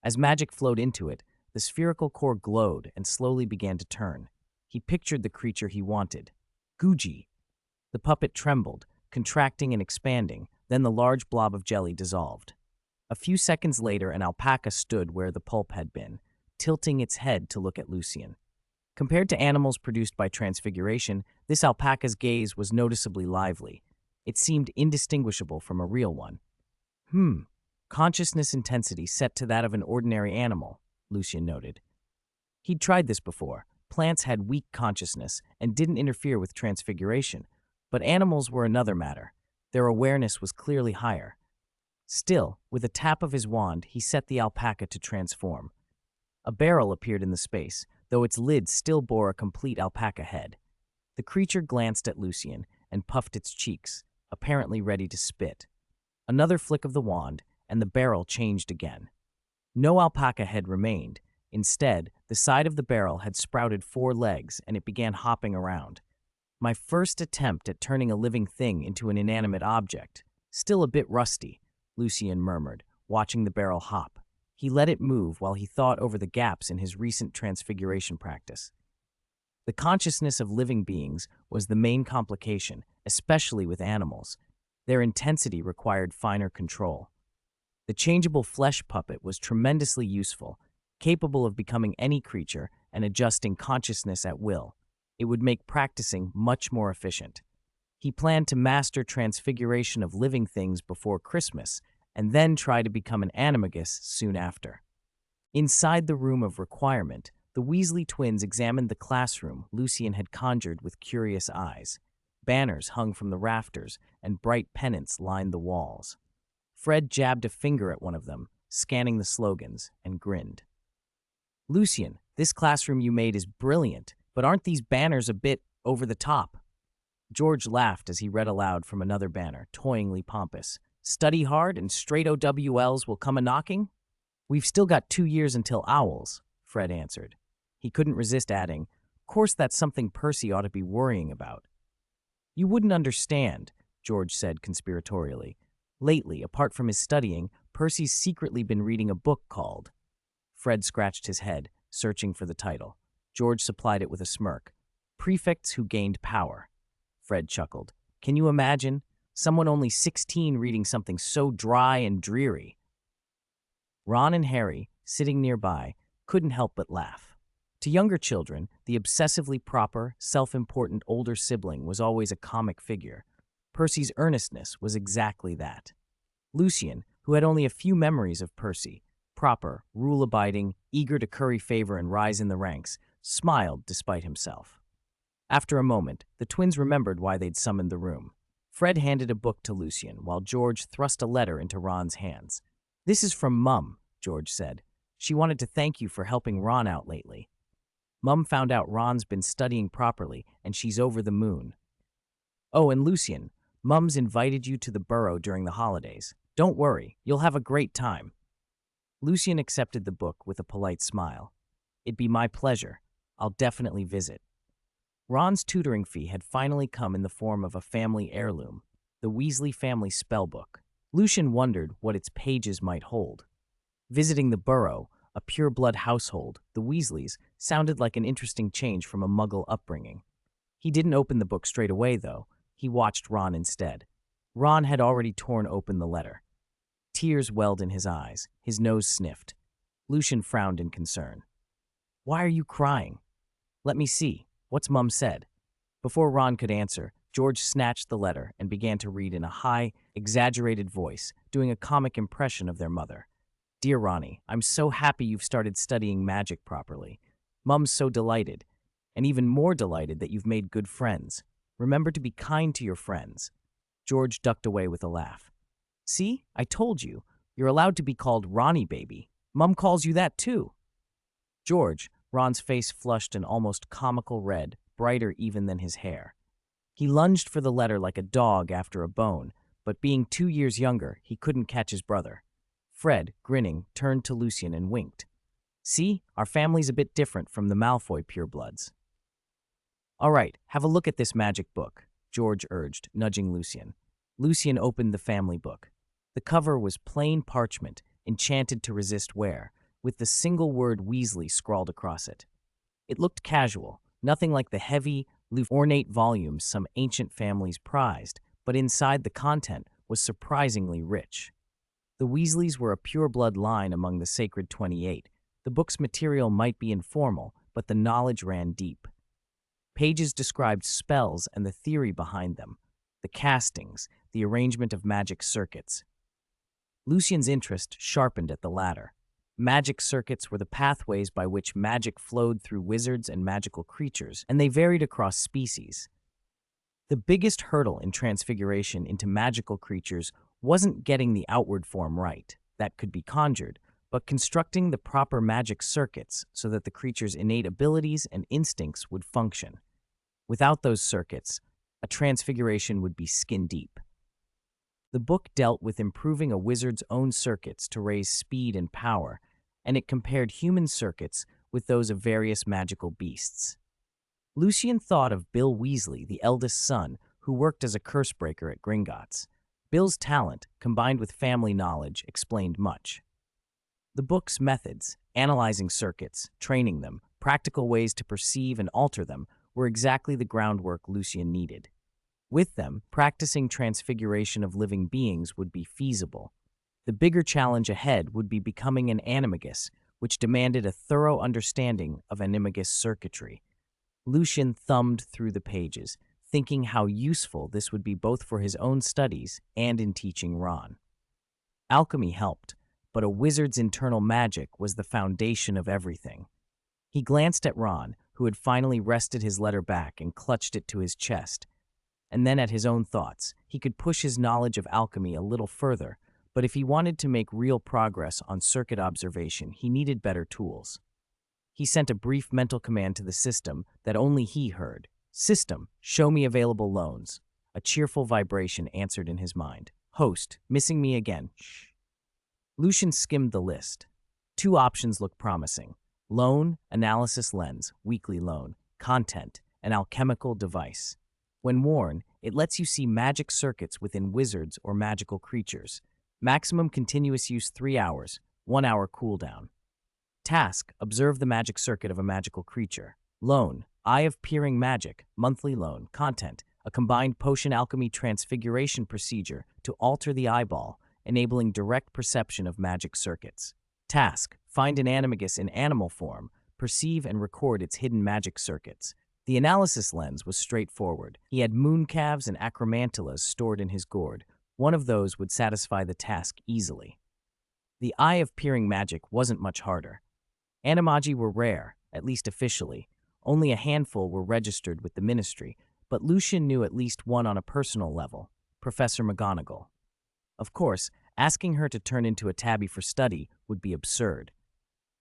As magic flowed into it, the spherical core glowed and slowly began to turn. He pictured the creature he wanted. Guji. The puppet trembled, contracting and expanding, then the large blob of jelly dissolved. A few seconds later, an alpaca stood where the pulp had been, tilting its head to look at Lucien. Compared to animals produced by transfiguration, this alpaca's gaze was noticeably lively. It seemed indistinguishable from a real one. Consciousness intensity set to that of an ordinary animal, Lucien noted. He'd tried this before. Plants had weak consciousness and didn't interfere with transfiguration, but animals were another matter. Their awareness was clearly higher. Still, with a tap of his wand, he set the alpaca to transform. A barrel appeared in the space, though its lid still bore a complete alpaca head. The creature glanced at Lucien and puffed its cheeks, apparently ready to spit. Another flick of the wand, and the barrel changed again. No alpaca head remained. Instead, the side of the barrel had sprouted 4 legs, and it began hopping around. My first attempt at turning a living thing into an inanimate object. Still a bit rusty, Lucien murmured, watching the barrel hop. He let it move while he thought over the gaps in his recent transfiguration practice. The consciousness of living beings was the main complication, especially with animals. Their intensity required finer control. The changeable flesh puppet was tremendously useful, capable of becoming any creature and adjusting consciousness at will. It would make practicing much more efficient. He planned to master transfiguration of living things before Christmas, and then try to become an animagus soon after. Inside the room of requirement, the Weasley twins examined the classroom Lucien had conjured with curious eyes. Banners hung from the rafters, and bright pennants lined the walls. Fred jabbed a finger at one of them, scanning the slogans, and grinned. "Lucien, this classroom you made is brilliant, but aren't these banners a bit over the top?" George laughed as he read aloud from another banner, toyingly pompous. "Study hard and straight OWLs will come a-knocking?" "We've still got 2 years until owls," Fred answered. He couldn't resist adding, "Of course that's something Percy ought to be worrying about." "You wouldn't understand," George said conspiratorially. "Lately, apart from his studying, Percy's secretly been reading a book called—" Fred scratched his head, searching for the title. George supplied it with a smirk. "Prefects Who Gained Power." Fred chuckled. "Can you imagine? Someone only 16 reading something so dry and dreary." Ron and Harry, sitting nearby, couldn't help but laugh. To younger children, the obsessively proper, self-important older sibling was always a comic figure. Percy's earnestness was exactly that. Lucien, who had only a few memories of Percy, proper, rule-abiding, eager to curry favor and rise in the ranks, smiled despite himself. After a moment, the twins remembered why they'd summoned the room. Fred handed a book to Lucien, while George thrust a letter into Ron's hands. "This is from Mum," George said. "She wanted to thank you for helping Ron out lately. Mum found out Ron's been studying properly, and she's over the moon. Oh, and Lucien, Mum's invited you to the burrow during the holidays. Don't worry, you'll have a great time." Lucien accepted the book with a polite smile. "It'd be my pleasure. I'll definitely visit." Ron's tutoring fee had finally come in the form of a family heirloom, the Weasley family spellbook. Lucien wondered what its pages might hold. Visiting the burrow, a pure-blood household, the Weasleys, sounded like an interesting change from a Muggle upbringing. He didn't open the book straight away, though. He watched Ron instead. Ron had already torn open the letter. Tears welled in his eyes. His nose sniffed. Lucien frowned in concern. "Why are you crying?" "Let me see. What's Mum said?" Before Ron could answer, George snatched the letter and began to read in a high, exaggerated voice, doing a comic impression of their mother. "Dear Ronnie, I'm so happy you've started studying magic properly. Mum's so delighted, and even more delighted that you've made good friends. Remember to be kind to your friends." George ducked away with a laugh. "See, I told you. You're allowed to be called Ronnie, baby. Mum calls you that, too." George, Ron's face flushed an almost comical red, brighter even than his hair. He lunged for the letter like a dog after a bone, but being 2 years younger, he couldn't catch his brother. Fred, grinning, turned to Lucien and winked. "See, our family's a bit different from the Malfoy purebloods." All right, have a look at this magic book, George urged, nudging Lucien. Lucien opened the family book. The cover was plain parchment, enchanted to resist wear, with the single word Weasley scrawled across it. It looked casual, nothing like the heavy, ornate volumes some ancient families prized, but inside the content was surprisingly rich. The Weasleys were a pure-blood line among the Sacred 28. The book's material might be informal, but the knowledge ran deep. Pages described spells and the theory behind them, the castings, the arrangement of magic circuits. Lucien's interest sharpened at the latter. Magic circuits were the pathways by which magic flowed through wizards and magical creatures, and they varied across species. The biggest hurdle in transfiguration into magical creatures wasn't getting the outward form right, that could be conjured, but constructing the proper magic circuits so that the creature's innate abilities and instincts would function. Without those circuits, a transfiguration would be skin deep. The book dealt with improving a wizard's own circuits to raise speed and power, and it compared human circuits with those of various magical beasts. Lucien thought of Bill Weasley, the eldest son, who worked as a cursebreaker at Gringotts. Bill's talent, combined with family knowledge, explained much. The book's methods, analyzing circuits, training them, practical ways to perceive and alter them, were exactly the groundwork Lucien needed. With them, practicing transfiguration of living beings would be feasible. The bigger challenge ahead would be becoming an animagus, which demanded a thorough understanding of animagus circuitry. Lucien thumbed through the pages, thinking how useful this would be both for his own studies and in teaching Ron. Alchemy helped, but a wizard's internal magic was the foundation of everything. He glanced at Ron, who had finally wrested his letter back and clutched it to his chest. And then at his own thoughts, he could push his knowledge of alchemy a little further, but if he wanted to make real progress on circuit observation, he needed better tools. He sent a brief mental command to the system that only he heard. "System, show me available loans." A cheerful vibration answered in his mind. "Host, missing me again." Shh. Lucien skimmed the list. 2 options looked promising. Loan, analysis lens, weekly loan. Content, an alchemical device. When worn, it lets you see magic circuits within wizards or magical creatures. Maximum continuous use 3 hours, 1 hour cooldown. Task, observe the magic circuit of a magical creature. Loan, Eye of Peering Magic, monthly loan. Content, a combined potion alchemy transfiguration procedure to alter the eyeball, enabling direct perception of magic circuits. Task, find an animagus in animal form, perceive and record its hidden magic circuits. The analysis lens was straightforward. He had mooncalves and acromantulas stored in his gourd. One of those would satisfy the task easily. The Eye of Peering Magic wasn't much harder. Animagi were rare, at least officially. Only a handful were registered with the Ministry, but Lucien knew at least one on a personal level, Professor McGonagall. Of course, asking her to turn into a tabby for study would be absurd.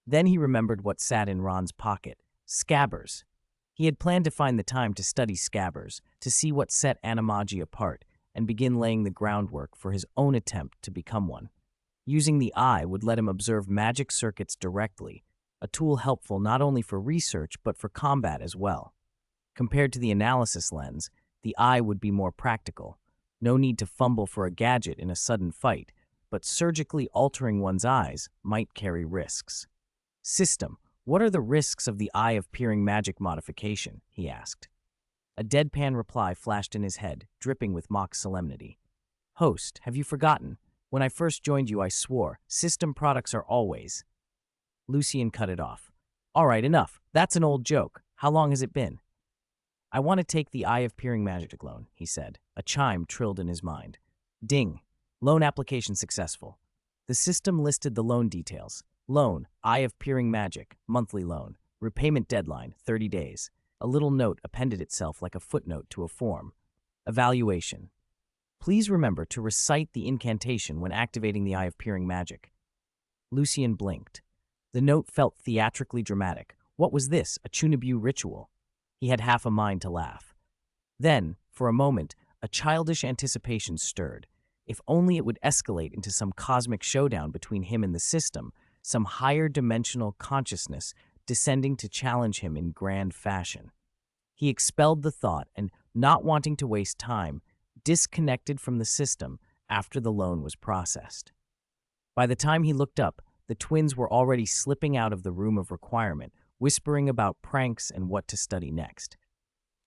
Then he remembered what sat in Ron's pocket, scabbers. He had planned to find the time to study scabbers, to see what set animagi apart, and begin laying the groundwork for his own attempt to become one. Using the eye would let him observe magic circuits directly, a tool helpful not only for research but for combat as well. Compared to the analysis lens, the eye would be more practical. No need to fumble for a gadget in a sudden fight, but surgically altering one's eyes might carry risks. System, what are the risks of the Eye of Peering Magic modification? He asked. A deadpan reply flashed in his head, dripping with mock solemnity. Host, have you forgotten? When I first joined you, I swore, system products are always. Lucien cut it off. All right, enough. That's an old joke. How long has it been? I want to take the Eye of Peering Magic loan, he said. A chime trilled in his mind. Ding. Loan application successful. The system listed the loan details. Loan, Eye of Peering Magic, monthly loan. Repayment deadline, 30 days. A little note appended itself like a footnote to a form. Evaluation. Please remember to recite the incantation when activating the Eye of Peering Magic. Lucien blinked. The note felt theatrically dramatic. What was this, a Chunabu ritual? He had half a mind to laugh. Then, for a moment, a childish anticipation stirred. If only it would escalate into some cosmic showdown between him and the system, some higher dimensional consciousness descending to challenge him in grand fashion. He expelled the thought and, not wanting to waste time, disconnected from the system after the loan was processed. By the time he looked up, the twins were already slipping out of the room of requirement, whispering about pranks and what to study next.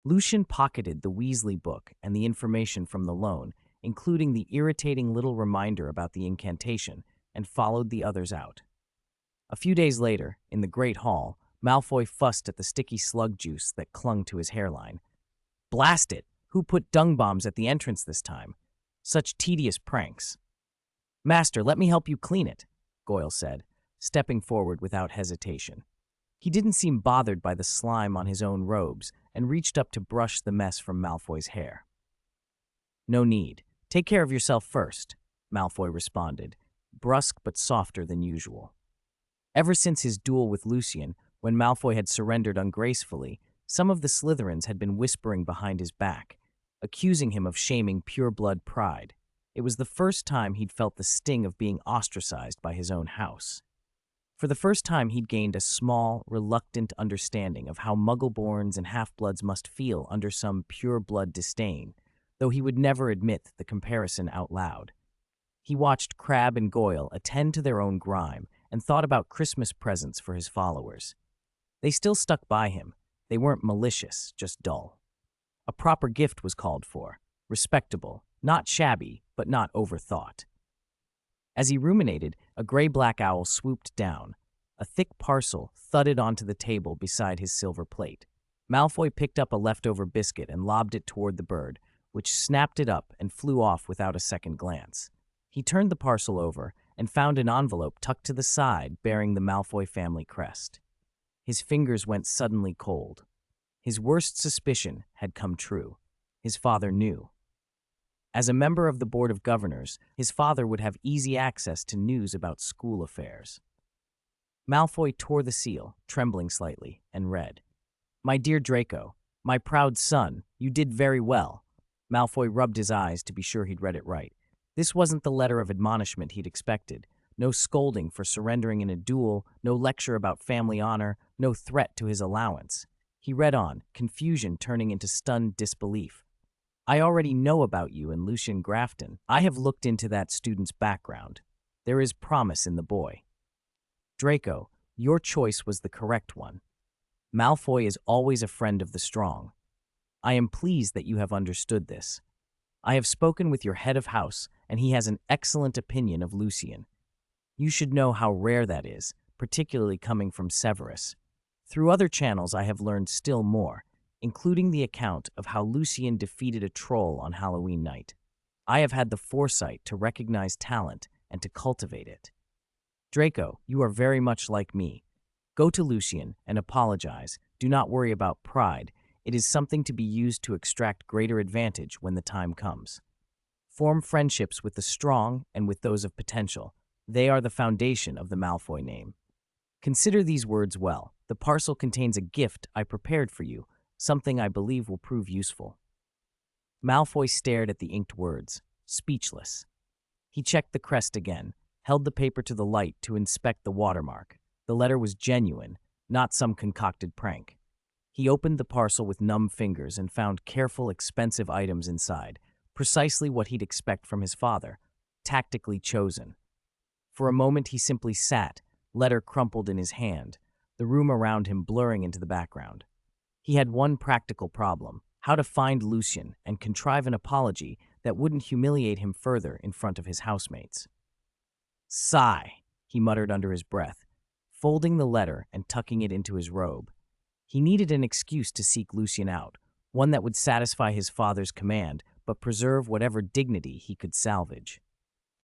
Lucien pocketed the Weasley book and the information from the loan, including the irritating little reminder about the incantation, and followed the others out. A few days later, in the Great Hall, Malfoy fussed at the sticky slug juice that clung to his hairline. "Blast it! Who put dung bombs at the entrance this time? Such tedious pranks." "Master, let me help you clean it," Goyle said, stepping forward without hesitation. He didn't seem bothered by the slime on his own robes and reached up to brush the mess from Malfoy's hair. "No need. Take care of yourself first," Malfoy responded, brusque but softer than usual. Ever since his duel with Lucien, when Malfoy had surrendered ungracefully, some of the Slytherins had been whispering behind his back, accusing him of shaming pure-blood pride. It was the first time he'd felt the sting of being ostracized by his own house. For the first time, he'd gained a small, reluctant understanding of how Muggleborns and half-bloods must feel under some pure-blood disdain, though he would never admit the comparison out loud. He watched Crabbe and Goyle attend to their own grime and thought about Christmas presents for his followers. They still stuck by him. They weren't malicious, just dull. A proper gift was called for, respectable, not shabby, but not overthought. As he ruminated, a gray-black owl swooped down. A thick parcel thudded onto the table beside his silver plate. Malfoy picked up a leftover biscuit and lobbed it toward the bird, which snapped it up and flew off without a second glance. He turned the parcel over and found an envelope tucked to the side bearing the Malfoy family crest. His fingers went suddenly cold. His worst suspicion had come true. His father knew. As a member of the Board of Governors, his father would have easy access to news about school affairs. Malfoy tore the seal, trembling slightly, and read, "My dear Draco, my proud son, you did very well." Malfoy rubbed his eyes to be sure he'd read it right. This wasn't the letter of admonishment he'd expected. No scolding for surrendering in a duel, no lecture about family honor, no threat to his allowance. He read on, confusion turning into stunned disbelief. "I already know about you and Lucien Grafton. I have looked into that student's background. There is promise in the boy. Draco, your choice was the correct one. Malfoy is always a friend of the strong. I am pleased that you have understood this. I have spoken with your head of house, and he has an excellent opinion of Lucien. You should know how rare that is, particularly coming from Severus. Through other channels I have learned still more, including the account of how Lucien defeated a troll on Halloween night. I have had the foresight to recognize talent and to cultivate it. Draco, you are very much like me. Go to Lucien and apologize. Do not worry about pride. It is something to be used to extract greater advantage when the time comes. Form friendships with the strong and with those of potential. They are the foundation of the Malfoy name. Consider these words well. The parcel contains a gift I prepared for you, something I believe will prove useful." Malfoy stared at the inked words, speechless. He checked the crest again, held the paper to the light to inspect the watermark. The letter was genuine, not some concocted prank. He opened the parcel with numb fingers and found careful, expensive items inside, precisely what he'd expect from his father, tactically chosen. For a moment he simply sat, letter crumpled in his hand, the room around him blurring into the background. He had one practical problem: how to find Lucien and contrive an apology that wouldn't humiliate him further in front of his housemates. "Sigh," he muttered under his breath, folding the letter and tucking it into his robe. He needed an excuse to seek Lucien out, one that would satisfy his father's command but preserve whatever dignity he could salvage.